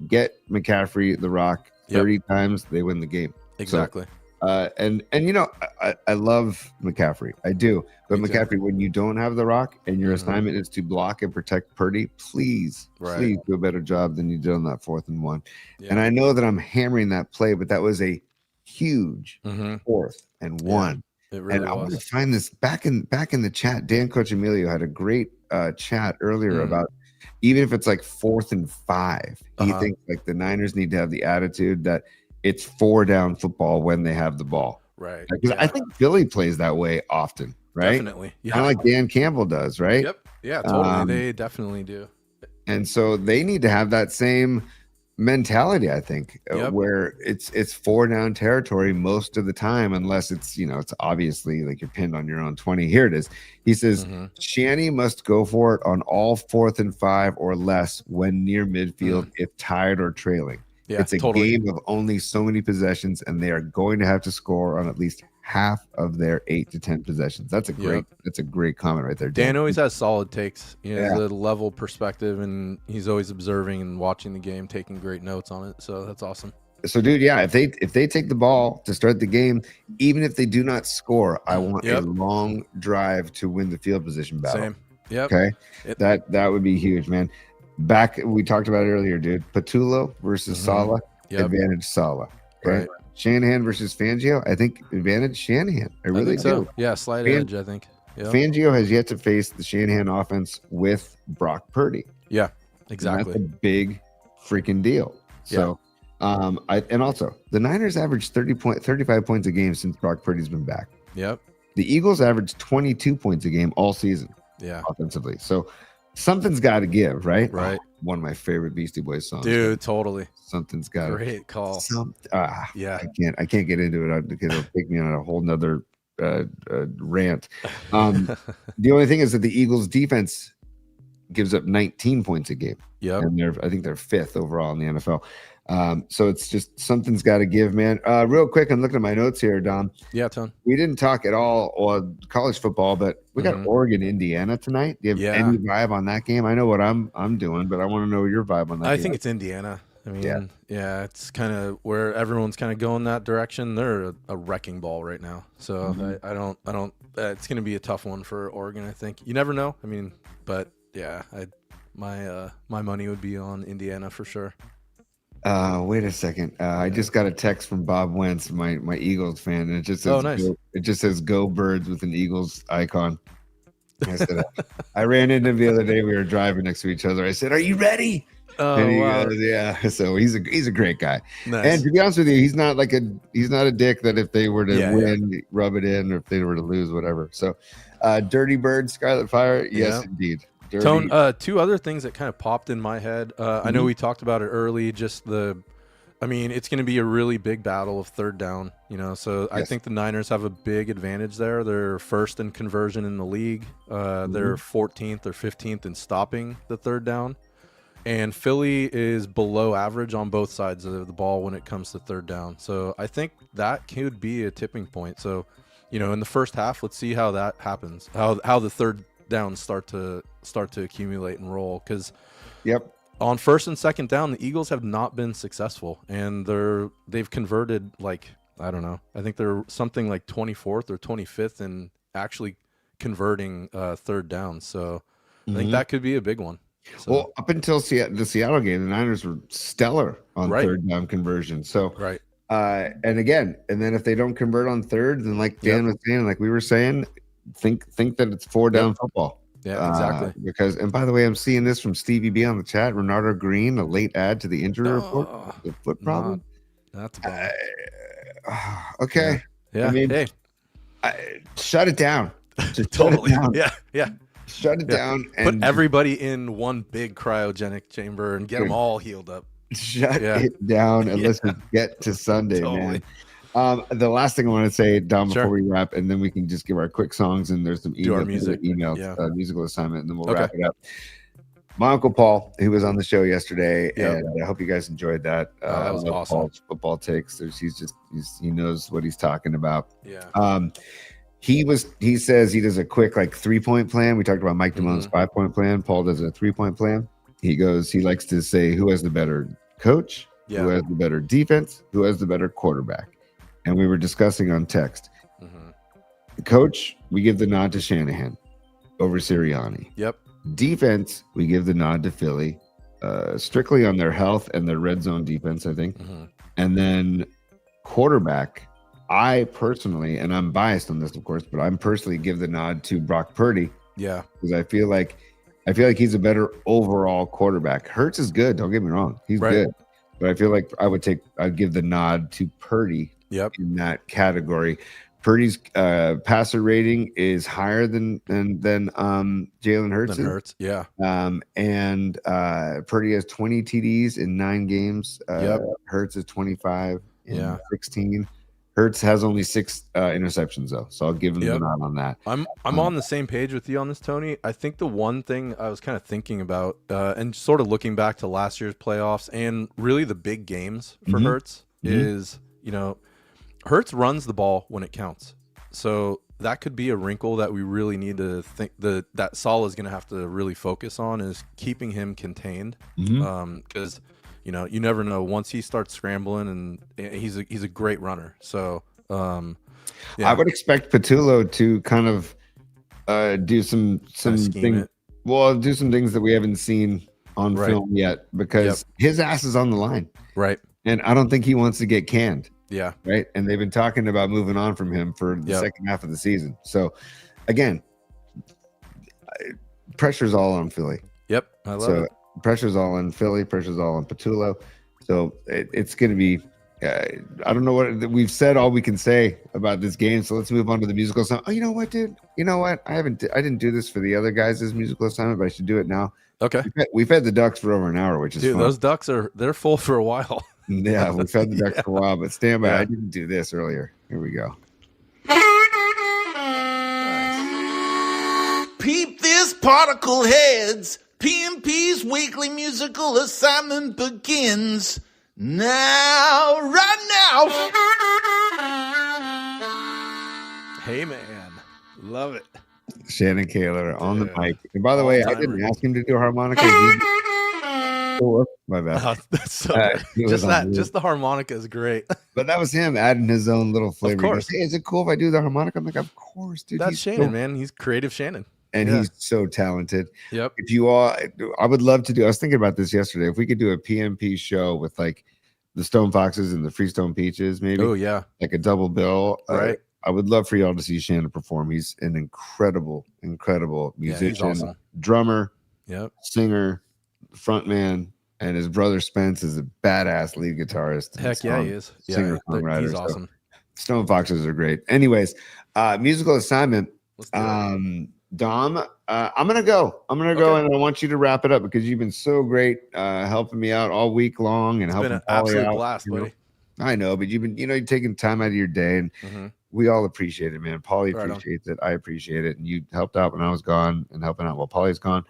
get McCaffrey the rock 30 times, they win the game. Exactly. So, and I love McCaffrey, I do, but McCaffrey, when you don't have the rock and your assignment is to block and protect Purdy, please do a better job than you did on that 4th and 1. And I know that I'm hammering that play, but that was a huge 4th and 1. It really and I was. want to find this back in the chat. Dan Coach Emilio had a great chat earlier about even if it's like 4th and 5, he thinks like the Niners need to have the attitude that it's 4 down football when they have the ball. Right. Because I think Philly plays that way often, right? Definitely. Yeah. Kind of like Dan Campbell does, right? Yep. Yeah, totally. They definitely do. And so they need to have that same mentality, I think, where it's 4 down territory most of the time, unless it's, it's obviously like you're pinned on your own 20. Here it is. He says, Shanny must go for it on all 4th and 5 or less when near midfield if tied or trailing. Yeah, it's a game of only so many possessions, and they are going to have to score on at least half of their 8 to 10 possessions. That's a great comment right there. Dan always has solid takes. He has a level perspective, and he's always observing and watching the game, taking great notes on it. So that's awesome. So, dude, if they take the ball to start the game, even if they do not score, I want a long drive to win the field position battle. Same. Yep. Okay. That would be huge, man. We talked about it earlier, dude. Patullo versus Saleh, advantage Saleh. Right. Shanahan versus Fangio, I think advantage Shanahan. I really do. Yeah, slight edge, I think. Yep. Fangio has yet to face the Shanahan offense with Brock Purdy. Yeah, exactly. And that's a big freaking deal. So, and also the Niners averaged 35 points a game since Brock Purdy's been back. Yep. The Eagles averaged 22 points a game all season. Yeah. Offensively. So something's got to give, right? Right. One of my favorite Beastie Boys songs. Dude, totally. Something's got to. Great call. Yeah. I can't get into it because it'll take me on a whole nother rant. The only thing is that the Eagles defense gives up 19 points a game. Yeah. And I think they're 5th overall in the NFL. So it's just something's got to give, man. Real quick, I'm looking at my notes here, Dom. Yeah, Tone. We didn't talk at all on college football, but we got Oregon, Indiana tonight. Do you have any vibe on that game? I know what I'm doing, but I want to know your vibe on that. I think it's Indiana. I mean, it's kind of where everyone's kind of going that direction. They're a wrecking ball right now. So I don't. It's going to be a tough one for Oregon. I think you never know. I mean, but yeah, my money would be on Indiana for sure. Wait a second. I just got a text from Bob Wentz, my Eagles fan, and it just says, nice. It just says "Go Birds" with an Eagles icon. I said, I ran into him the other day. We were driving next to each other. I said, "Are you ready?" Oh, and he wow. goes, yeah. So he's a great guy. Nice. And to be honest with you, he's not a dick that if they were to win, rub it in, or if they were to lose, whatever. So, Dirty Bird, Scarlet Fire, yes, indeed. Dirty. Tone, 2 other things that kind of popped in my head. I know we talked about it early. It's going to be a really big battle of 3rd down. So I think the Niners have a big advantage there. They're 1st in conversion in the league. They're 14th or 15th in stopping the 3rd down. And Philly is below average on both sides of the ball when it comes to 3rd down. So I think that could be a tipping point. So, in the first half, let's see how that happens. How the 3rd downs start to accumulate and roll. Because on 1st and 2nd down, the Eagles have not been successful, and they've converted I don't know. I think they're something like 24th or 25th in actually converting 3rd down. So I think that could be a big one. So. Well, up until the Seattle game, the Niners were stellar on 3rd down conversion. So, and then if they don't convert on 3rd, then like Dan was saying, like we were saying, think that it's 4 down football. Yeah, exactly. Because, and by the way, I'm seeing this from Stevie B on the chat. Renardo Green, a late add to the injury report, the foot problem. That's bad. Okay. Yeah. I mean, shut it down. Just totally. Shut it down. Yeah. Shut it down and put everybody in one big cryogenic chamber and get them all healed up. Shut it down and let's get to Sunday, man. The last thing I want to say, Dom, before we wrap, and then we can just give our quick songs and there's some musical assignment, and then we'll wrap it up. my Uncle Paul, who was on the show yesterday, and I hope you guys enjoyed that. That was awesome. Paul's football takes. He knows what he's talking about. Yeah. He says he does a quick 3-point plan. We talked about Mike Damone's 5-point plan. Paul does a 3-point plan. He likes to say who has the better coach, who has the better defense, who has the better quarterback. And we were discussing on text. The coach, we give the nod to Shanahan over Sirianni. Yep. Defense, we give the nod to Philly, strictly on their health and their red zone defense, I think. And then quarterback, I personally, and I'm biased on this, of course, but I'm personally give the nod to Brock Purdy. Yeah. Because I feel like he's a better overall quarterback. Hurts is good, don't get me wrong. He's good. But I feel like I'd give the nod to Purdy in that category. Purdy's passer rating is higher than Jalen Hurts. Yeah. And Purdy has 20 TDs in 9 games. Hurts is 25 in 16. Hurts has only 6 interceptions though, so I'll give him the nod on that. I'm on the same page with you on this, Tony. I think the one thing I was kind of thinking about, and sort of looking back to last year's playoffs and really the big games for Hurts is, Hurts runs the ball when it counts. So that could be a wrinkle that we really need to think that Saleh is going to have to really focus on, is keeping him contained. Because you never know, once he starts scrambling, and he's a great runner. So I would expect Patullo to kind of do some things. Well, do some things that we haven't seen on film yet, because his ass is on the line. Right. And I don't think he wants to get canned. Yeah. Right. And they've been talking about moving on from him for the second half of the season. So again, pressure's all on Philly. Yep. I love it. Pressure's all on Philly. Pressure's all on Patullo. So it's going to be, I don't know what we've said, all we can say about this game. So let's move on to the musical song. Oh, you know what, dude? You know what? I didn't do this for the other guys' musical assignment, but I should do it now. Okay. We've had the Ducks for over an hour, which is fun. Those Ducks they're full for a while. Yeah, we've had the Ducks for a while, but stand by. I didn't do this earlier. Here we go. Peep this, particle heads. PMP's weekly musical assignment begins now, right now. Hey, man. Love it. Shannon Kaler on the mic. And by the way, I didn't ask him to do harmonica. My bad. That's so just the harmonica is great. But that was him adding his own little flavor. Of course. Goes, hey, is it cool if I do the harmonica? I'm like, of course, dude. That's Shannon, man. He's creative Shannon. And he's so talented. Yep. If you all, I would love to do, I was thinking about this yesterday. If we could do a PMP show with like the Stone Foxes and the Freestone Peaches, maybe. Oh, yeah. Like a double bill. Right. I would love for y'all to see Shannon perform. He's an incredible musician, awesome. Drummer, singer, frontman, and his brother Spence is a badass lead guitarist. Heck yeah, he is. Singer, songwriter. He's awesome. So Stone Foxes are great. Anyways, musical assignment. Let's do it. Dom, I'm gonna go, and I want you to wrap it up because you've been so great helping me out all week long and helping been an Polly absolute out, blast, buddy. I know, but you've been, you're taking time out of your day, and we all appreciate it, man. Polly appreciates it. I appreciate it, and you helped out when I was gone and helping out while Polly's gone.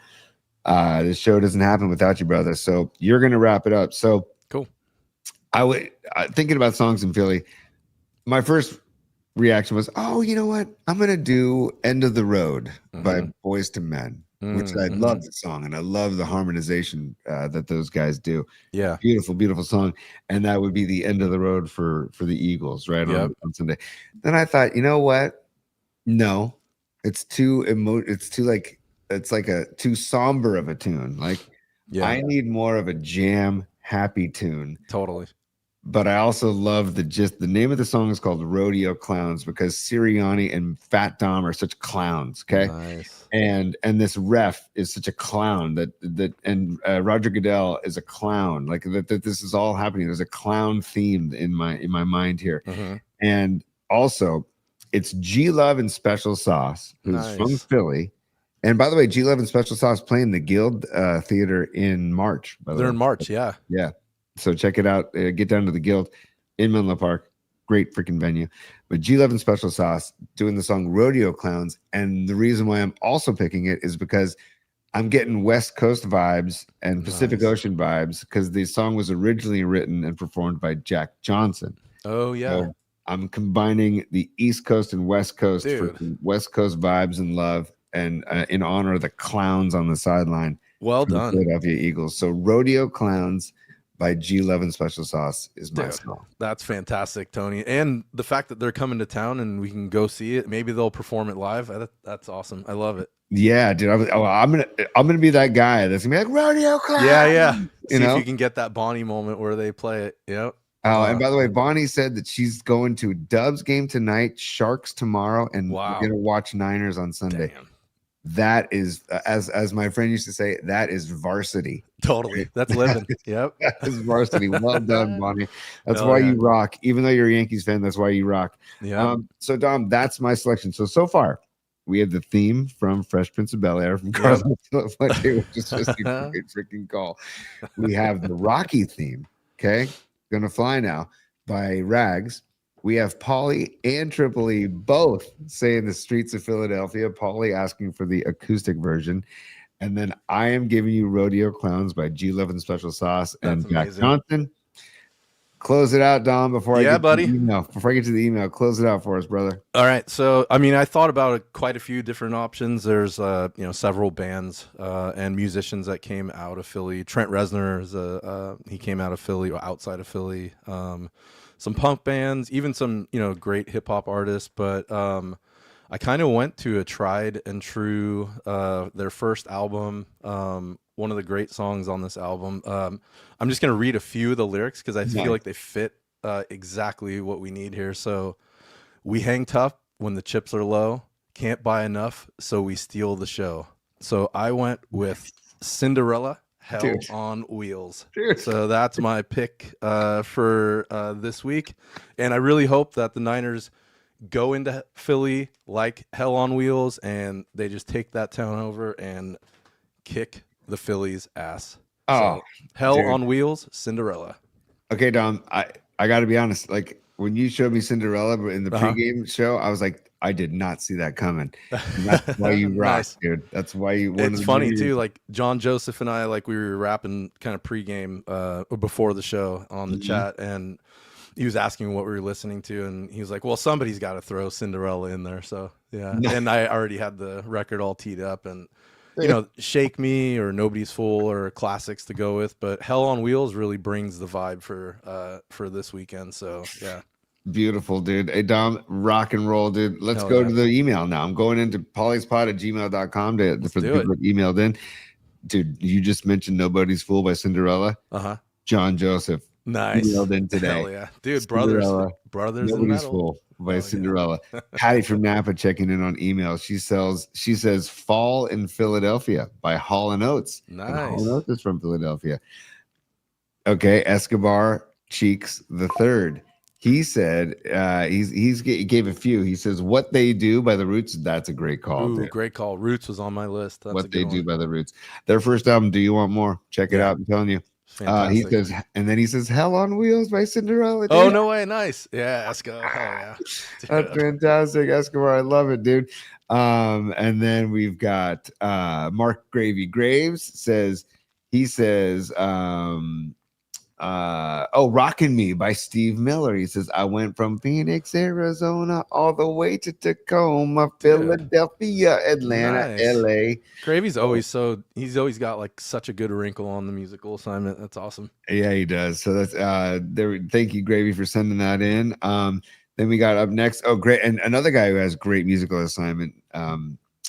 This show doesn't happen without you, brother. So you're gonna wrap it up. So cool. I would thinking about songs in Philly. My first reaction was, oh, you know what? I'm gonna do "End of the Road" by Boys to Men, which I love the song and I love the harmonization that those guys do. Yeah, beautiful song, and that would be the end of the road for the Eagles, right? On Sunday. Then I thought, you know what? No, it's too it's like a too somber of a tune. Like, I need more of a jam, happy tune. Totally. But I also love the name of the song is called Rodeo Clowns because Sirianni and Fat Dom are such clowns. Okay. Nice. And this ref is such a clown and Roger Goodell is a clown. Like that this is all happening. There's a clown theme in my mind here. And also it's G Love and Special Sauce, who's from Philly. And by the way, G Love and Special Sauce playing the Guild Theater in March. They're in March. Yeah. Yeah. So check it out. Get down to the Guild in Menlo Park. Great freaking venue. But G Love and Special Sauce doing the song Rodeo Clowns. And the reason why I'm also picking it is because I'm getting West Coast vibes and Pacific Ocean vibes because the song was originally written and performed by Jack Johnson. Oh yeah. So I'm combining the East Coast and West Coast for West Coast vibes and love, and in honor of the clowns on the sideline. Well done, Philadelphia Eagles. So Rodeo Clowns by G Love and Special Sauce is my song. That's fantastic, Tony. And the fact that they're coming to town and we can go see it, maybe they'll perform it live. That's awesome. I love it. Yeah, dude. I'm gonna be that guy that's gonna be like Rodeo Clown. Yeah. You See know, if you can get that Bonnie moment where they play it. Yep. Oh, and by the way, Bonnie said that she's going to Dubs game tonight, Sharks tomorrow, and we're gonna watch Niners on Sunday. Damn. That is, as my friend used to say, that is varsity. Totally. That's living. Yep. That is varsity. Well done, Bonnie. That's why you rock. Even though you're a Yankees fan, that's why you rock. Yeah. So Dom, that's my selection. So far, we have the theme from Fresh Prince of Bel-Air from Carlos Fuente, which is just a great freaking call. We have the Rocky theme. Okay, Gonna Fly Now by Rags. We have Pauly and Triple E both saying the Streets of Philadelphia. Pauly asking for the acoustic version. And then I am giving you Rodeo Clowns by G Love and Special Sauce and Jack Johnson. Close it out, Dom, before I get buddy. to the email. Before I get to the email, close it out for us, brother. All right. So, I mean, I thought about quite a few different options. There's, several bands and musicians that came out of Philly. Trent Reznor is he came out of Philly or outside of Philly. Some punk bands, even some, great hip hop artists. But I kind of went to a tried and true, their first album. One of the great songs on this album. I'm just going to read a few of the lyrics because I feel like they fit exactly what we need here. So, we hang tough when the chips are low, can't buy enough, so we steal the show. So I went with Cinderella, Hell on Wheels. So that's my pick for this week. And I really hope that the Niners go into Philly like Hell on Wheels and they just take that town over and kick the Phillies' ass. Oh, so, Hell on Wheels, Cinderella. Okay, Dom, I got to be honest. Like, when you showed me Cinderella in the pregame show, I was like, I did not see that coming. And that's why you rock, dude. That's why you. It's funny too. Like John Joseph and I, we were rapping kind of pregame before the show on the chat, and he was asking what we were listening to, and he was like, "Well, somebody's got to throw Cinderella in there." So yeah, and I already had the record all teed up, and Shake Me or Nobody's Fool or classics to go with, but Hell on Wheels really brings the vibe for this weekend. So yeah. Beautiful, dude. Hey, Dom, rock and roll, dude. Let's go to the email now. I'm going into polyspot@gmail.com for the people that emailed in. Dude, you just mentioned Nobody's Fool by Cinderella. John Joseph. Nice. Emailed in today. Hell yeah. Dude, Cinderella, brothers Nobody's Fool by Cinderella. Patty from Napa checking in on email. She says Fall in Philadelphia by Hall & Oates. Nice. And Hall & Oates is from Philadelphia. Okay, Escobar Cheeks the Third. He said he gave a few. He says What They Do by the Roots. That's a great call. Ooh, great call. Roots was on my list. That's What They Do by the Roots. Their first album, Do You Want More? Check it out. I'm telling you. He says Hell on Wheels by Cinderella. Oh, no way. Nice. Yeah, Esco. Hell yeah. That's fantastic, Escobar. I love it, dude. And then we've got Mark Gravy Graves says Rockin' Me by Steve Miller. He says, I went from Phoenix, Arizona, all the way to Tacoma, Philadelphia, Atlanta, LA. Gravy's always he's always got such a good wrinkle on the musical assignment. That's awesome. Yeah, he does. So that's thank you, Gravy, for sending that in. Then we got up next. Oh, great. And another guy who has great musical assignment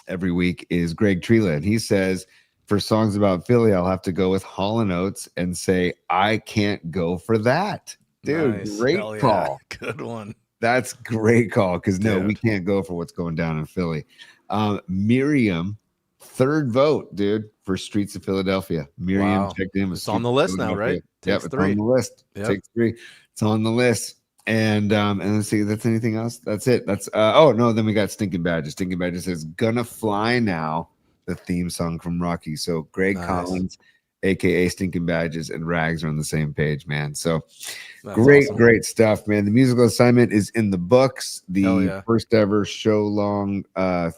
every week is Greg Trela. And he says, for songs about Philly, I'll have to go with Hall & Oates and say, I can't go for that. Dude, nice. Great call. Good one. That's great call because we can't go for what's going down in Philly. Miriam, third vote, dude, for Streets of Philadelphia. Miriam checked in. It's on the list now, right? Yep, it's on the list. Takes 3. It's on the list. And let's see, that's anything else? That's it. That's then we got Stinking Badges. Stinking Badges says Gonna Fly Now, the theme song from Rocky. So Greg Collins, aka Stinking Badges, and Rags are on the same page, man. So that's great stuff, man. The musical assignment is in the books. The first ever show long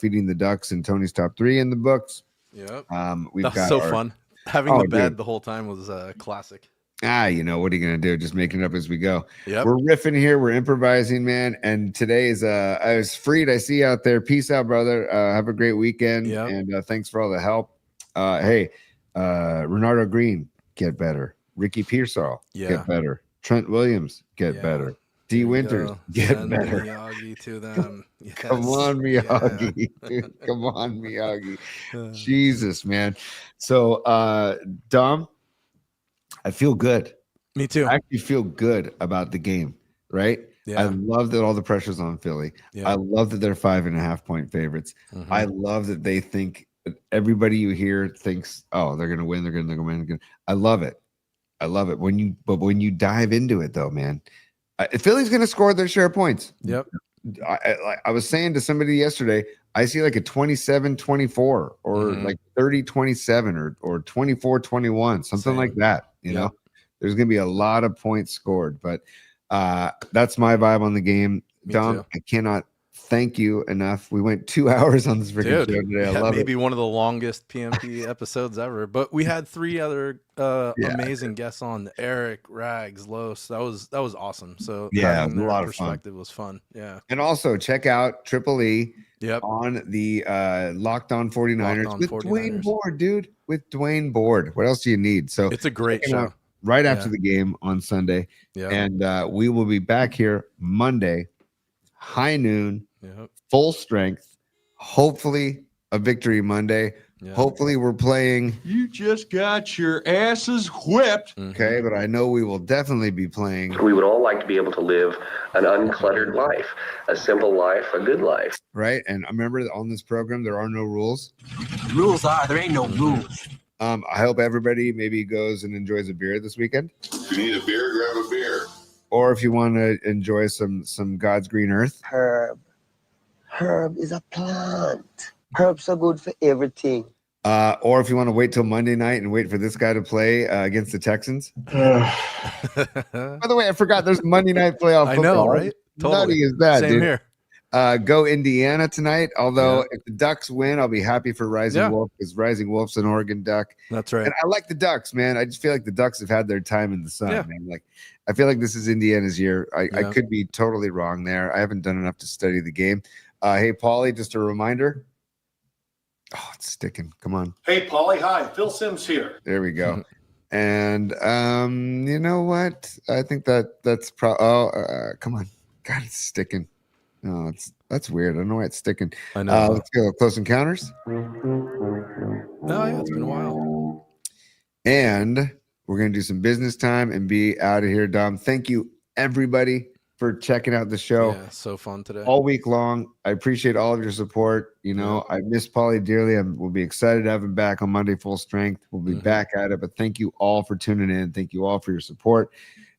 Feeding the Ducks and Tony's Top 3 in the books. Yep. We've That was got so fun. Having the bed the whole time was classic. You know, what are you gonna do? Just making it up as we go. Yep. We're riffing here, we're improvising, man. And today is I was Freed. I see you out there. Peace out, brother. Have a great weekend. Yep. And thanks for all the help. Hey, Renardo Green, get better. Ricky Pearsall, get better. Trent Williams, get better. D Winters, get better. Miyagi to them. Yes. Come on, Miyagi. Dude, come on, Miyagi. Jesus, man. So Dom, I feel good. Me too. I actually feel good about the game, right? Yeah. I love that all the pressure's on Philly. Yeah. I love that they're 5.5 point favorites. Mhm. I love that they think everybody you hear thinks, oh, they're gonna win, they're gonna win. I love it. I love it. When you dive into it though, man, Philly's gonna score their share of points. Yep. I was saying to somebody yesterday, I see like a 27-24 or like 30-27 or 24-21, something like that. You know, there's going to be a lot of points scored, but that's my vibe on the game. Dom, I cannot thank you enough. We went 2 hours on this freaking show today. I love maybe it. one of the longest PMP episodes ever, but we had 3 other amazing guests on: Eric, Rags, Los. That was awesome. So yeah, a their lot of perspective fun. Was fun. Yeah. And also check out Triple E on the Locked On 49ers with Dwayne Board, dude. With Dwayne Board. What else do you need? So it's a great show. Right after the game on Sunday. Yeah. And we will be back here Monday, high noon, full strength. Hopefully a victory Monday. Hopefully we're playing. You just got your asses whipped. Okay, but I know we will definitely be playing. We would all like to be able to live an uncluttered life, a simple life, a good life. Right. And remember that on this program, there are no rules. Rules are, there ain't no rules. I hope everybody maybe goes and enjoys a beer this weekend. If you need a beer, grab a beer. Or if you want to enjoy some God's green earth. Herb. Herb is a plant. Herbs are good for everything. Or if you want to wait till Monday night and wait for this guy to play against the Texans. By the way, I forgot there's Monday night playoff football. I know, right? Totally. Nutty is that, Same dude. here. Go Indiana tonight. Although if the Ducks win, I'll be happy for Rising Wolf because Rising Wolf's an Oregon Duck. That's right. And I like the Ducks, man. I just feel like the Ducks have had their time in the sun, man. Like I feel like this is Indiana's year. I could be totally wrong there. I haven't done enough to study the game. Hey, Paulie, just a reminder. Oh, it's sticking. Come on. Hey, Paulie. Hi. Phil Sims here. There we go. And you know what? I think that's come on. God, it's sticking. No, that's weird. I don't know why it's sticking. I know. Let's go. Close Encounters. Oh, yeah, it's been a while. And we're gonna do some business time and be out of here. Dom, thank you everybody for checking out the show. Yeah, so fun today. All week long. I appreciate all of your support. You know, I miss Paulie dearly. We'll be excited to have him back on Monday full strength. We'll be back at it. But thank you all for tuning in. Thank you all for your support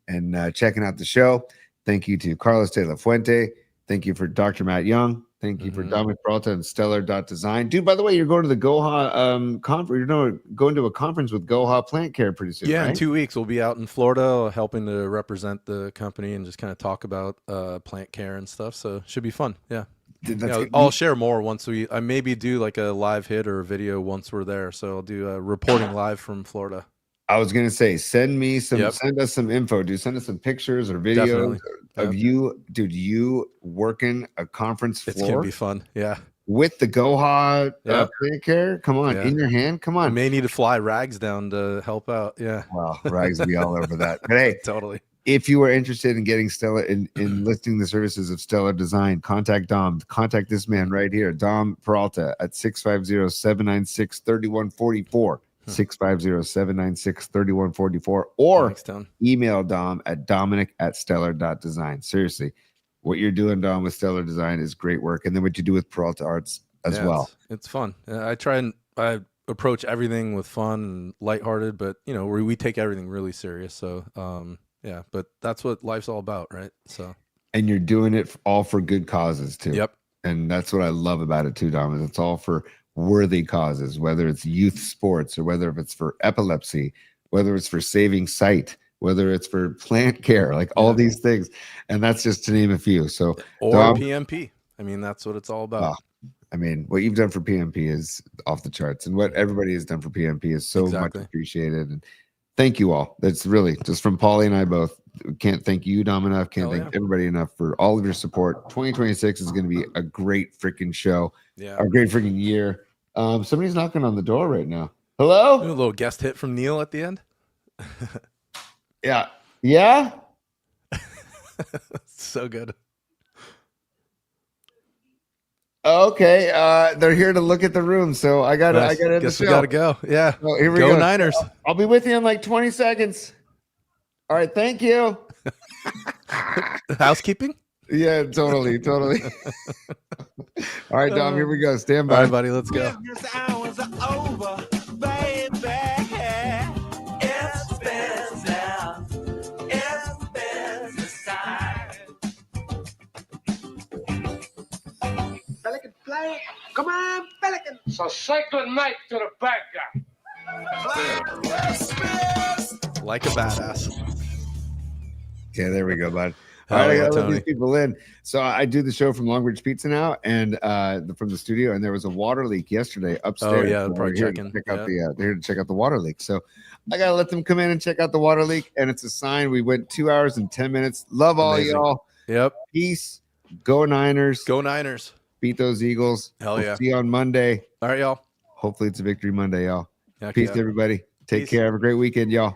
and checking out the show. Thank you to Carlos de la Fuente. Thank you for Dr. Matt Young. Thank you for Dominic Peralta and Stellar.design. Dude, by the way, you're going to the Goha conference. You're going to a conference with Goha Plant Care pretty soon. Yeah, right? in 2 weeks we'll be out in Florida helping to represent the company and just kind of talk about plant care and stuff. So it should be fun. Yeah. Dude, I'll share more once I maybe do like a live hit or a video once we're there. So I'll do reporting live from Florida. I was gonna say, send us some info, dude. Send us some pictures or videos of you, dude. You working a conference floor. It's gonna be fun, yeah. With the Goha plant care. Come on, in your hand. Come on. I may need to fly Rags down to help out. Yeah. Wow, Rags will be all over that. But hey, totally. If you are interested in getting Stellar in listing the services of Stellar Design, contact Dom. Contact this man right here, Dom Peralta, at 650-796-3144. 650-796-3144 or email Dom at dominic@stellar.design. Seriously, what you're doing, Dom, with Stellar Design is great work. And then what you do with Peralta Arts as well. It's fun. I try and I approach everything with fun and lighthearted, but you know, we take everything really serious. So yeah, but that's what life's all about, right? So and you're doing it all for good causes too. Yep. And that's what I love about it too, Dom, is it's all for worthy causes, whether it's youth sports or whether it's for epilepsy, whether it's for saving sight, whether it's for plant care, like all these things. And that's just to name a few. So or Dom, PMP. I mean, that's what it's all about. I mean, what you've done for PMP is off the charts, and what everybody has done for PMP is so much appreciated. And thank you all. That's really just from Paulie and I both. Can't thank you, Dom, enough. Can't thank everybody enough for all of your support. 2026 is going to be a great freaking show. Yeah, a great freaking year. Somebody's knocking on the door right now. Hello? A little guest hit from Neil at the end. Yeah. Yeah? So good. Okay. They're here to look at the room, so I gotta Guess we gotta go. Yeah. Oh, here we go go. Niners. I'll be with you in like 20 seconds. All right, thank you. Housekeeping? Yeah, totally. All right, Dom, here we go. Stand by. All right, buddy, let's go. Business hours are over, baby. It's business. It's business time. Pelican play. Come on, Pelican. So say good night to the bad guy. Like a badass. Yeah, there we go, bud. Hell All right, yeah, I gotta let Tony. these people in. So I do the show from Longbridge Pizza now, and from the studio. And there was a water leak yesterday upstairs. Oh, yeah, So probably we're here checking. to check out they're here to check out the water leak. So I gotta let them come in and check out the water leak. And it's a sign. We went 2 hours and 10 minutes. Love all Amazing. y'all. Yep. Peace. Go Niners. Go Niners. Beat those Eagles. Hell We'll yeah. see you on Monday. All right, y'all. Hopefully it's a victory Monday, y'all. Heck Peace, yeah. everybody. Take Peace. care. Have a great weekend, y'all.